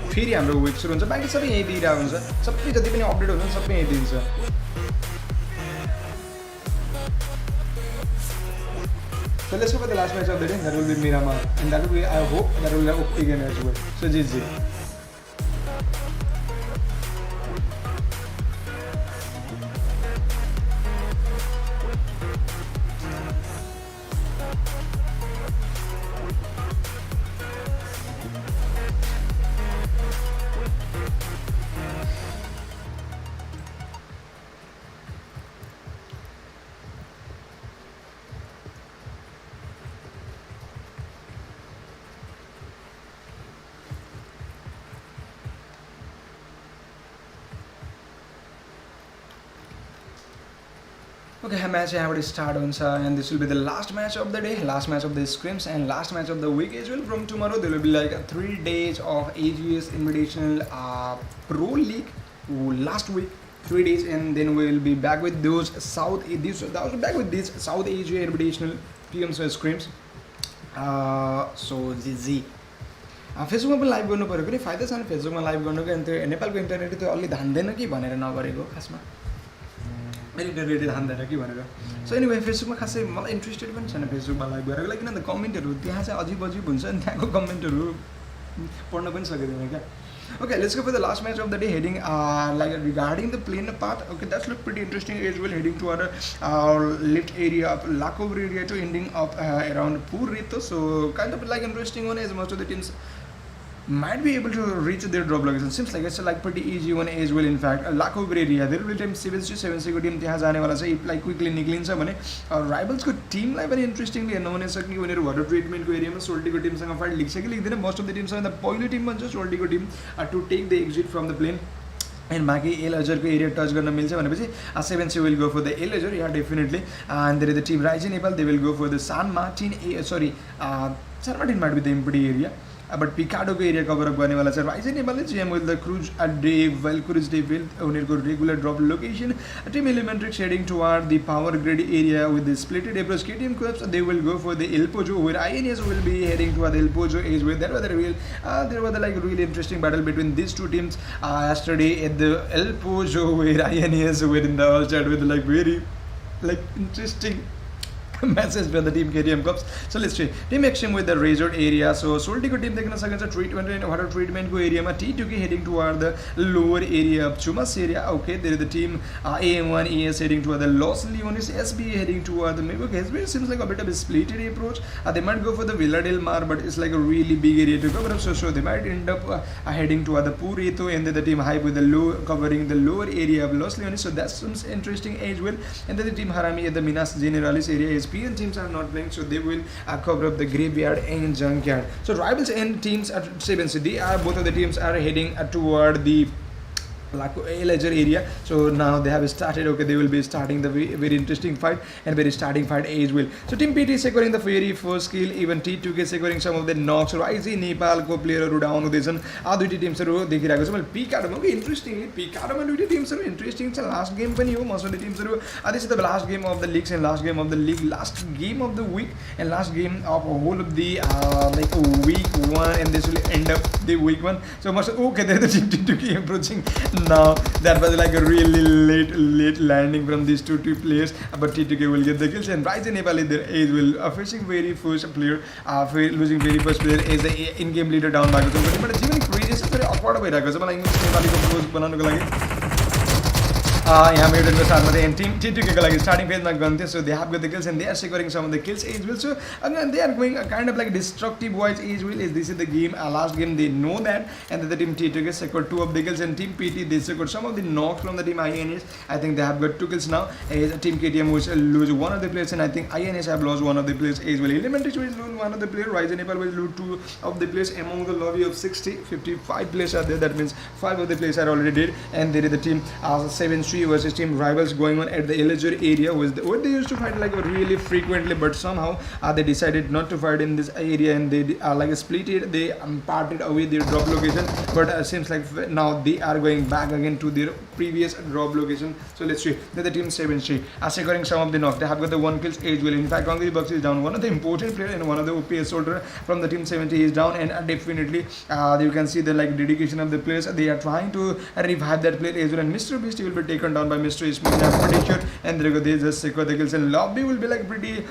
फेरि हाम्रो Wick सुरु हुन्छ. बाकी सबै यही दिइरहेको हुन्छ. सबै जति पनि अपडेट हुन्छ सबै यही दिन्छ. So let's go for the last match of the day. That will be Miramar, and that will be, I hope, that will be an okay game as well. So GG. Okay, match already start and this will be the last match of the day, last match of the scrims, and last match of the week as well. From tomorrow there will be like 3 days of AGS Invitational Pro League. Last week 3 days, and then we will be back with those South Asia Invitational Pmco Scrims. So GG. फेसबुकमा पनि live गर्नु पर्यो, कुनै फाइदा छैन फेसबुकमा live गर्नुको. अनि त्यो नेपालको इन्टरनेट त्यो अलि धान्दैन कि भनेर नगरेको खासमा, इन्टरनेट धान्दैन कि भनेर. सो एनिवे फेसबुकमा खासै मलाई इन्ट्रेस्टेड पनि छैन फेसबुकमा लाइभ गरेको, लाइक किनभने कमेन्टहरू त्यहाँ चाहिँ अजिब अजिब हुन्छ अनि त्यहाँको कमेन्टहरू पढ्न पनि सकिँदैन क्या. Okay, let's go for the last match of the day, heading like regarding the plane part. Okay, that's look pretty interesting as well, heading to our lift area of Lakover area to ending up around Purito. So kind of like interesting one, as most of the teams might be able to reach their drop location. Seems like it's like pretty easy one as well. In fact, Lakover area there will be time 7C को team त्यहाँ जाने वाला छ. Like quickly निक्लिन्छ भने Rivals को team लाई पनि interestingly नहुन सक्ने उनीहरू वाटर ट्रिटमेन्ट को एरियामा सोल्टी को टिमसँग फाइट लिन्छ कि लिँदैन. Most of the teams in the पहिलो टिम भन्छ सोल्टी को team to take the exit from the plane. And बाँकी एलएजर को एरिया टच गर्न मिल्छ भनेपछि 7C will go for the एलएजर, yeah definitely. And there is the team Rise Nepal, they will go for the San Martin might be the empty area. but Picado को area cover up गर्ने वाला छ Ryzen नेपालले चाहिँ with the cruise a day well cruise day will उनीहरुको regular drop location team Elementrix heading toward the power grid area with the splitted approach KTM Corps they will go for the El Pojo where INES will be heading toward the El Pojo is where there was the real there was the like really interesting battle between these two teams yesterday at the El Pojo where INES were in the all chat with like very like interesting message for the team KTM Cups. So let's see team action with the resort area. So SOLTI को team देखना सकेंगे treatment and water treatment को area में T2K heading toward the lower area of Chumas area. Okay, there is the team AM1 ES heading toward the Los Leones, SBA heading toward the maybe SBA seems like a bit of a splitted approach. They might go for the Villa del Mar, but it's like a really big area to cover up. So they might end up heading toward the Purito, and then the team hype with the low covering the lower area of Los Leones. So that's some interesting as well. And then the team Harami at the Minas Generalis area is PN teams are not playing, so they will cover up the graveyard and junkyard. So rivals and teams at 7, so they are both of the teams are heading toward the ledger area. So now they have started. Okay, they will be starting the very interesting fight and very starting fight as well. So team PT securing the very first kill, even T2K securing some of the knocks. Ryzen Nepal को player हरू down हुँदैछन् दुईटी teams हरू देखिरहेको छ मैले पिकाडोमा के इन्ट्रेस्टिङली पिकाडोमा दुईटी टिम्स हरू इन्ट्रेस्टिङ छ लास्ट गेम पनि हो मसले टिम्स हरू त्यसै त last game of the leagues and last game of the league last game of the week and last game of whole of the like week 1 and this will end up the week 1. So must okay there the team T2K approaching now. That was like a really late landing from these two players, but T2K will get the kills and Ryzen Nepal there is will facing very first player losing very first player as the in-game leader down by the but even crazy very awkward भइरहेको छ मलाई English नेपालीको close बनाउनको लागि यहाँ मेरो साथमा चाहिँ team T2K को लागि starting phase मा गन्थे, so they have got the kills and they are securing some of the kills as well. So again they are going kind of like destructive wise as well as this is the game last game they know that, and then the team T2K secured 2 of the kills and team PT they secured some of the knocks from the team INES. I think they have got 2 kills now as team KTM will lose one of the players and I think INES have lost one of the players as well. Elementrix will lose one of the players, Ryzen Nepal will lose 2 of the players among the lobby of 55 players are there, that means 5 of the players are already dead, and there is the team 7-3 versus team rivals going on at the Ledger area where they used to fight like really frequently, but somehow they decided not to fight in this area and they like split it, they parted away their drop location, but seems like now they are going back again to their previous drop location. So let's see that the team 7-3 are securing some of the knocks. They have got the 1 kills as well. In fact Hungry Bucks is down, one of the important player and one of the OPS soldier from the team 70 is down, and definitely you can see the like dedication of the players. They are trying to revive that player as well, and Mr. Beast will be taken down by Mr. Ismail, I'm pretty sure, and they just secure the kills and lobby will be like pretty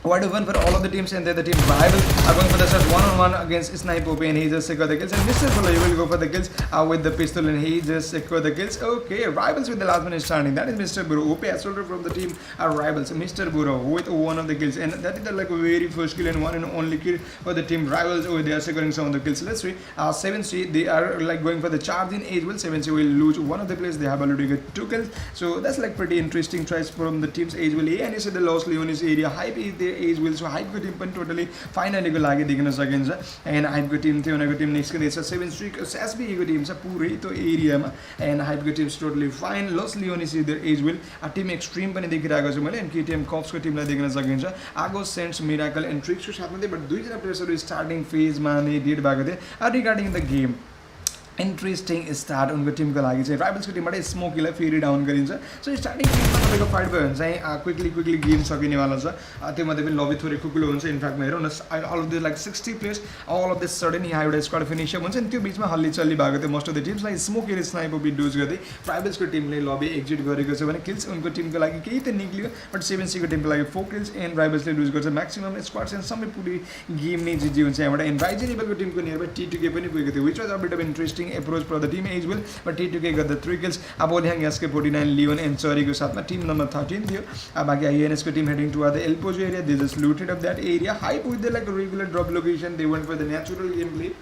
wide open for all of the teams, and then the team rival are going for the shot one-on-one against Snipe OP and he just secure the kills, and Mr. Fuller will go for the kills with the pistol and he just secure the kills. Okay, rivals with the last man standing, that is Mr. Buro, OP soldier from the team rivals, Mr. Buro with one of the kills, and that is the like very first kill and one and only kill for the team rivals. Oh, they are securing some of the kills. Let's see 7C they are like going for the charge in as well. 7C will lose one of the players, they have already got 2 kills, so that's like pretty interesting choice from the teams as well. And you see the Los Leones area hype is there as well, so hype को Tim पनि totally finally को लागि देख्न सकिन्छ, end hype को team थियो उनीहरुको Tim next को छ 7 स्ट्रिक एसबी को टिम छ पुरै त्यो एरियामा, एन्ड हाइप को team totally fine. Los Leones is there as well team extreme पनि देखिरहेको छु मैले, एन्ड केटीएम कप्स को टिमलाई देख्न सकिन्छ. आगो सेन्ट्स मिराकल एन्ड ट्रिक्स को साथमा थियो, बट दुईजना प्लेयर्सहरु स्टार्टिङ फेजमा नै डेड भएको थिए. Regarding the game interesting start उनको टिमको लागि चाहिँ राइभल्सको टिमबाट स्मोकीलाई फेरि डाउन गरिन्छ. सो स्टार्टिङ गेममा तपाईँको फाइट भयो भने चाहिँ क्विकली गेम सकिनेवाला छ. त्यो मध्ये पनि लबी थोरै खुकुलो हुन्छ. इनफ्याक्टमा हेरौँ न अल of the like 60 players Al of the sudden यहाँ एउटा स्क्वाड फिनिसर हुन्छ, अनि त्यो बिचमा हल्ली चल्ली भएको थियो. मोस्ट अफ द टिम्सलाई स्मोकीले स्नाइपर बिट डुज गर्दै राइभल्सको टिमले लबी एक्जिट गरेको छ भने किल्स उनको टिमको लागि केही त निक्लियो, बट 7C को टिमको लागि 4 किल्स एन्ड राइभल्सले लुज गर्छ. म्याक्सिमम स्क्वाड्स एन्ड सबै पुरै गेम नै जिजी हुन्छ यहाँबाट. एन्ड राइजन लेभलको टिमको नियरबाई T2K पनि पुगेको थियो, which was a bit of interesting approach for the Tim as well, but T2K got the 3 kills. Aboliang SK 49 Leon and Sorry को साथ में टीम नंबर 13 थियो. बाकी INS को team heading toward the El Pozo area. They just looted up that area. Hype with the like regular drop location. They went for the natural gameplay.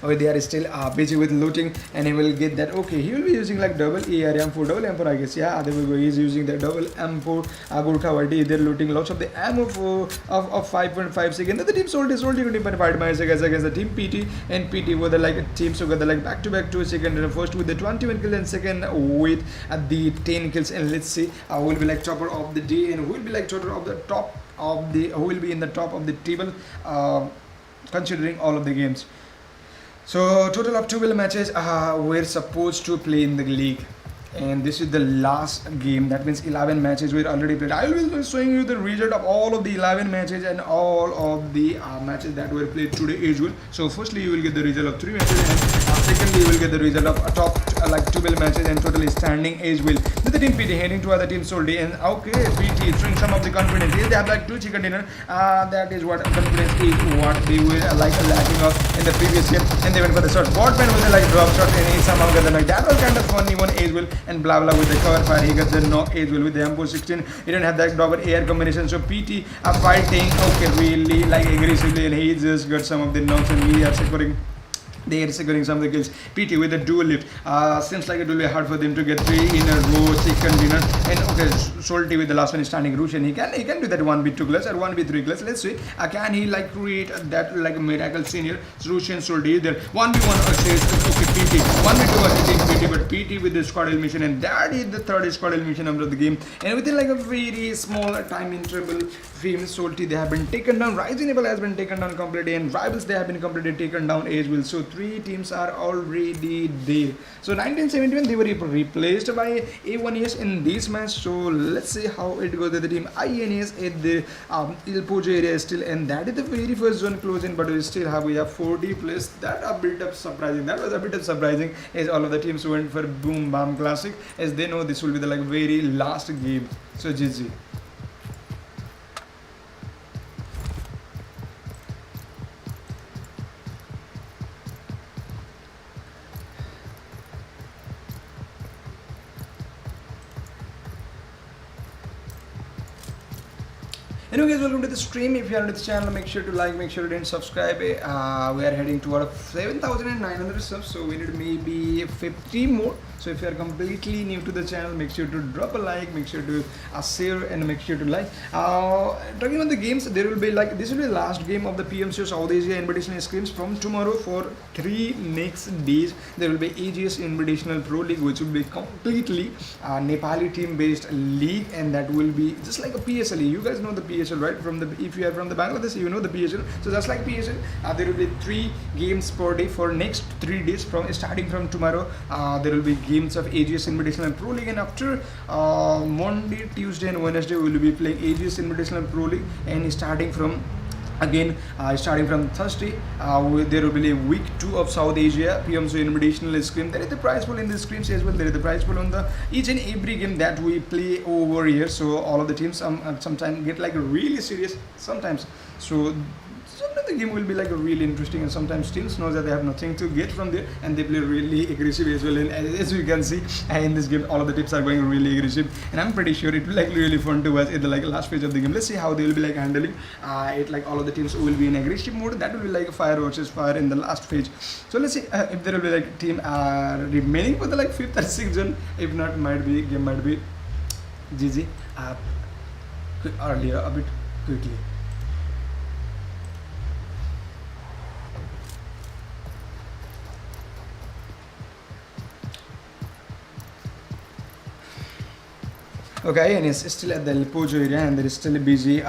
Okay, they are still busy with looting, and he will get that. Okay, he will be using like double AR-M4, double M4 I guess. Yeah, there we go. He is using the double M4 Gurkha Varti. They're looting lots of the ammo of 5.5 seconds. The team SOLTI को team पर fight मार सके against the team PT, and PT were the like teams who got the like back-to-back 2 seconds. And first with the 21 kills and second with the 10 kills. And let's see who will be like topper of the day and who will be like topper of the top of the who will be in the top of the table. considering all of the games. So total of 12 matches we're supposed to play in the league, and this is the last game. That means 11 matches were already played. I will be showing you the result of all of the 11 matches and all of the matches that were played today as well. So firstly you will get the result of 3 matches, and secondly you will get the result of top like 12 matches and total standing as well. With the team PT heading to other team SOLTI, and okay, PT showing some of the confidence. Yes, they have like 2 chicken dinner. That is what confidence is, what they were like lacking of in the previous game, and they went for the shot. Botman was like drop shot, and he somehow got the knock. That was kind of funny one as well. And blah blah with the cover fire, he got the knock as well with the M416. He didn't have that dogger air combination, so PT are fighting okay really like aggressively, and he just got some of the knocks, and we are securing. They are securing some of the kills. PT with a dual lift. Seems like it will be hard for them to get 3 in a row chicken dinner. And okay, SOLTI with the last one standing Russian. He can do that 1v2 class or 1v3 class. Let's see. Can he like create that like miracle senior? Russian SOLTI is there. 1v1 says okay PT. 1v2 versus PT, but PT with the squad elimination, and that is the third squad elimination of the game. And within like a very small time interval, SOLTI they have been taken down. Rising Evil has been taken down completely, and Rivals they have been completely taken down as well. So 3 teams are already there. So 1971 they were replaced by A1ES in this match. So let's see how it goes with the team INES at the Il Pojo area still, and that is the very first zone closing, but we have 40 plus. That was a bit of surprising as all of the teams went for Boom Bam Classic, as they know this will be the like very last game. So GG. Anyway guys, welcome to the stream. If you are new to the channel, make sure to like, make sure to hit subscribe. We are heading toward 7,900 subs, so we need maybe 50 more. So if you are completely new to the channel, make sure to drop a like, make sure to share, and make sure to like. Talking about the games, there will be like this will be the last game of the Pmco South Asia Invitational Scrims. From tomorrow for 3 next days, there will be AGS Invitational Pro League, which will be completely Nepali team based league, and that will be just like a PSL. You guys know the PSL, right? If you are from the Bangladesh, you know the PSL. So just like PSL, there will be 3 games per day for next 3 days starting from tomorrow. There will be games of AGS Invitational Pro League, and after Monday, Tuesday and Wednesday we will be playing AGS Invitational Pro League, and starting from Thursday, there will be week 2 of South Asia Pmco Invitational Scrim. There is the prize pool in the scrims as well. There is the prize pool on the each and every game that we play over here. So all of the teams sometimes get like really serious sometimes. So sometimes the game will be like really interesting, and sometimes teams know that they have nothing to get from there, and they play really aggressive as well. And as you can see in this game, all of the teams are going really aggressive, and I'm pretty sure it will like really fun to watch in the like last phase of the game. Let's see how they will be like handling it. Like all of the teams will be in aggressive mode. That will be like fire versus fire in the last phase. So let's see if there will be like team remaining for the like 5th or 6th zone. If not, game might be GG earlier a bit quickly. Okay, and it's still at the Il Pojo area, and they're still busy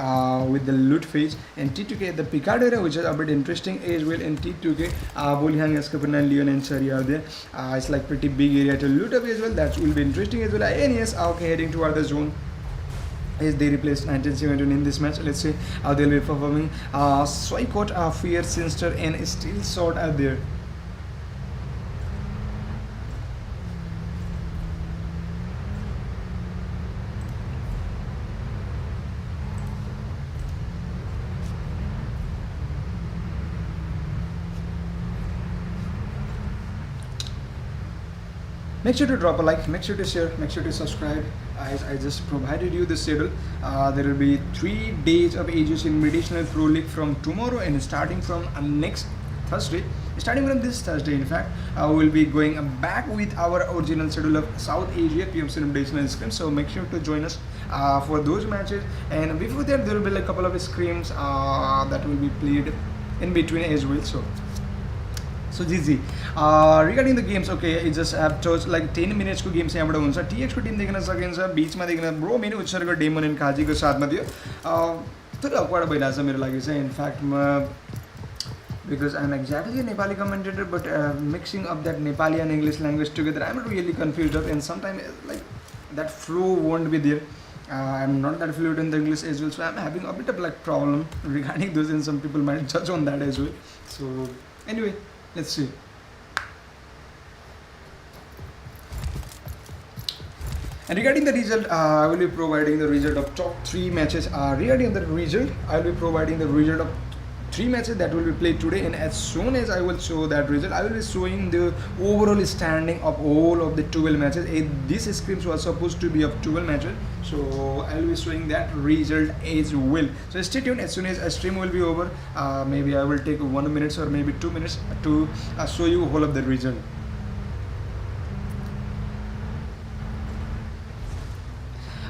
with the loot phase. And T2K at the Picard area, which is a bit interesting as well. In T2K, Bolihang, Escaperna, Leon and Sari are there. It's like pretty big area to loot up as well. That will be interesting as well. INES okay, heading toward the zone as they replaced 1971 in this match. Let's see how they'll be performing. Swaikot, Fear, Sinster and Steel Sword are there. Make sure to drop a like, make sure to share, make sure to subscribe. I just provided you the schedule. There will be 3 days of AGS Invitational Pro League from tomorrow, and starting from next Thursday. Starting from this Thursday, in fact, we will be going back with our original schedule of South Asia Pmco Invitational Scrims. So make sure to join us for those matches. And before that, there will be like a couple of scrims that will be played in between as well. So GG. Regarding the games, okay, it just have chose like 10 minutes को games यहाँ बड़ा हुन्छ TX को team देखना सकिन्छ बीच में देखना bro मैंने उत्सर्ग डेमन एन्ड काजी को साथ में दियो तर अक्वाड भइरहेछ मेरो लागि चाहिँ in fact because I'm exactly a Nepali commentator, but mixing up that Nepali and English language together, I'm really confused of, and sometimes like that flow won't be there. I'm not that fluent in the English as well, so I'm having a bit of like problem regarding those, and some people might judge on that as well. So anyway, let's see. And regarding the result, I will be providing the result of top 3 matches. Regarding the result, I will be providing the result of 3 matches that will be played today, and as soon as I will show that result, I will be showing the overall standing of all of the 12 matches. This scrims was supposed to be of 12 matches, so I will be showing that result as well. So stay tuned. As soon as a stream will be over, maybe I will take 1 minute or maybe 2 minutes to show you whole of the result.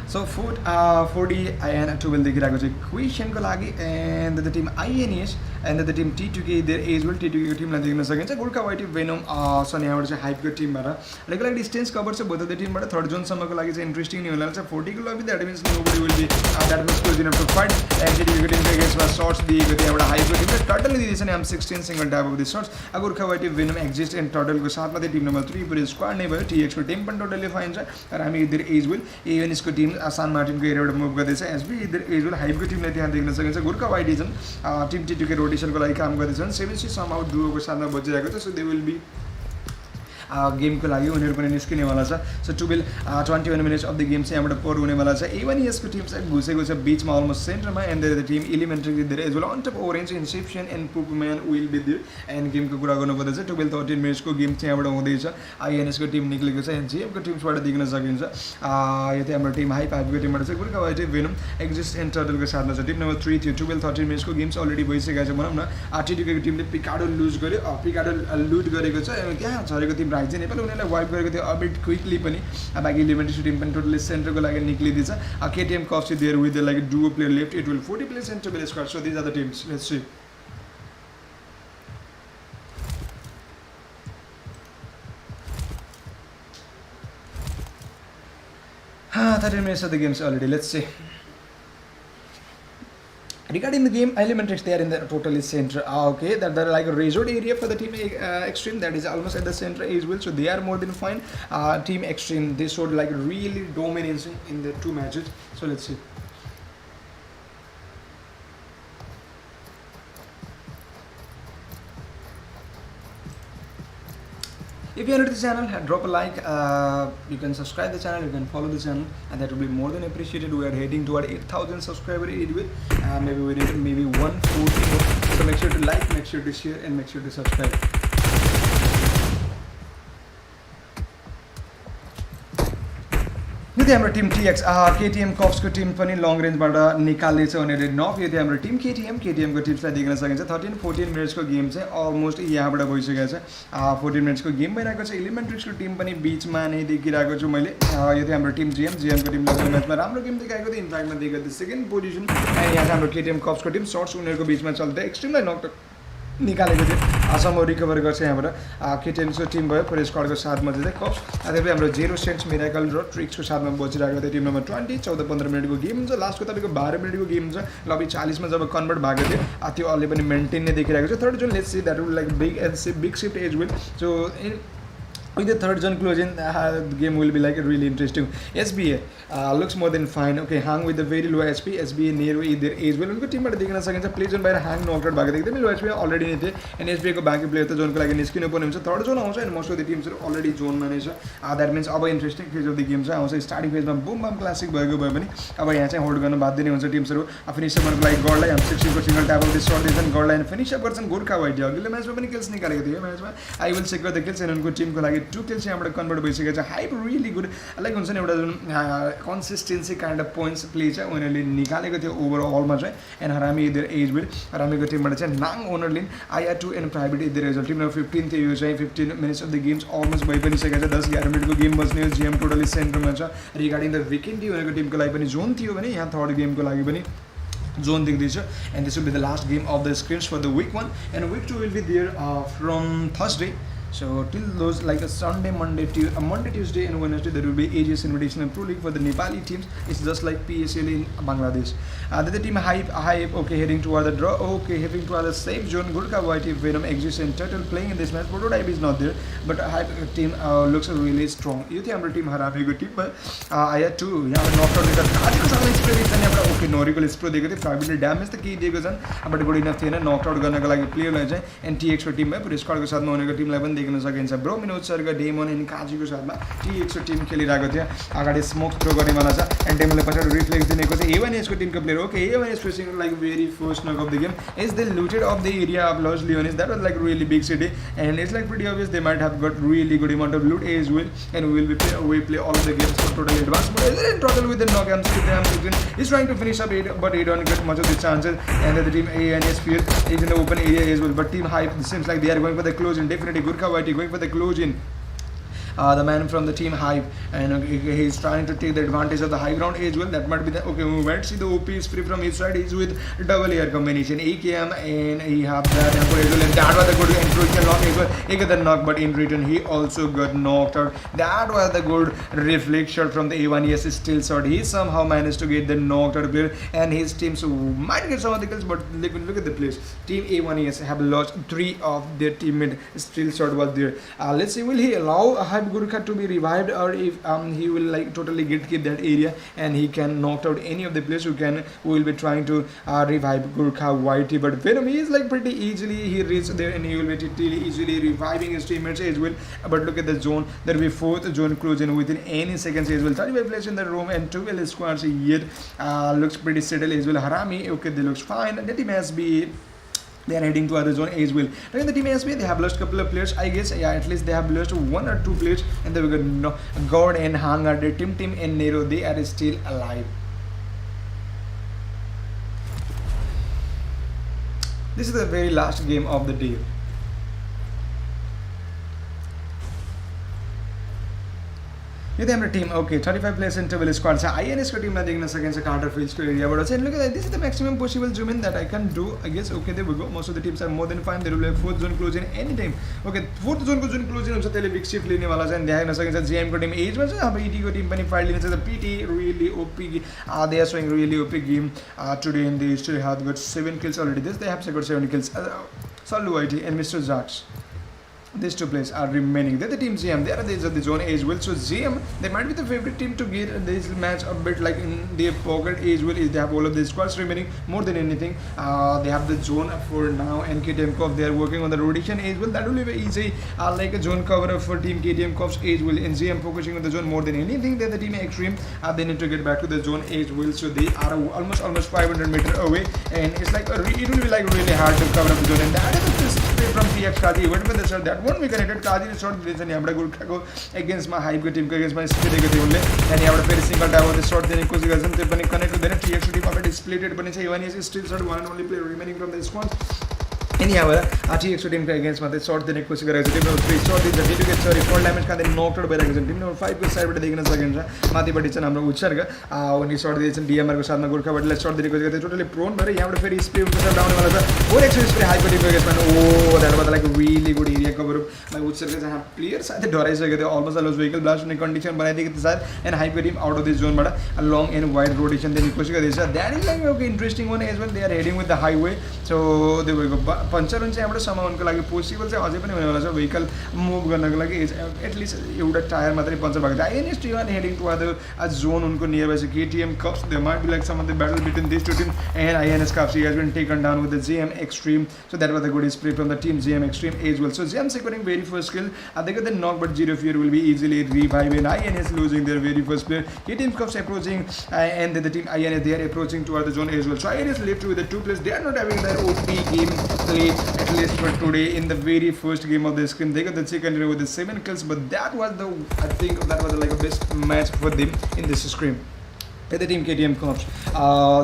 So 4D and 12 देखिरहेको चाहिँ क्वेसनको लागि, and the team INES and the team T2K there as well. T2K को टिमलाई देख्न सकिन्छ. गोल्का वाइटी venom छ नि, यहाँबाट चाहिँ हाइपको टिमबाट लाइक लाइक डिस्टेन्स कभर छ बोथ अफ द टिमबाट. थर्ड जोनसम्मको लागि चाहिँ इन्ट्रेस्टिङ नै होला. 40 को लागि that means nobody will be that means close enough to fight. And T2K को टिमको अगेन्स्टमा सर्ट्स दिएको थियो, एउटा हाइपको टिमले टोटली दिँदैछ नि M16 single tap of the shots. गोल्का वाइटी वेनम एक्जिस्ट एन्ड टोटलको साथमा चाहिँ टिम नम्बर 3 पुरै स्क्वाड नै भयो. TX को टिम पनि टोटली फाइन छ, र हामी इधर एज वेल ANS को टिम सान मार्टिनको एरियाबाट मुभ गर्दैछ. एसबी इधर एज वेल हाइपको टिमलाई त्यहाँ देख्न सकिन्छ. गोर्खा वाइटी जुन टिम T2K रोटेसनको लागि काम गर्दैछन्. 7C सम आउट डुओको साथमा बजिरहेको छ. सो दे विल बी गेमको लागि उनीहरू पनि निस्किनेवाला छ. सो 21 मिनट्स अफ द गेम चाहिँ यहाँबाट पर हुनेवाला छ. A1ES को टिम चाहिँ घुसेको छ बिचमा अलमोस्ट सेन्टरमा, and there the team elementary there as well on top orange inception and पुपम्यान विल बी देयर. एन्ड गेमको कुरा गर्नुपर्दा चाहिँ 12-13 मिनट्सको गेम चाहिँ यहाँबाट हुँदैछ. INS को टिम निक्लेको छ, एन्ड GM को टिम्सबाट देख्न सकिन्छ. यो चाहिँ हाम्रो टिम हाइपको टिमबाट चाहिँ गोल्का वाइटी वेनम एक्जिस्ट एन्ड टर्टलको साथमा छ. टिम नम्बर 3 थियो. 12-13 मिनट्सको गेम चाहिँ अलरेडी भइसकेको छ भनौँ न. T2K को टिमले पिकाडो लुज गर्यो, पिकाडो लुट गरेको छ. त्यहाँ झरेको टिम राज्य नेपाल उनीहरूलाई वाइप गरेको थियो अबिट क्विकली पनि. बाँकी इलिमेन्ट्री टिम पनि टोटली सेन्टरको लागि निक्लिदिन्छ. KTM cups there with like duo player left. It will 40 player centre bell squad. So these are the teams. Let's see. Ah, 30 minutes of the games already. Let's see. Regarding the game elements, they are in the totally center. Okay, that they're like a resort area for the team extreme, that is almost at the center as well. So they are more than fine. Team extreme, they showed like really dominance in the 2 matches. So let's see. If you are new to the channel, drop a like, you can subscribe the channel, you can follow the channel, and that will be more than appreciated. We are heading toward 8,000 subscriber age with, maybe we need maybe 140 more. So make sure to like, make sure to share, and make sure to subscribe. यो चाहिँ हाम्रो Tim TX KTM कप्सको Tim पनि long रेन्जबाट निकाल्दैछ उनीहरूले नक. यो चाहिँ हाम्रो Tim KTM को टिप्सलाई देख्न सकिन्छ. 13-14 मिनट्सको गेम चाहिँ अलमोस्ट यहाँबाट भइसकेको छ. 14 मिनट्सको गेम भइरहेको छ. इलिमेन्ट्रिक्सको टिम पनि बिचमा नै देखिरहेको छु मैले. यो चाहिँ हाम्रो टिम GM को टिम लगन म्याचमा राम्रो गेम देखाएको थियो. इनफ्याक्टमा दिएको थियो सेकेन्ड पोजिसन. एन्ड यहाँ चाहिँ हाम्रो KTM कप्सको टिम सर्ट्स उनीहरूको बिचमा चल्दै एक्सट्रिमलाई नक निकालेको थियो. आसाममा रिकभर गर्छ यहाँबाट. KTMको टिम भयो फोर स्क्वाडको साथमा चाहिँ कप्स. त्यसपछि हाम्रो 0 सेन्ट्स मिराकल र ट्रिक्सको साथमा बचिरहेको थियो. टिम नम्बर 20 14-15 मिनटको गेम हुन्छ. लास्टको तपाईँको 12 मिनटको गेम हुन्छ. लबी 40 मा जब कन्भर्ट भएको थियो त्यो अलि पनि मेन्टेन नै देखिरहेको छ. Third zone let's see that will like big shift as well. So with the third zone closing, the game will be like really interesting. SBA looks more than fine. Okay, hang with the very low HP. SBA near either as well. उनको टीमबाट देखिन सकिन्छ. Play zone बाहिर hang knockout भएको देख्दै लो. SBA already नै थियो, end SBA को बाँकी प्लेयर त जोनको लागि निस्किनु पर्ने हुन्छ. थर्ड जोन आउँछ, एन्ड मोस्ट अफ द टिम्सहरू अलरेडी जोनमा नै छ. द्याट मिन्स अब interesting phase of the game चाहिँ आउँछ. स्टार्टिङ फेजमा बुम बम क्लासिक भएको भए पनि अब यहाँ चाहिँ होल्ड गर्न बाध्य नै हुन्छ टिम्सहरू. फिनिसअप गर्नको लागि गडलाई M16 को single tap of the shirt दिन्छन्. गडलाई फिनिसअप गर्छन्. गोर्खा वाइट अघिल्लो म्याचमा पनि किल्स निकालेको थियो. म्याचमा I will secure the kills, and उनको टिमको लागि 2 किल्स यहाँबाट कन्भर्ट भइसकेको छ. हाइप रियली गुड लाइक हुन्छ नि एउटा जुन consistency kind of points play चाहिँ उनीहरूले निकालेको थियो ओभरअलमा चाहिँ. एन्ड हरामी इधर एज विल हरामीको टिमबाट चाहिँ नाङ ओनरलिन IR2 एन्ड प्राइभेट इधर रिजल्ट. टिम नम्बर 15 थियो. यो चाहिँ 15 minutes of the games almost भइ पनि सकेको छ. 10-11 मिनटको गेम बस्ने हो. GM टोटली सेन्टरमा छ. रिगार्डिङ द विकेन्डी उनीहरूको टिमको लागि पनि जोन थियो भने यहाँ थर्ड गेमको लागि पनि जोन देख्दैछ. And this will be the last game of the scrims for the week 1, and week 2 will be there from Thursday. So till those like a Sunday, Monday, Tuesday, and Wednesday, there will be AGS Invitational Pro League for the Nepali teams. It's just like PSL in Bangladesh. The team hype, okay, heading toward the draw, okay, heading toward the safe zone. Gurkha Whitey, Venom, Exist, and Turtle playing in this match. Prototype is not there, but hype team looks really strong. You think our team harame good team, but I had to knocked out the okay, no recall is pro. They got probably damage the key. They got but good enough thing knocked out gonna like a player and TX team by Puris Cargo Sadmo team 11. Against a Bromino Sarga, Demon, and Kaji Sadma, TX team Kelly Ragatia, I got a smoke through Godimalaza, and Demolapata reflex the Nekos. Even is team player, okay, even is pressing like very first knock of the game. Is they looted of the area of Los Leones? That was like really big city, and it's like pretty obvious they might have got really good amount of loot as well, and we will play all of the games for total advance. But total with the knock, he's trying to finish up 8, but he don't get much of the chances, and the team ANS field is in the open area as well. But team hype seems like they are going for the close in. Definitely Gurkha Whitey going for the close in. The man from the team hype, and he's trying to take the advantage of the high ground as well. That might be the okay. We might see the OP is free from his side. He's with double air combination AKM, and he have that as well. And that was the good intrusion knock as well. He got the knock, but in return he also got knocked out. That was the good reflex shot from the A1ES still shot. He somehow managed to get the knocked out player, and his team so might get some of the kills. But look at the place. Team A1ES have lost 3 of their teammate. Still shot was there. Let's see, will he allow Gurkha to be revived, or if he will like totally keep that area and he can knock out any of the players who will be trying to revive Gurkha Whitey. But Venom is like pretty easily he reached there, and he will be easily reviving his teammates as well. But look at the zone, there will be 4th zone closing within any seconds as well. 35 players in the room and 12 squads yet. Looks pretty settled as well. Harami, okay, they looks fine. The team has been they are heading to other zone as well. Now in the team ASB, they have lost a couple of players, I guess. Yeah, at least they have lost 1 or 2 players, and they will got God and Hanga, the Tim and Nero. They are still alive. This is the very last game of the day. You have a team, okay, 35 players in 12 squads. INES team against a counter fields area. But look at that, this is the maximum possible zoom in that I can do. I guess, okay, there we go. Most of the teams are more than fine. They will have 4th zone close in anytime. Okay, 4th zone close in. Also, they will big shift lane and they have against GM team. Age was a PT team. Penny 5 lanes. The PT really OP. They are showing really OP game today, and they still have got 7 kills already. This they have got 7 kills. SOLTI and Mr. Zax. These 2 players are remaining. They're the team GM. They are the zone as well. So GM, they might be the favorite team to get this match a bit like in their pocket as well. Is they have all of the squads remaining more than anything. They have the zone for now, and KTM Corp, they are working on the rotation as well. That will be very easy. Like a zone cover for team KTM Corp's as well. And GM focusing on the zone more than anything. They're the team Extreme. They need to get back to the zone as well. So they are almost 500 meters away, and it's like it will be like really hard to cover up the zone. And that is the spray from TX Kaji. Even with the shot, that one we connected. Kaji is short reason. Yamada Gurkha go against my hype team against my speed only. And Yamada very single time on the short. Then because he doesn't connect to the TX team. But it's split it. But it's even is still short one and only player remaining from the squad. Anyhow, TX team against my short the neck was team number 3 short is the to get sorry 4 damage can knocked out by team number 5 को side पे देखना सकेंगे माती बड़ी चन हमरा उच्छर का उन्हीं short दिए चन DMR को साथ में गुरखा बटले short देने को जगह totally prone पर यहाँ पे फिर स्प्रे उनका डाउन वाला था और एक्चुअली स्प्रे हाई पर against man oh that was like a really good area cover मैं उच्छर के जहाँ player साथ डोराई से गए थे almost almost vehicle blast ने condition बनाई थी कितने साथ and hype team out of this zone बड़ा a long and wide rotation देने को जगह देशा that is like okay interesting one as well. They are heading with the highway, so they will go puncture उनसे हाम्रो समय उनको लागि पोसिबल चाहिँ अझै पनि हुने वाला छ vehicle move गर्नको लागि at least एउटा टायर मात्रै पञ्चर भएको छ. INES team are heading to other zone उनको nearby छ KTM Cups. There might be like some of the battle between these two teams, and INES Cups he has been taken down with the GM Extreme. So that was a good spray from the team GM Extreme as well. So GM securing very first kill. They got the knock, but Zero Fear will be easily revived, and INES losing their very first player. KTM Cups approaching, and the team INES they are approaching toward the zone as well. So INES left with the 2 players. They are not having their OP game play at least for today. In the very first game of the scrim, they got the second with the 7 kills, but that was the I think that was like a best match for them in this scrim. The team KTM Corps,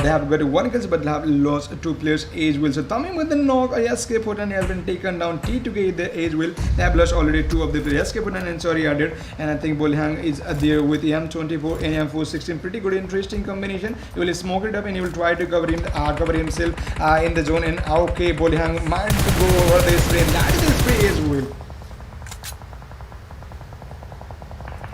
they have got 1 kills but have lost 2 players as well. So Tommy with the knock, escape and has been taken down. T2K the as well. They have lost already 2 of the players. Escape and sorry added, and I think Bolhang is there with M24 and M416. Pretty good, interesting combination. He will smoke it up and he will try to cover himself in the zone. And okay, Bolhang might go over the spray. That is the spray as well.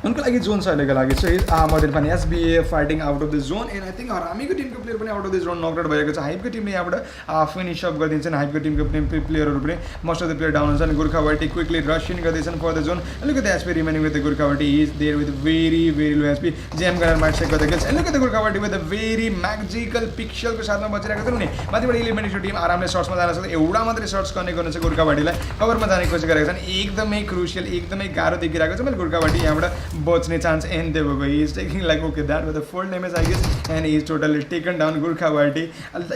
उनको लागि zone छ अहिलेको लागि so Madan पनि SBA fighting out of the zone and I think हरामीको टिमको player पनि out of the zone knockout भएको छ हाइपको टिमले यहाँबाट फिनिस अप गरिदिन्छन् हाइपको टिमको प्लेयरहरू पनि most of the player down हुन्छन् Gorkha YT quickly rush in गर्दैछन् for the zone look at the SP remaining with the Gurkha Vati. He is there with very low SP. JM Gunner might check with the kills. And look at the Gurkha Vati with a very magical pixel को साथ में बचिरहेको छ नि माथिबाट elementary Tim आरामले शॉट्समा जान सक्छ एउटा मात्रै शॉट्स गर्नु छ गोर्खा भाटीलाई कभरमा जाने कोसिस गरेका छन् एकदमै क्रुशियल एकदमै गाह्रो देखिरहेको छ मैले गोर्खा भाटी यहाँबाट बच्ने चान्स एन्ड देव गयो he is taking like okay that with the fold damage I guess and he is totally taken down Gorkha Bhati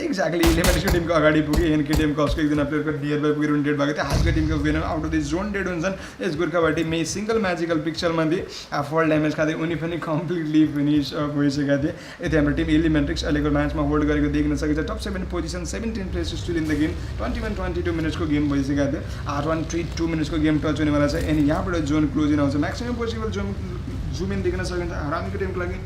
exactly elementary टिमको अगाडि पुगे एन्ड केटिएम कस्को एकजना प्लेयरको नियर बाई पुगेर डेड भएको थियो हालको टिमको winner out of the zone dead हुन्छन् यस Gorkha Bhati may single magical पिक्चरमा दिए फल ड्यामेज खाँदै उनी पनि कम्प्लिटली फिनिस भइसकेका थिए यति हाम्रो टिम एलिमेन्ट्रिक्स अहिलेको म्याचमा होल्ड गरेको देख्न सकिन्छ top 7 position 17 place still in the game 21-22 मिनट्सको गेम भइसकेका थियो 1-2 मिनट्सको गेम टच हुनेवाला छ एन्ड यहाँबाट जोन क्लोज इन आउँछ म्याक्सिमम पोसिबल जुम इन देख्न सकिन्छ हरामीको टिमको लागि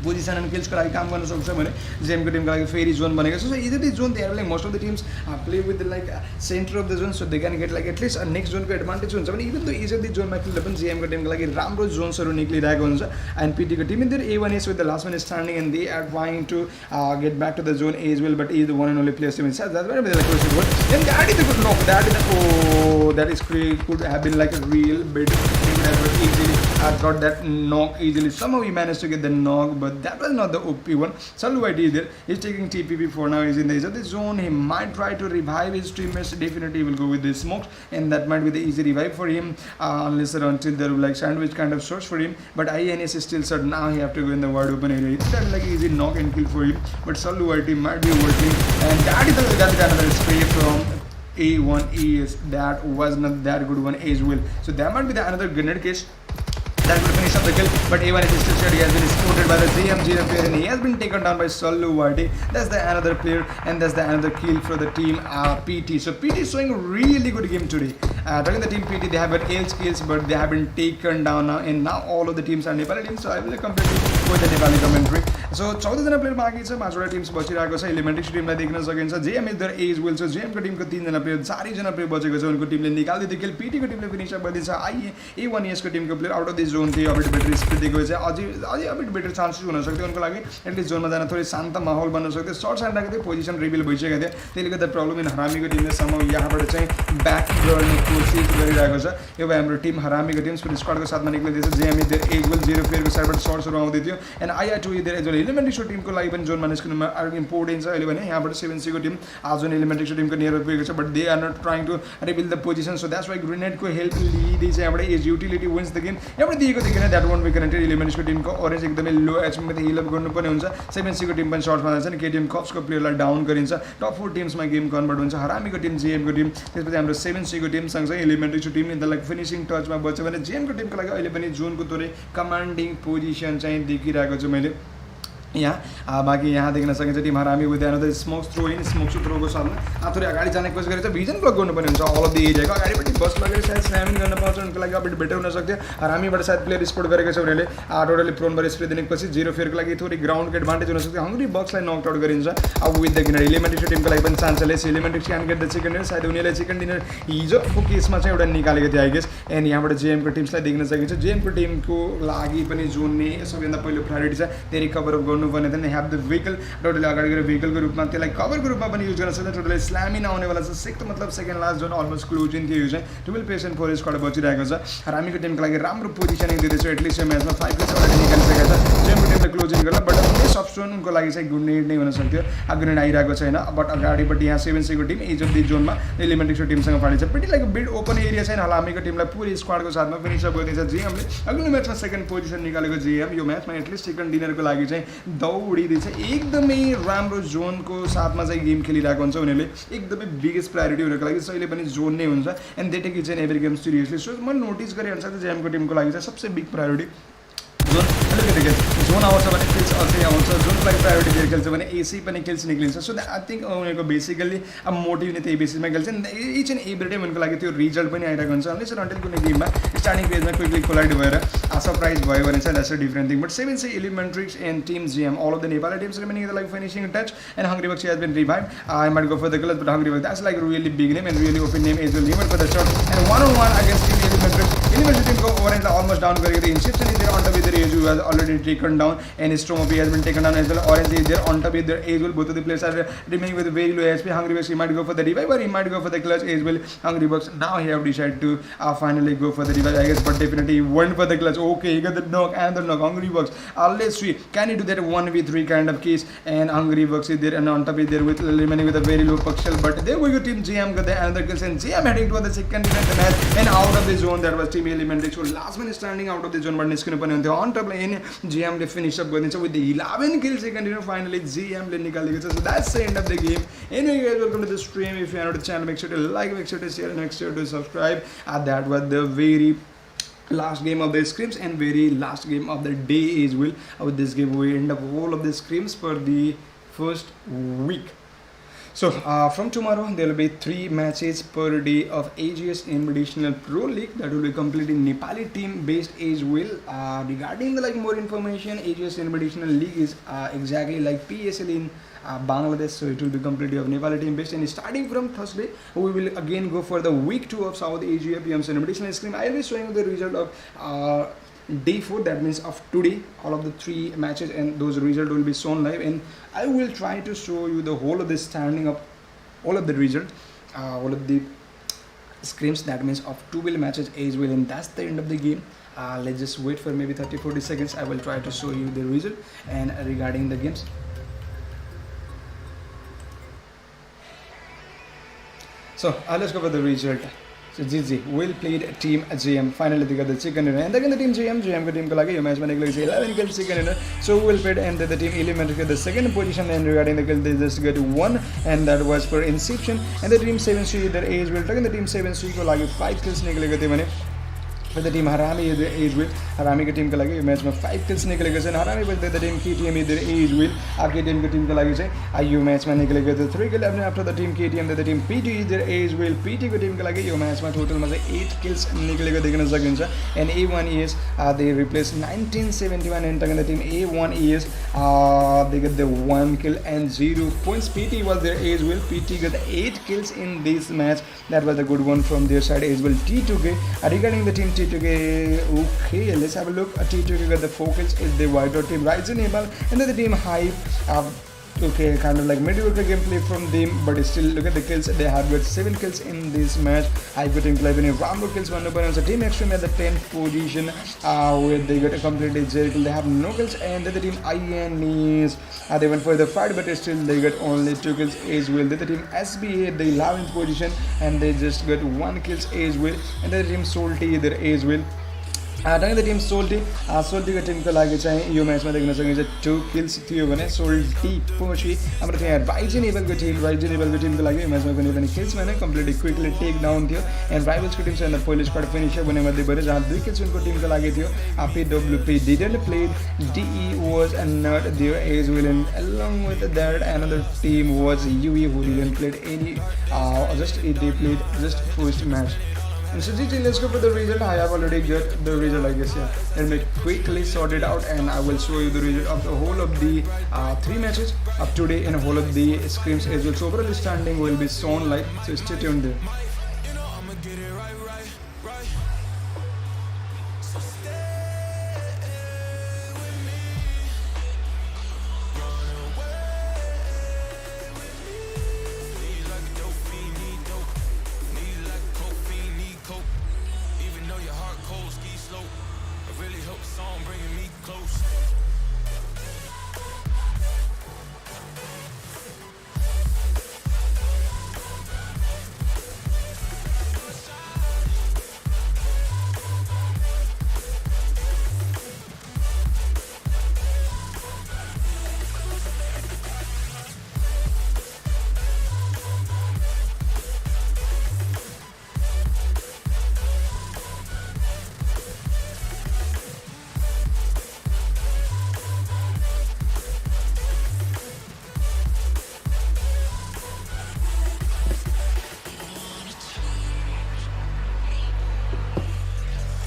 पोजिसन एन्ड किल्सको लागि काम गर्न सक्छ भने जेमको टिमको लागि फेरि जोन बनेको छ so easily zone they are like most of the teams play with the like centre of the zone so they can get like at least next जोनको एडभान्टेज हुन्छ भने इभन द इजली जोनमा खेल्दा पनि जेएमको Timko लागि राम्रो जोन्सहरू निक्लिरहेको हुन्छ एन्ड पिटीको team in there A1 is with the last one standing and they are trying to get back to the zone as well but he is the one and only player team inside that's why they like close goal and that is the good knock that is that is could have been like a real bit easily got that knock easily somehow he managed to get the knock but that was not the OP one. Salwati is there. He's taking TPP for now. He's in the edge of the zone. He might try to revive his teammates. Definitely will go with the smokes, and that might be the easy revive for him, unless or until there will like sandwich kind of source for him. But INES is still certain. Now he have to go in the wide open area. It's that like easy knock and kill for him. But Salwati might be working, and that is another spray from A1ES. That was not that good one as well. So that might be the another grenade case. That would finish up the kill, but A1 is still steady. He has been spotted by the JMG player and he has been taken down by Salwati. That's the another player and that's the another kill for the team PT. So PT is showing a really good game today. Talking the team PT, they have got 8 kills but they have been taken down now and now all of the teams are Nepali teams. So I will compare with the Nepali commentary. So 14 जना player बाँकी छ 5 वटा teams बचिरहेको छ elementary टिमलाई देख्न सकिन्छ JM is there as well so JM को टिमको 3 जना प्लेयर 4 जना प्लेयर बचेको छ उनको टिमले निकाल्दै थियो पीटी को टिमले फिनिश अप गरिदिन्छ A1ES को टिमको player out of the zone थियो अबिट बेटर स्पिड दिएको छ अझै अबिट बेटर चान्सेस हुन सक्थ्यो उनको लागि एटलिस्ट जोनमा जान थोरै शान्त माहौल बन्न सक्थ्यो सर्ट साइड राखेको थियो पोजिसन रिभिल भइसकेको थियो त्यसले गर्दा प्रब्लम इन हरामीको टिमले सम्म यहाँबाट चाहिँ ब्याक गर्ने कोसिस गरिरहेको छ यो भए हाम्रो टिम हरामीको टिम स्पिड स्क्वाडको साथमा निक्लिँदैछ JM is there as well 0 प्लेयरको साइडबाट सर्ट्सहरू आउँदै थियो and I2 is there as well elementary टिमको लागि पनि जोनमा निस्किनुमा अलिक इम्पोर्टेन्ट छ अहिले भने यहाँबाट 7C को टिम जुन एलिमेन्ट्री टिमको नियर पुगेको छ but they are not trying to rebuild the position so that's why ग्रेनेडको हेल्प लिँदै चाहिँ यहाँबाट as utility wins the game यहाँबाट दिएको देखिन द्याट वन्ट बी कनेक्टेड एलिमेन्ट्रीको टिमको ओरेन्ज एकदमै लो एचपीमा त हिल अप गर्नुपर्ने हुन्छ 7C को टिम पनि सर्ट्समा जान्छ नि केटिएम कप्सको प्लेयरलाई डाउन गरिन्छ टप 4 टिम्समा गेम कन्भर्ट हुन्छ हरामीको टिम जेएमको टिम त्यसपछि हाम्रो 7C को टिम सँगसँगै elementary team in the like finishing टचमा बच्यो भने जेएमको टिमको लागि अहिले पनि जोनको थोरै कमान्डिङ पोजिसन चाहिँ देखिरहेको छु मैले यहाँ बाँकी यहाँ देख्न सकिन्छ team Harami with another smoke throw in smoke थ्रोको साथमा थोरै अगाडि जाने कोसिस गरेछ भिजन ब्लक गर्नुपर्ने हुन्छ अल अफ द एरियाको अगाडिपट्टि बस लगेर सायद स्ल्यामिङ गर्न पाउँछ उनको लागि अबिट बेटर हुन सक्थ्यो हरामीबाट सायद प्लेयर स्पोर्ट गरेको छ उनीहरूले टोटली प्रोनबाट स्प्रे दिने कोसिस 0 फेयरको लागि थोरै ग्राउन्डको एडभान्टेज हुन सक्छ हङ्ग्री बक्सलाई नक आउट गरिन्छ अब विथ द ग्रेनेड एलिमेन्ट्री टिमको लागि पनि चान्स छ elementary can get the chicken dinner सायद उनीहरूले चिकन डिनर हिजोको केसमा चाहिँ एउटा निकालेको थियो आई गेस एन्ड यहाँबाट जेएमको टिम्सलाई देख्न सकिन्छ जेएमको टिमको लागि पनि जोन्ने सबैभन्दा पहिलो प्रायोरिटी छ त्यसरी कभर अप गर्नुपर्ने थियो हेभ द vehicle टोटली अगाडि गएर vehicle को रूपमा त्यसलाई कभरको रूपमा पनि युज गर्न सक्छ टोटली स्ल्यामिन आउनेवाला छ सिक्थ मतलब second last zone almost close in थियो यो चाहिँ 12 पेसेन्ट 4 स्क्वाड बचिरहेको छ हरामीको टिमको लागि राम्रो पोजिसनिङ दिँदैछ एटलिस्ट यो म्याचमा 5 विकेट्स अलरेडी निकालिसकेको छ जेमको टिमले क्लोज इन गर्ला बट बेस्ट अप्सन उनको लागि चाहिँ ग्रेनेड नै हुन सक्थ्यो ग्रेनेड आइरहेको छैन बट अगाडिपट्टि यहाँ 7C को टिम एज अफ द जोनमा एलिमेन्ट्री टिमसँग फाडी छ pretty like a bit open area छैन हरामीको टिमलाई पुरै स्क्वाडको साथमा फिनिस अप गरिदिन्छ जेएमले अघिल्लो म्याचमा सेकेन्ड पोजिसन निकालेको जेएम यो म्याचमा एटलिस्ट चिकन डिनरको लागि चाहिँ दौडिदिन्छ एकदमै राम्रो जोनको साथमा चाहिँ गेम खेलिरहेको हुन्छ उनीहरूले एकदमै बिगेस्ट प्रायोरिटी उनीहरूको लागि जहिले पनि जोन नै हुन्छ and they take each and every game seriously so म नोटिस गरेँ अनुसार चाहिँ जेएमको टिमको लागि चाहिँ सबसे बिग प्रायोरिटी जोन अलिकति जोन आउँछ भने किल्स अझै आउँछ जोनको लागि प्रायोरिटी दिएर खेल्छ भने एसी पनि किल्स निक्लिन्छ सो आई थिङ्क उनीहरूको बेसिकली अब मोटिभ नै त्यही बेसिसमा खेल्छ इच एन्ड एभ्री टाइम उनको लागि त्यो रिजल्ट पनि आइरहेको हुन्छ अनलेस अन्टिल कुनै गेममा स्टार्टिङ पेजमा क्विकली कोलाइड भएर सरप्राइज भयो भने चाहिँ that's a different thing but 7C Elementrix and team JM all of the Nepali teams remaining the like finishing touch and Hungry Bucks has been revive I might go for the colour but Hungry Bucks that's like really big name and really open name as well name for the shot and 1-on-1 against team Elementrix टिमको opponent almost down करके the Inception is there on top with their age was already taken down, and Stromopi has been taken down as well. Orange is there on top with their age well. Both of the players are remaining with very low HP. Hungry Bucks, he might go for the revive or he might go for the clutch as well. Hungry Bucks now he have decided to finally go for the revive, I guess, but definitely he went for the clutch. Okay, he got the knock and the knock. Hungry Bucks, let's see, can he do that 1v3 kind of case? And Hungry Bucks is there, and on top is there with remaining with a very low pixel, but there we go. Team JM got the another kills, and JM heading to the second event match and out of the zone. That was Team Elementary. So last man is standing out of the zone, but on top lane JM they finish up going. So with the 11 kills they continue, finally JM ले निकाल दिया. So that's the end of the game. Anyway guys, welcome to the stream. If you are new to the channel, make sure to like, make sure to share, and make sure to subscribe. That was the very last game of the scrims and very last game of the day as well. With this game we end up all of the scrims for the first week. So from tomorrow there will be 3 matches per day of AGS Invitational Pro League that will be completely Nepali team based as well. Regarding the more information, AGS Invitational League is exactly like PSL in Bangladesh, so it will be completely of Nepali team based, and starting from Thursday we will again go for the week 2 of South Asia PMC Invitational Scrim. I will be showing you the result of day 4, that means of today, all of the 3 matches, and those results will be shown live, and I will try to show you the whole of the standing up, all of the results, all of the scrims, that means of 12 matches as well, and that's the end of the game. Let's just wait for maybe 30-40 seconds. I will try to show you the result and regarding the games. So let's go for the result. So GG will played team JM. Finally they got the second winner, and again the team JM को team को लगे ये match में निकले 11 kills second winner. So will played, and the team Elementary got the second position, and regarding the kill they just got 1, and that was for Inception, and the team 7C their age will again the team 7C को लगे 5 kills निकले थे मैंने. For the team Harami is the age will Harami के team को लगे match में 5 kills निकले गए. Harami was the team KTM is the age will आपके team के team को लगे से आयु match में निकले गए थे 3 kills. After the team KTM the team PT is the age will PT को team को लगे यो match में total में से 8 kills निकले गए देखने सकिन्छ. And A1ES they replaced 1971, and again the team A1ES they got the 1 kill and 0 points. PT was their age will PT got 8 kills in this match. That was a good one from their side as well. T2K regarding the team T2K, okay, let's have a look. T2K got the 4 kills is the white team Ryzen Able, and then the team Hype. Okay, kind of like mediocre gameplay from them, but still look at the kills. They have got 7 kills in this match. I got team play Rambo kills 1 opponent. So team Extreme at the 10th position where they got a completely 0 kill. They have no kills, and then the team INES they went for the fight, but still they got only 2 kills as well. Then the team SBA the 11th position, and they just got 1 kills as well. And then the team SOLTI there as well. The team SOLTI को team को लागि चाहिँ यो म्याचमा देख्न सकिन्छ 2 kills थियो भने SOLTI पछि हाम्रो त्यहाँ Ryzen Able को team को लागि यो म्याचमा कुनै पनि kills भएन, completely quickly take down थियो. And Rivals को team चाहिँ पहिलो स्क्वाड फिनिशर बने मध्ये भयो जहाँ 2 kills उनको team को लागि थियो. PWP didn't play, DE was not there as well, and along with that another team was UE who didn't played any they played just first match. And so GG, let's go for the result. I have already got the result, I guess. Yeah, let me quickly sort it out, and I will show you the result of the whole of the 3 matches of today and whole of the scrims as well. So overall standing will be shown live, so stay tuned there.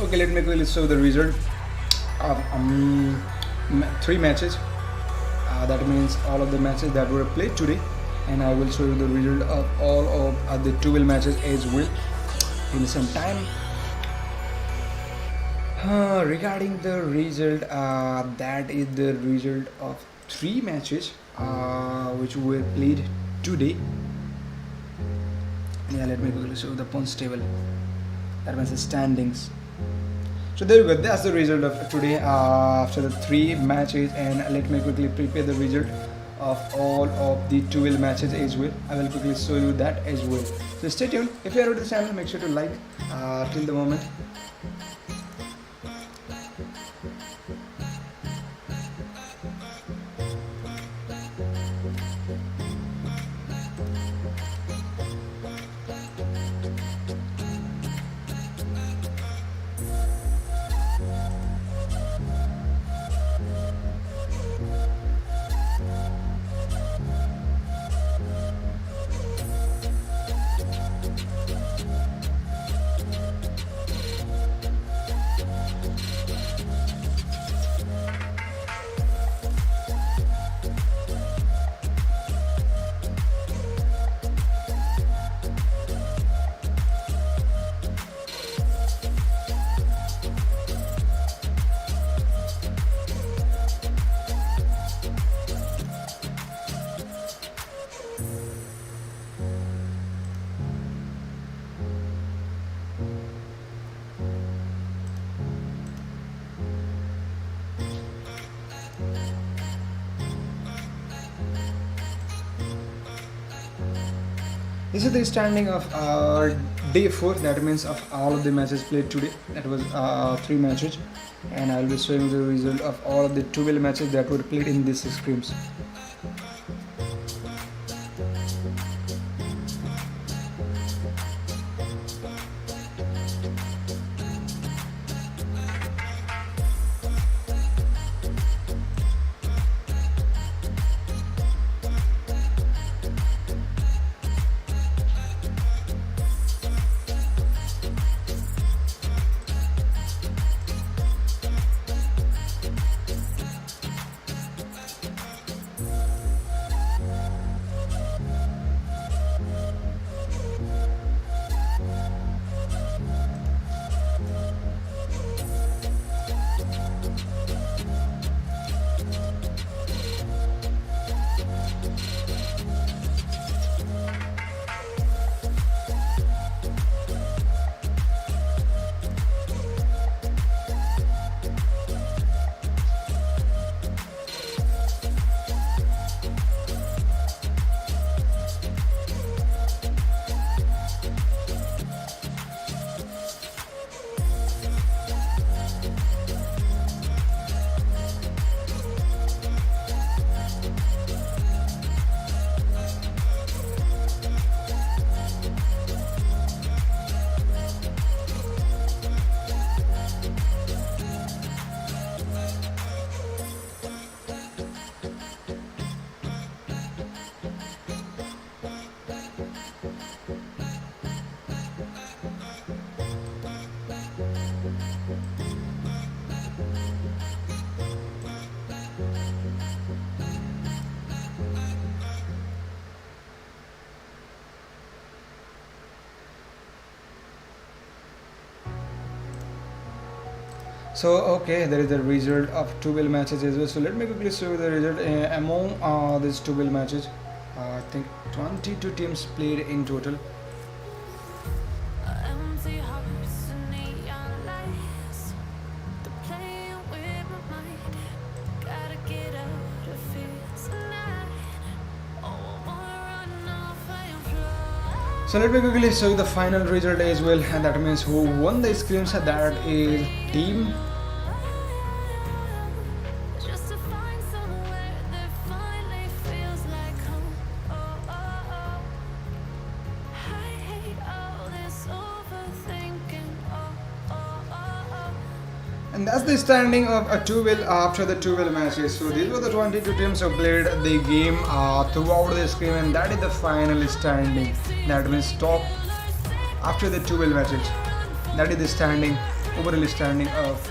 Okay, let me quickly show the result of 3 matches. That means all of the matches that were played today, and I will show you the result of all of the 12 matches as well. Give me some time. Regarding the result, that is the result of 3 matches which were played today. Yeah, let me quickly show the points table. That means the standings. So there you go. That's the result of today after the 3 matches, and let me quickly prepare the result of all of the 12 matches as well. I will quickly show you that as well. So stay tuned. If you are new to the channel, make sure to like till the moment. This is the standing of day 4, that means of all of the matches played today. That was 3 matches, and I will be showing the result of all of the 12 matches that were played in these scrims. So okay, there is the result of 12 matches as well. So let me quickly show you the result among these 12 matches. I think 22 teams played in total. Empty hearts and neon lights. They're playing with my mind. Gotta get out of here tonight. Oh, I wanna run off and fly. So let me quickly show you the final result as well, and that means who won the scrims. That is team Just to find somewhere that finally feels like home. Oh, oh, oh. I hate all this overthinking. Oh, oh, oh, oh. And that's the standing of a 12 after the 12 matches. So these were the 22 teams who played the game throughout the scrim, and that is the final standing. That means top after the 12 matches. That is the standing, overall standing of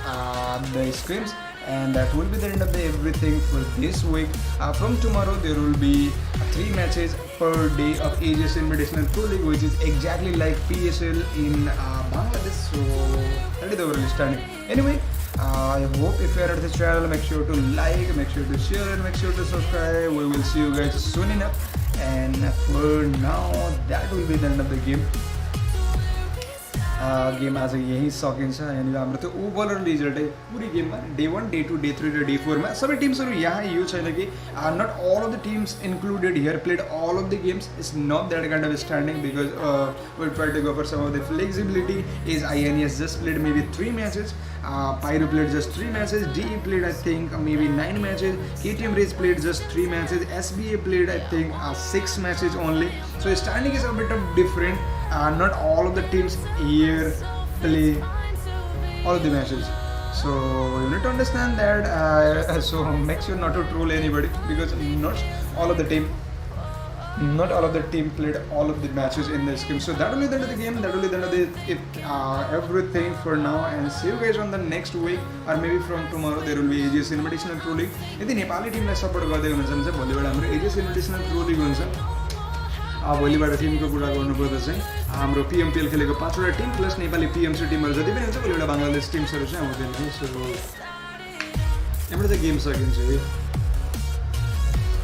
the scrims, and that will be the end of the everything for this week. From tomorrow there will be 3 matches per day of ACER Invitational Pro League, which is exactly like PSL in Bangladesh. So that is the overall standing. Anyway, I hope if you are at this channel, make sure to like, make sure to share, and make sure to subscribe. We will see you guys soon enough. And for now, that will be the end of the game. Game आज यहीँ सकिन्छ यहाँनिर हाम्रो त्यो overall result है पुरै गेममा day 1 day 2 day 3 र डे 4 मा सबै टिम्सहरू यहाँ यो छैन कि not all of the teams included here played all of the games is not that kind of standing because will try to go for some of the flexibility is INES just played maybe 3 matches Pyro played just 3 matches, DE played I think maybe 9 matches, KTM Race played just 3 matches, SBA played I think 6 matches only. So standing is a bit of different. Not all of the teams here play all of the matches. So you need to understand that. So make sure not to troll anybody because not all of the team played all of the matches in the scrim. So that will be the end of the game. That will be the end of the everything for now. And see you guys on the next week or maybe from tomorrow. There will be ACER Invitational Pro League. यदि नेपाली टिमलाई support गर्दै हुनुहुन्छ भने भोलिबाट हाम्रो ACER Invitational Pro League हुन्छ. भोलिबाट Timko कुरा गर्नुपर्दा चाहिँ हाम्रो PMPL खेलेको 5वटा टिम प्लस नेपाली PMC टिमहरू जति पनि हुन्छ भोलिबाट बङ्गलादेश टिम्सहरू चाहिँ आउँदैन. सो यहाँबाट चाहिँ गेम सकिन्छ है.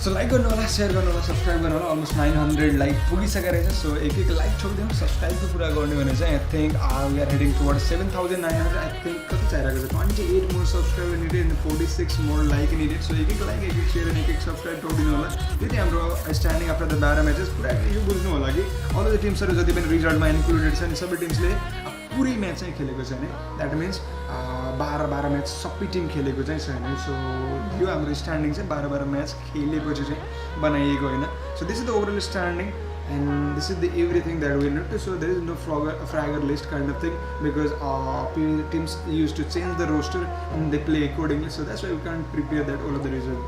सो लाइक गर्नु होला, सेयर गर्नु होला, सब्सक्राइब गर्नु होला. अलमोस्ट 900 लाइक पुगिसकेको रहेछ. सो एक लाइक छोडिदिउँ. सब्सक्राइबको कुरा गर्ने भने चाहिँ I think we are heading toward 7900. I think कति चाहिरहेको छ 28 more subscriber needed and 46 more like needed. So एक लाइक एक सेयर अनि एक सब्सक्राइब छोडिदिनु होला. त्यति हाम्रो स्ट्यान्डिङ आफ्टर द 12 म्याचेस पुरा यो बुझ्नु होला कि अल द टिम्सहरू जति पनि रिजल्टमा इन्क्लुडेड छ नि सबै टिम्सले पुरै म्याच चाहिँ खेलेको छैन. द्याट मिन्स 12 म्याच सबै टिम खेलेको चाहिँ छैन. सो यो हाम्रो स्ट्यान्डिङ चाहिँ 12 म्याच खेलेपछि चाहिँ बनाइएको होइन. So this is the overall standing and this is the everything that we need to. So there is no fragger list kind of thing because teams used to change the roster and they play accordingly. So that's why we can't prepare that all of the result.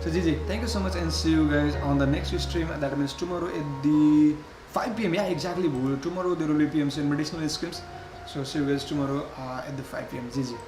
So GG, thank you so much and see you guys on the next stream. That means tomorrow at the 5 PM. Yeah, exactly. Tomorrow there will be PMC Invitational Scrims. So see you guys tomorrow at the 5 PM. GG.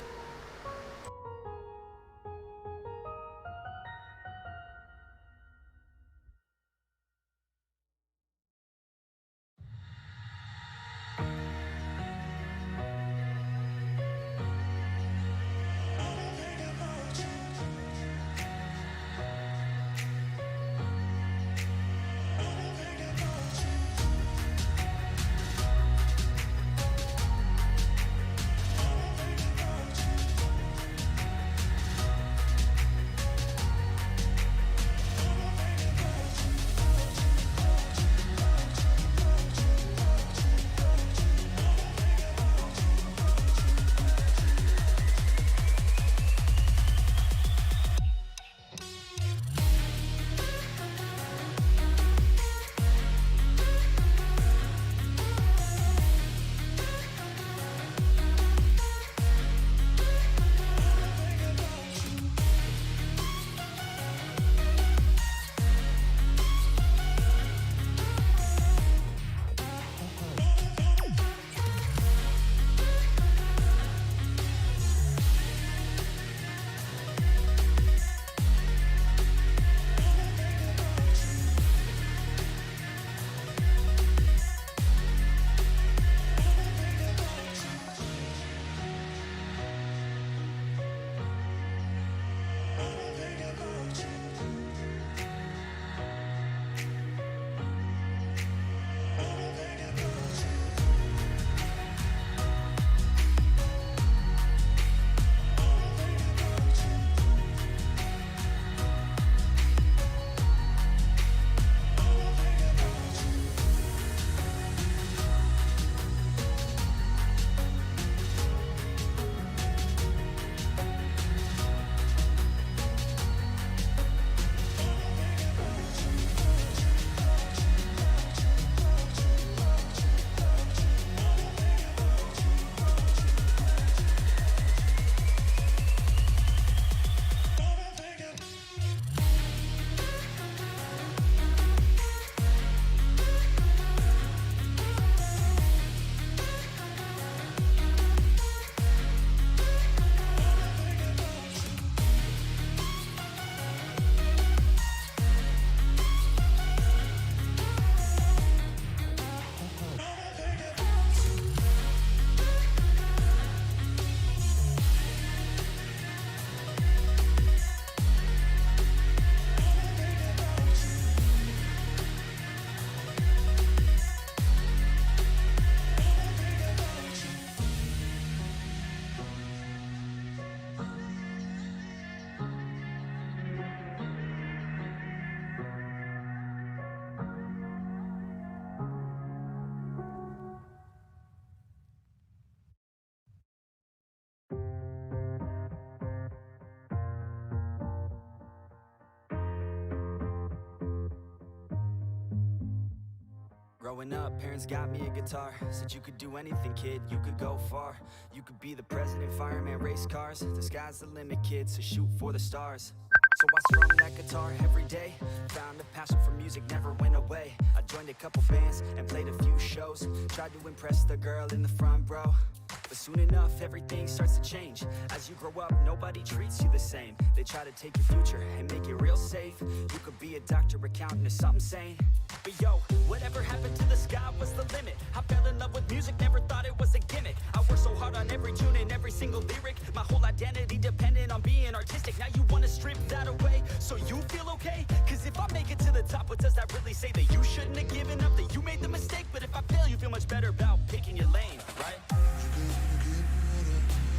Growing up, parents got me a guitar. Said you could do anything, kid, you could go far. You could be the president, fireman, race cars. The sky's the limit, kid, so shoot for the stars. So I strum that guitar every day. Found a passion for music, never went away. I joined a couple bands and played a few shows. Tried to impress the girl in the front row. But soon enough, everything starts to change. As you grow up, nobody treats you the same. They try to take your future and make it real safe. You could be a doctor, accountant, or something sane. But yo, whatever happened to the sky was the limit. I fell in love with music, never thought it was a gimmick. I worked so hard on every tune and every single lyric. My whole identity depended on being artistic. Now you wanna strip that away, so you feel okay? Cause if I make it to the top, what does that really say? That you shouldn't have given up, that you made the mistake? But if I fail, you feel much better about picking your lane, right?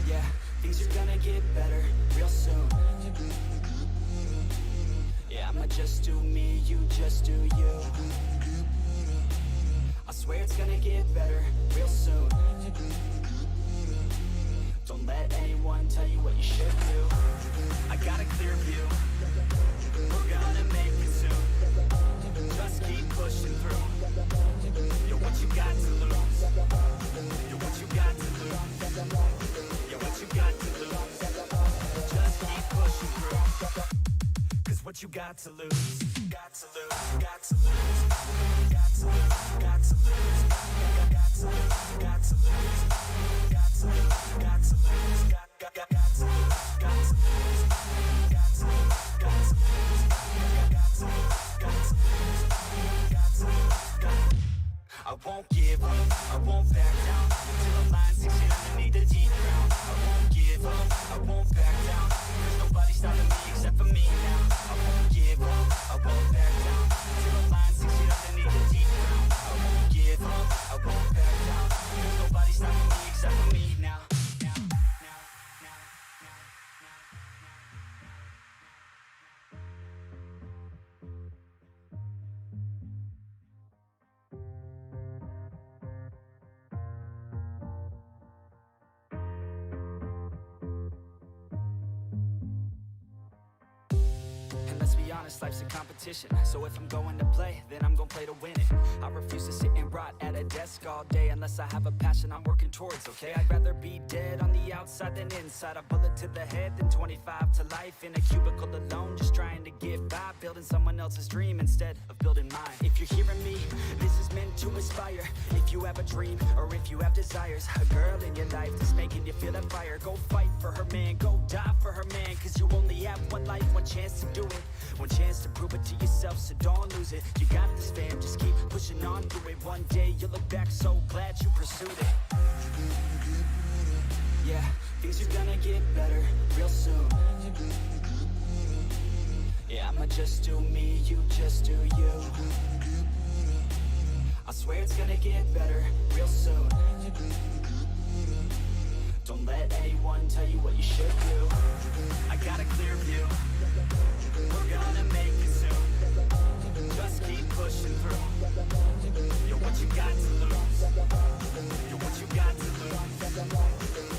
Yeah, things are gonna get better real soon. Yeah, I'ma just do me, you just do you. I swear it's gonna get better real soon. Don't let anyone tell you what you should do. I got a clear view, we're gonna make it soon. Just keep pushing through. You're what you got to lose. You're what you got to lose. You're what you got to lose. Just keep pushing through. Cause what you got to lose, got to lose, got to lose, got to lose, got to lose, got to lose, got to lose, got to lose, got to lose, got to lose, got to lose, got to lose, got to lose, got to lose, got to lose, got to lose. I won't give up, I won't back down till the line sinks underneath the deep ground. I won't give up, I won't back down. There's nobody stopping me except for me now. I won't give up, I won't back down till the line sinks underneath the deep ground. I won't give up, I won't back down. There's nobody stopping me except for me now. Let's be honest, life's a competition. So if I'm going to play, then I'm gonna play to win it. I refuse to sit and rot at a desk all day unless I have a passion I'm working towards, okay? I'd rather be dead on the outside than inside. A bullet to the head than 25 to life in a cubicle alone, just trying to get by, building someone else's dream instead of building mine. If you're hearing me, this is meant to inspire. If you have a dream or if you have desires, a girl in your life that's making you feel that fire, go fight for her man, go die for her man. Cause you only have one life, one chance to do it, one chance to prove it to yourself, so don't lose it. You got this, fam, just keep pushing on through it. One day you'll look back so glad you pursued it. Yeah, things are gonna get better real soon. Yeah, I'ma just do me, you just do you. I swear it's gonna get better real soon. Don't let anyone tell you what you should do. I got a clear view, we're gonna make it soon. Just keep pushing through. You're what you got to lose. You're what you got to lose.